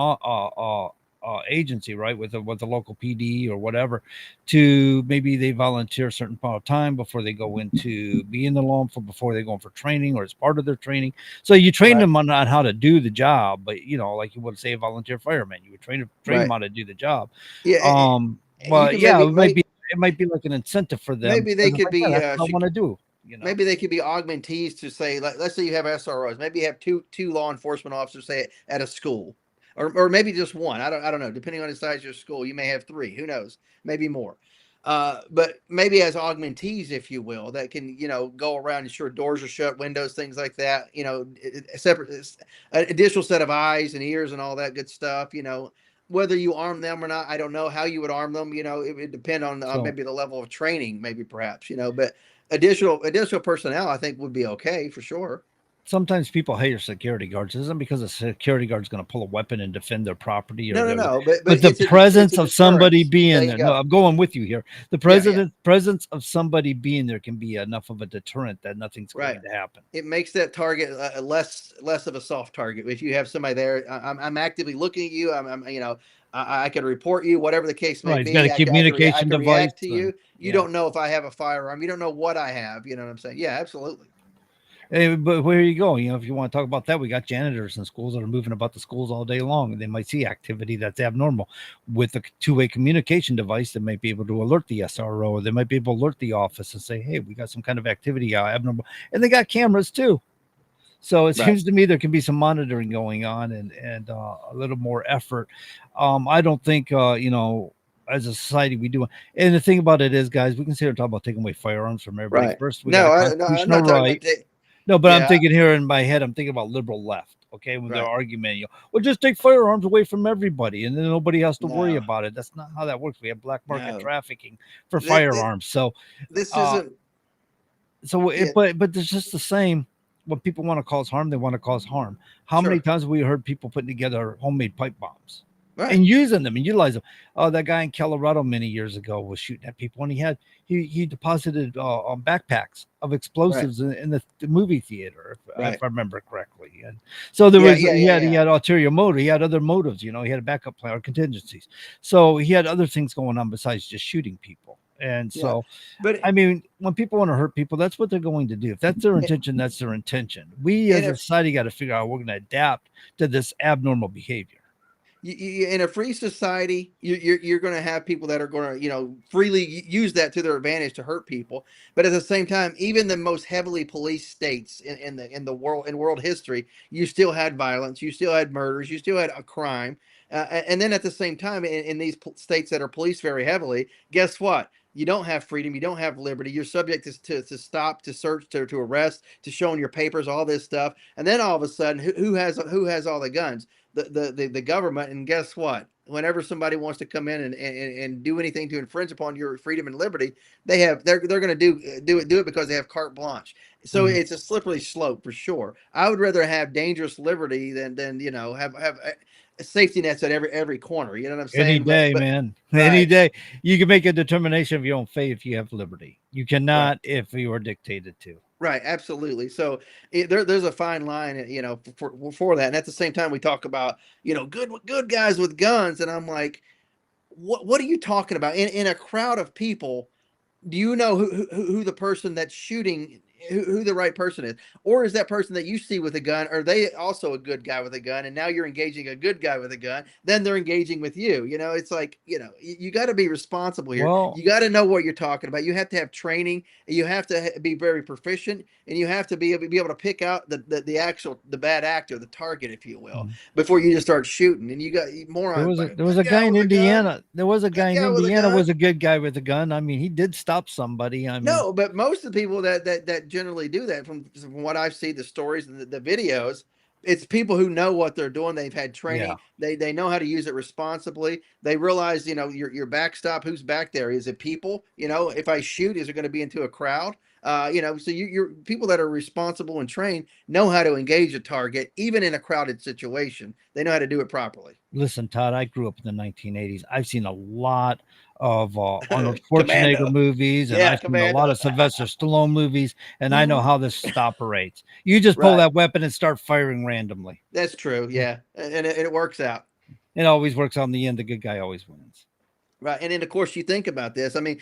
agency, right, with the local PD or whatever, to maybe they volunteer a certain amount of time before they go into being the law enforcement, before they go in for training, or as part of their training. So you train them on how to do the job, but like you would say a volunteer fireman, you would train them how to do the job. But it might be like an incentive for them. Maybe they could be. I want to do. Maybe they could be augmentees to, say, let's say you have SROs. Maybe you have two law enforcement officers, say, at a school. Or maybe just one. I don't know. Depending on the size of your school, you may have 3. Who knows? Maybe more. But maybe as augmentees, if you will, that can go around, ensure doors are shut, windows, things like that. Separate, an additional set of eyes and ears and all that good stuff. Whether you arm them or not, I don't know how you would arm them. It would depend on maybe the level of training, maybe perhaps. But additional personnel, I think, would be okay for sure. Sometimes people hire security guards. It isn't because a security guard is going to pull a weapon and defend their property. No. But the presence of somebody being there. No, I'm going with you here. The presence of somebody being there can be enough of a deterrent that nothing's going to happen. It makes that target less of a soft target. If you have somebody there, I'm actively looking at you. I can report you, whatever the case may be. It's got a communication device to you. You don't know if I have a firearm. You don't know what I have. You know what I'm saying? Yeah, absolutely. Hey, but where you go, if you want to talk about that, we got janitors in schools that are moving about the schools all day long, and they might see activity that's abnormal with a two-way communication device that might be able to alert the SRO, or they might be able to alert the office and say, hey, we got some kind of activity abnormal. And they got cameras too. So it seems to me there can be some monitoring going on and a little more effort. I don't think, as a society, we do. And the thing about it is, guys, we can sit here and talk about taking away firearms from everybody. First, we got a constitutional right. No, but I'm thinking here in my head, I'm thinking about liberal left. Okay, when they're arguing, well, just take firearms away from everybody, and then nobody has to worry about it. That's not how that works. We have black market trafficking for firearms. So this isn't. But there's just the same. When people want to cause harm, they want to cause harm. How many times have we heard people putting together homemade pipe bombs and using them and utilize them? Oh, that guy in Colorado many years ago was shooting at people, and he deposited backpacks of explosives in the movie theater, if I remember correctly. And so there Yeah, was yeah, he yeah, had he yeah. had ulterior motive. He had other motives. You know, he had a backup plan or contingencies. So he had other things going on besides just shooting people. And Yeah. so, But I mean, when people want to hurt people, that's what they're going to do. If that's their intention, that's their intention. We in as a a society got to figure out how we're going to adapt to this abnormal behavior. in a free society, you're going to have people that are going to, freely use that to their advantage to hurt people. But at the same time, even the most heavily policed states in the world history, you still had violence, you still had murders, you still had a crime. And then at the same time, in these states that are policed very heavily, guess what? You don't have freedom. You don't have liberty. You're subject to stop, to search, to arrest, to showing your papers, all this stuff. And then all of a sudden, who has all the guns? The government. And guess what? Whenever somebody wants to come in and do anything to infringe upon your freedom and liberty, they're going to do it because they have carte blanche. So it's a slippery slope for sure. I would rather have dangerous liberty than have safety nets at every corner. You know what I'm Any saying? day, man. Any Right, day. You can make a determination of your own fate if you have liberty. You right. cannot if you are dictated to. Right, absolutely. So there's a fine line, for that. And at the same time, we talk about good guys with guns, and I'm like, what are you talking about? In a crowd of people, do you know who the person that's shooting, who the right person is? Or is that person that you see with a gun, are they also a good guy with a gun? And now you're engaging a good guy with a gun, then they're engaging with you. It's like, you got to be responsible here. Well, You got to know what you're talking about. You have to have training, and you have to be very proficient, and you have to be able to pick out the bad actor, the target, if you will, before you just start shooting. And you got morons like, there was good a guy guy in with a gun, Indiana. There was a guy good in guy with a Indiana gun. was a good guy with a gun. I mean, he did stop somebody. I mean, No, but most of the people that generally do that, from what I've seen, the stories and the videos, it's people who know what they're doing. They've had yeah. training. They know how to use it responsibly. They realize, your backstop. Who's back there? Is it people? If I shoot, is it going to be into a crowd? So you're people that are responsible and trained know how to engage a target, even in a crowded situation. They know how to do it properly. Listen, Todd, I grew up in the 1980s. I've seen a lot of Arnold Schwarzenegger Commando. movies, and Yeah, I've seen a lot Commando. of Sylvester Stallone movies, and I know how this operates. You just pull Right. that weapon and start firing randomly. That's true. Yeah, and it works out. It always works out in the end. The good guy always wins. Right. And then, of course, you think about this. I mean,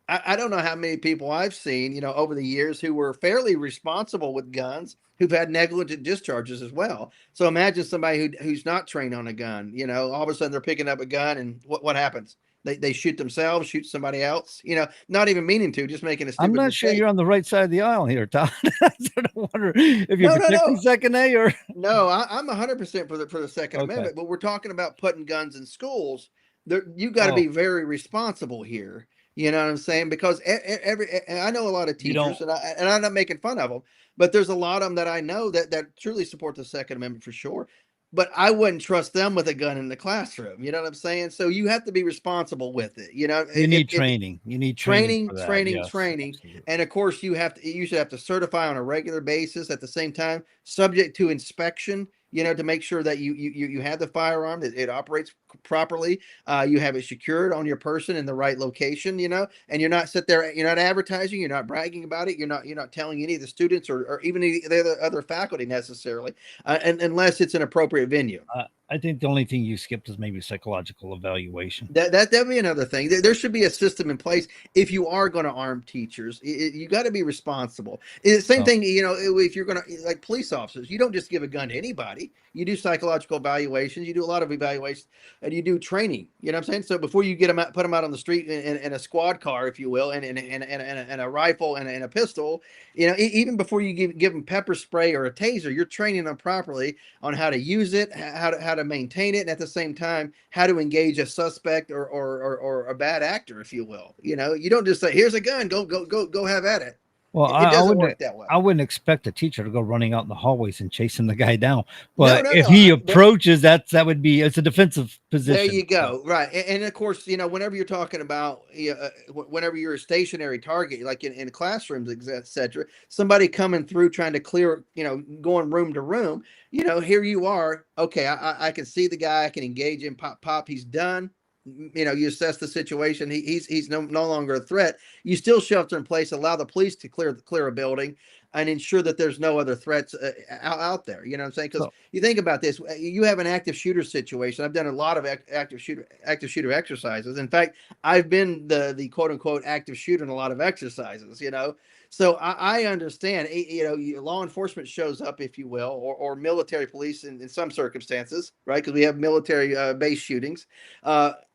I don't know how many people I've seen, over the years who were fairly responsible with guns who've had negligent discharges as well. So imagine somebody who's not trained on a gun, all of a sudden they're picking up a gun, and what happens? They shoot themselves, shoot somebody else, not even meaning to, just making a I'm stupid not sure mistake. you're on the right side of the aisle here, Todd. I sort of wonder if you're No, no, protecting no. Second A or No, I'm 100% for the Second okay. Amendment, but we're talking about putting guns in schools. You got to Oh, be very responsible here. You know what I'm saying? Because and I know a lot of you don't. teachers, and I'm not making fun of them, but there's a lot of them that I know that truly support the Second Amendment for sure. But I wouldn't trust them with a gun in the classroom. You know what I'm saying? So you have to be responsible with it. You need If training. You need training for that. Yes, training. absolutely. And of course, you should have to certify on a regular basis. At the same time, subject to inspection, to make sure that you have the firearm, that it operates properly. You have it secured on your person in the right location, and you're not you're not advertising, you're not bragging about it, you're not telling any of the students or even the other faculty necessarily, and unless it's an appropriate venue. I think the only thing you skipped is maybe psychological evaluation. That'd be another thing. There should be a system in place if you are going to arm teachers. You got to be responsible. It's the same thing, if you're going to, like police officers, you don't just give a gun to anybody. You do psychological evaluations. You do a lot of evaluations, and you do training. You know what I'm saying? So before you get them out, put them out on the street in a squad car, if you will, and a rifle and a pistol, even before you give them pepper spray or a taser, you're training them properly on how to use it, how to maintain it, and at the same time, how to engage a suspect or a bad actor, if you will. You don't just say, "Here's a gun, go have at it." Well, It doesn't work that way. I wouldn't expect a teacher to go running out in the hallways and chasing the guy down. No, But no, if no. he approaches, it's a defensive position. There you go. Right. And of course, whenever you're talking about, whenever you're a stationary target, like in classrooms, etc., somebody coming through trying to clear, going room to room, here you are. Okay, I can see the guy. I can engage him. Pop. He's done. You assess the situation. He's no longer a threat. You still shelter in place, allow the police to clear a building. and ensure that there's no other threats out there. You know what I'm saying? Because So- you think about this, you have an active shooter situation. I've done a lot of active shooter exercises. In fact, I've been the quote unquote active shooter in a lot of exercises. So I understand. Law enforcement shows up, if you will, or military police in some circumstances, right? Because we have military base shootings.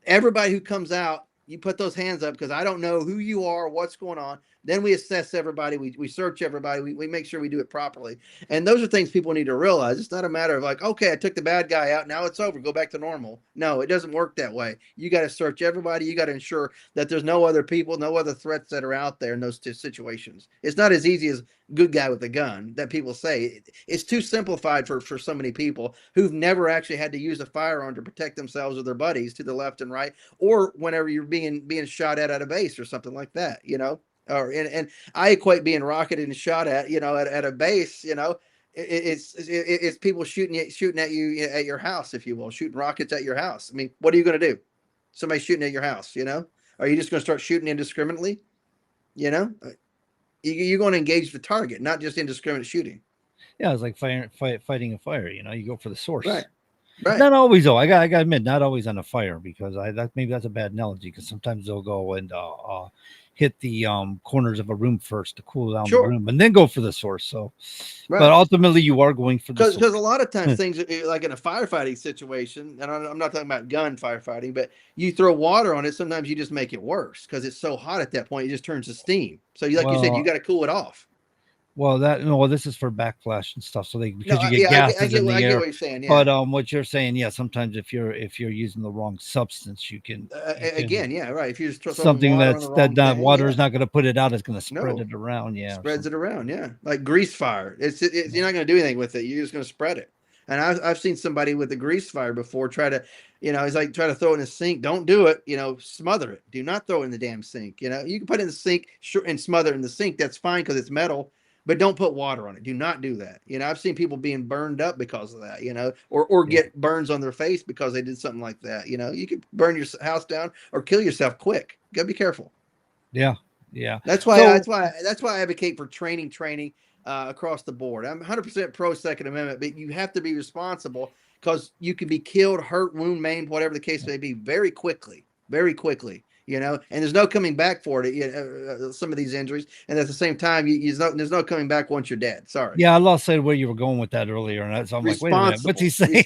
Everybody who comes out, you put those hands up because I don't know who you are, what's going on. Then we assess everybody. We search everybody. We make sure we do it properly. And those are things people need to realize. It's not a matter of like, okay, I took the bad guy out. Now it's over. Go back to normal. No, it doesn't work that way. You got to search everybody. You got to ensure that there's no other people, no other threats that are out there in those two situations. It's not as easy as good guy with a gun that people say. It's too simplified for so many people who've never actually had to use a firearm to protect themselves or their buddies to the left and right, or whenever you're being shot at a base or something like that, and I equate being rocketed and shot at, at a base, it's people shooting at you at your house, if you will, shooting rockets at your house. I mean, what are you going to do? Somebody shooting at your house, Are you just going to start shooting indiscriminately? You're going to engage the target, not just indiscriminate shooting. Yeah, it's like fighting a fire. You go for the source. Right. Not always though. I got to admit, not always on a fire, because maybe that's a bad analogy, because sometimes they'll go and hit the corners of a room first to cool down the room, and then go for the source. So, but ultimately, you are going for the source. Because a lot of times things like in a firefighting situation, and I'm not talking about gun firefighting, but you throw water on it. Sometimes you just make it worse because it's so hot at that point. It just turns to steam. So, you said, you got to cool it off. Well, this is for backflash and stuff. So because you get gases in the air. I get what you're saying. Yeah. But what you're saying, sometimes if you're using the wrong substance, you can again, yeah, right. If you just throw something water is not going to put it out, it's going to No. spread it around. Yeah, spreads it around. Yeah, like grease fire. It's you're not going to do anything with it. You're just going to spread it. And I've seen somebody with a grease fire before try to, he's like try to throw it in the sink. Don't do it. Smother it. Do not throw it in the damn sink. You can put it in the sink and smother it in the sink. That's fine because it's metal. But don't put water on it. Do not do that. I've seen people being burned up because of that, or get burns on their face because they did something like that. You could burn your house down or kill yourself quick. You gotta be careful. Yeah. That's why I advocate for training across the board. I'm 100% pro Second Amendment, but you have to be responsible because you can be killed, hurt, wound, maimed, whatever the case may be, very quickly. And there's no coming back for it. Some of these injuries, and at the same time, there's no coming back once you're dead. Sorry. Yeah, I lost sight of where you were going with that earlier, and so I'm like, wait a minute, what's he saying?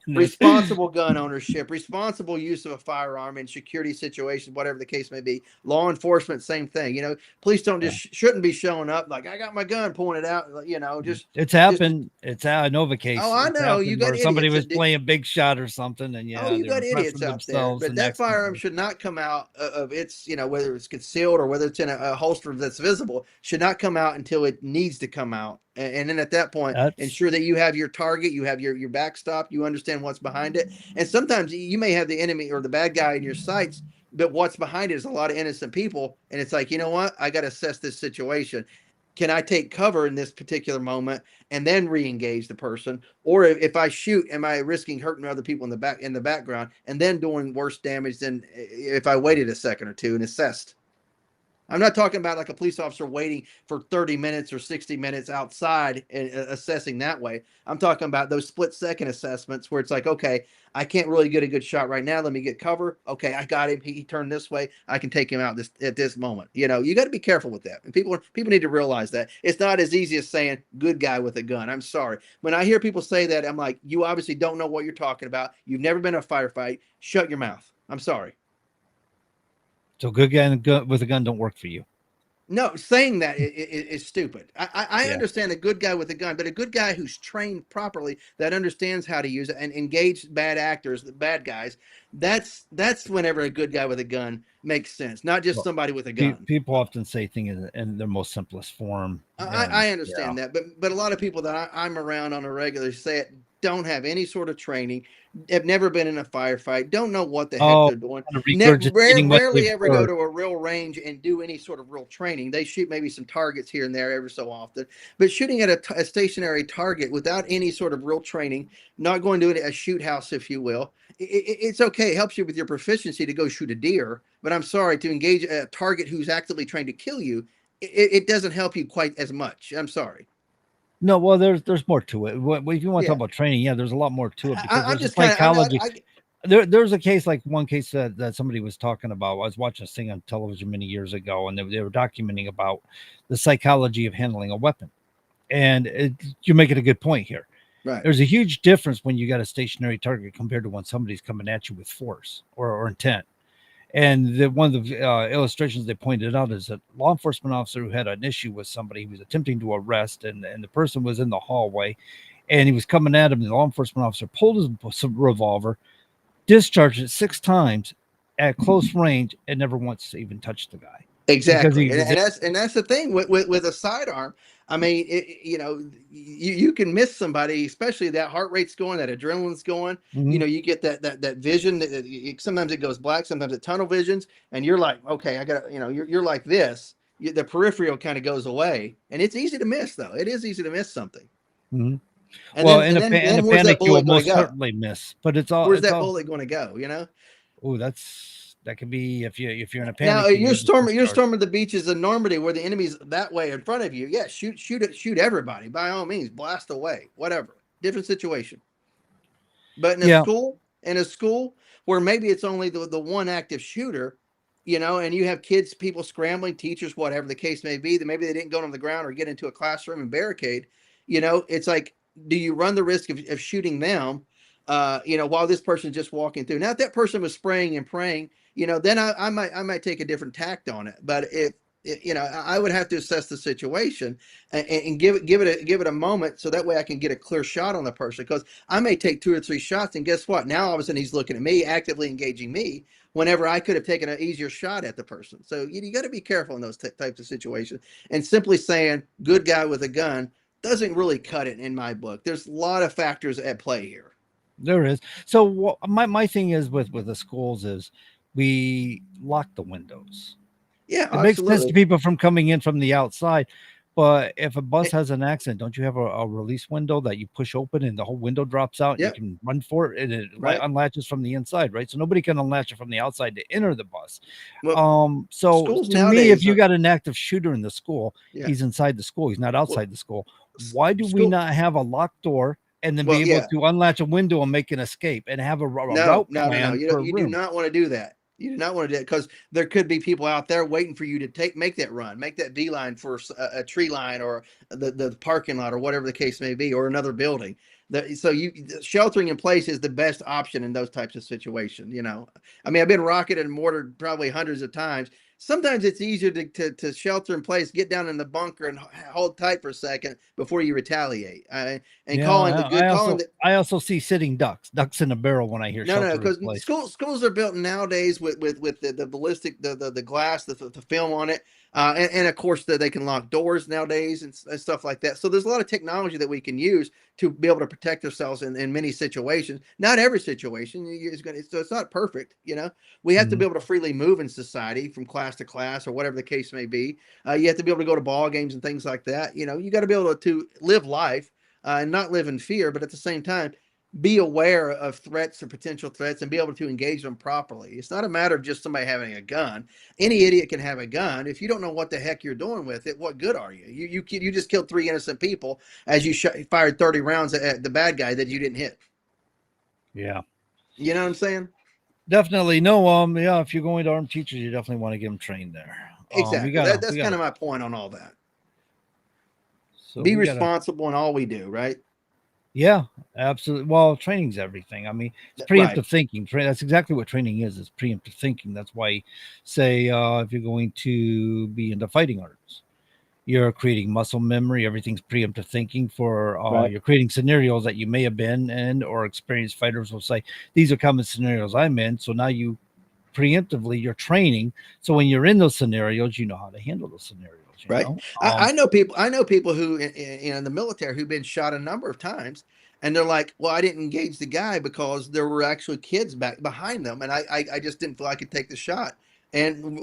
Responsible gun ownership, responsible use of a firearm in security situations, whatever the case may be. Law enforcement, same thing. Police don't shouldn't be showing up like I got my gun, pulling it out. It's happened. It's a Nova case. Oh, I know. You got somebody was playing Big Shot or something, and you got idiots out there. But that firearm should not come out of its, whether it's concealed or whether it's in a holster that's visible, should not come out until it needs to come out. And then at that point, ensure that you have your target, you have your backstop, you understand what's behind it. And sometimes you may have the enemy or the bad guy in your sights, but what's behind it is a lot of innocent people. And it's like, you know what? I got to assess this situation. Can I take cover in this particular moment and then re-engage the person? Or if I shoot, am I risking hurting other people in the background and then doing worse damage than if I waited a second or two and assessed? I'm not talking about like a police officer waiting for 30 minutes or 60 minutes outside and assessing that way. I'm talking about those split-second assessments where it's like, okay, I can't really get a good shot right now. Let me get cover. Okay, I got him. He turned this way. I can take him out at this moment. You got to be careful with that. And people need to realize that. It's not as easy as saying good guy with a gun. I'm sorry. When I hear people say that, I'm like, you obviously don't know what you're talking about. You've never been in a firefight. Shut your mouth. I'm sorry. So good guy with a gun don't work for you. No, saying that is stupid. I understand a good guy with a gun, but a good guy who's trained properly, that understands how to use it and engage bad actors, the bad guys. That's whenever a good guy with a gun makes sense, not just somebody with a gun. People often say things in their most simplest form. I understand that, but a lot of people that I'm around on a regular say it, don't have any sort of training, have never been in a firefight, don't know what the heck they're doing, rarely ever go to a real range and do any sort of real training. They shoot maybe some targets here and there every so often, but shooting at a stationary target without any sort of real training, not going to a shoot house, if you will, it's okay. It helps you with your proficiency to go shoot a deer, but I'm sorry, to engage a target who's actively trying to kill you, it doesn't help you quite as much. I'm sorry. No, well, there's more to it. If you want to Yeah. talk about training, yeah, there's a lot more to it because I'm there's a just kind of, psychology. There's a case, like one case that somebody was talking about. I was watching this thing on television many years ago, and they were documenting about the psychology of handling a weapon. And you're making a good point here. Right. There's a huge difference when you got a stationary target compared to when somebody's coming at you with force or intent. And one of the illustrations they pointed out is that law enforcement officer who had an issue with somebody who was attempting to arrest, and the person was in the hallway, and he was coming at him. And the law enforcement officer pulled his revolver, discharged it 6 times at close range, and never once even touched the guy. Exactly, and that's the thing with a sidearm. I mean, you can miss somebody, especially that heart rate's going, that adrenaline's going. Mm-hmm. You know, you get that vision. Sometimes it goes black, sometimes it tunnel visions, and you're like, okay, I got, you're like this. The peripheral kind of goes away, and it's easy to miss, though. It is easy to miss something. Mm-hmm. And well, then, in a where's panic, that you will bullet going most to go? certainly miss. But it's all. Where's that bullet going to go? You know. Oh, that could be if you're in a panic. Now you're storming the beaches of Normandy where the enemy's that way in front of you. Yeah, shoot everybody by all means, blast away, whatever. Different situation. But in a school where maybe it's only the one active shooter, and you have kids, people scrambling, teachers, whatever the case may be, that maybe they didn't go on the ground or get into a classroom and barricade. It's like, do you run the risk of shooting them? While this person's just walking through. Now, if that person was spraying and praying, then I might take a different tact on it. But if I would have to assess the situation and give it a moment, so that way I can get a clear shot on the person, because I may take 2 or 3 shots, and guess what? Now all of a sudden he's looking at me, actively engaging me, whenever I could have taken an easier shot at the person. So you got to be careful in those types of situations. And simply saying good guy with a gun doesn't really cut it in my book. There's a lot of factors at play here. There is. So my thing is with the schools is we lock the windows. Yeah, it makes sense to people from coming in from the outside. But if a bus has an accident, don't you have a release window that you push open and the whole window drops out? Yep. You can run for it, and it Right. unlatches from the inside, right? So nobody can unlatch it from the outside to enter the bus. Well, so schools to me, nowadays if you are- got an active shooter in the school, Yeah. he's inside the school. He's not outside the school. Why do we school- not have a locked door and then Well, be able yeah. to unlatch a window and make an escape and have a route No. plan You per do room? not want to do that. You do not want to do it, because there could be people out there waiting for you to make that run, make that beeline for a tree line or the parking lot or whatever the case may be, or another building. Sheltering in place is the best option in those types of situations. I mean, I've been rocketed and mortared probably hundreds of times. Sometimes it's easier to shelter in place, get down in the bunker and hold tight for a second before you retaliate. I also see sitting ducks in a barrel when I hear No, shelter because in place. schools are built nowadays with the ballistic, the glass, the film on it, and of course they can lock doors nowadays and stuff like that. So there's a lot of technology that we can use to be able to protect ourselves in many situations. Not every situation so it's not perfect. We have to be able to freely move in society from class to class or whatever the case may be. You have to be able to go to ball games and things like that. You got to be able to live life and not live in fear, but at the same time, be aware of threats or potential threats and be able to engage them properly. It's not a matter of just somebody having a gun. Any idiot can have a gun. If you don't know what the heck you're doing with it, what good are you? You just killed 3 innocent people as you fired 30 rounds at the bad guy that you didn't hit. Yeah. You know what I'm saying? Definitely. No, yeah, if you're going to armed teachers, you definitely want to get them trained there. Exactly. That's kind of my point on all that. So be responsible in all we do, right? Yeah, absolutely. Well, training's everything. I mean, it's preemptive thinking. That's exactly what training is. It's preemptive thinking. That's why, say, if you're going to be into fighting arts, you're creating muscle memory. Everything's preemptive thinking for you're creating scenarios that you may have been in, or experienced fighters will say, these are common scenarios I'm in. So now you preemptively, you're training. So when you're in those scenarios, you know how to handle those scenarios. Right. I know people who in the military who've been shot a number of times, and they're like, well, I didn't engage the guy because there were actually kids back behind them, and I just didn't feel I could take the shot, and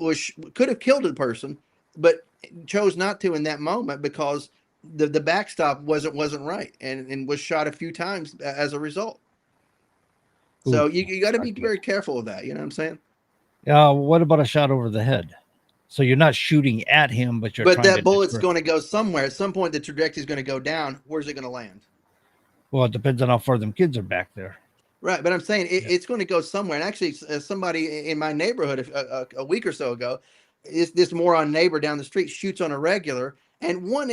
could have killed the person, but chose not to in that moment because the backstop wasn't right, and was shot a few times as a result. So you got to be very careful of that. You know what I'm saying? What about a shot over the head? So you're not shooting at him, but you're But trying to that bullet's disperse. going to go somewhere. At some point, the trajectory is going to go down. Where's it going to land? Well, it depends on how far them kids are back there. Right, but I'm saying it's going to go somewhere. And actually, somebody in my neighborhood a week or so ago, this moron neighbor down the street shoots on a regular, and one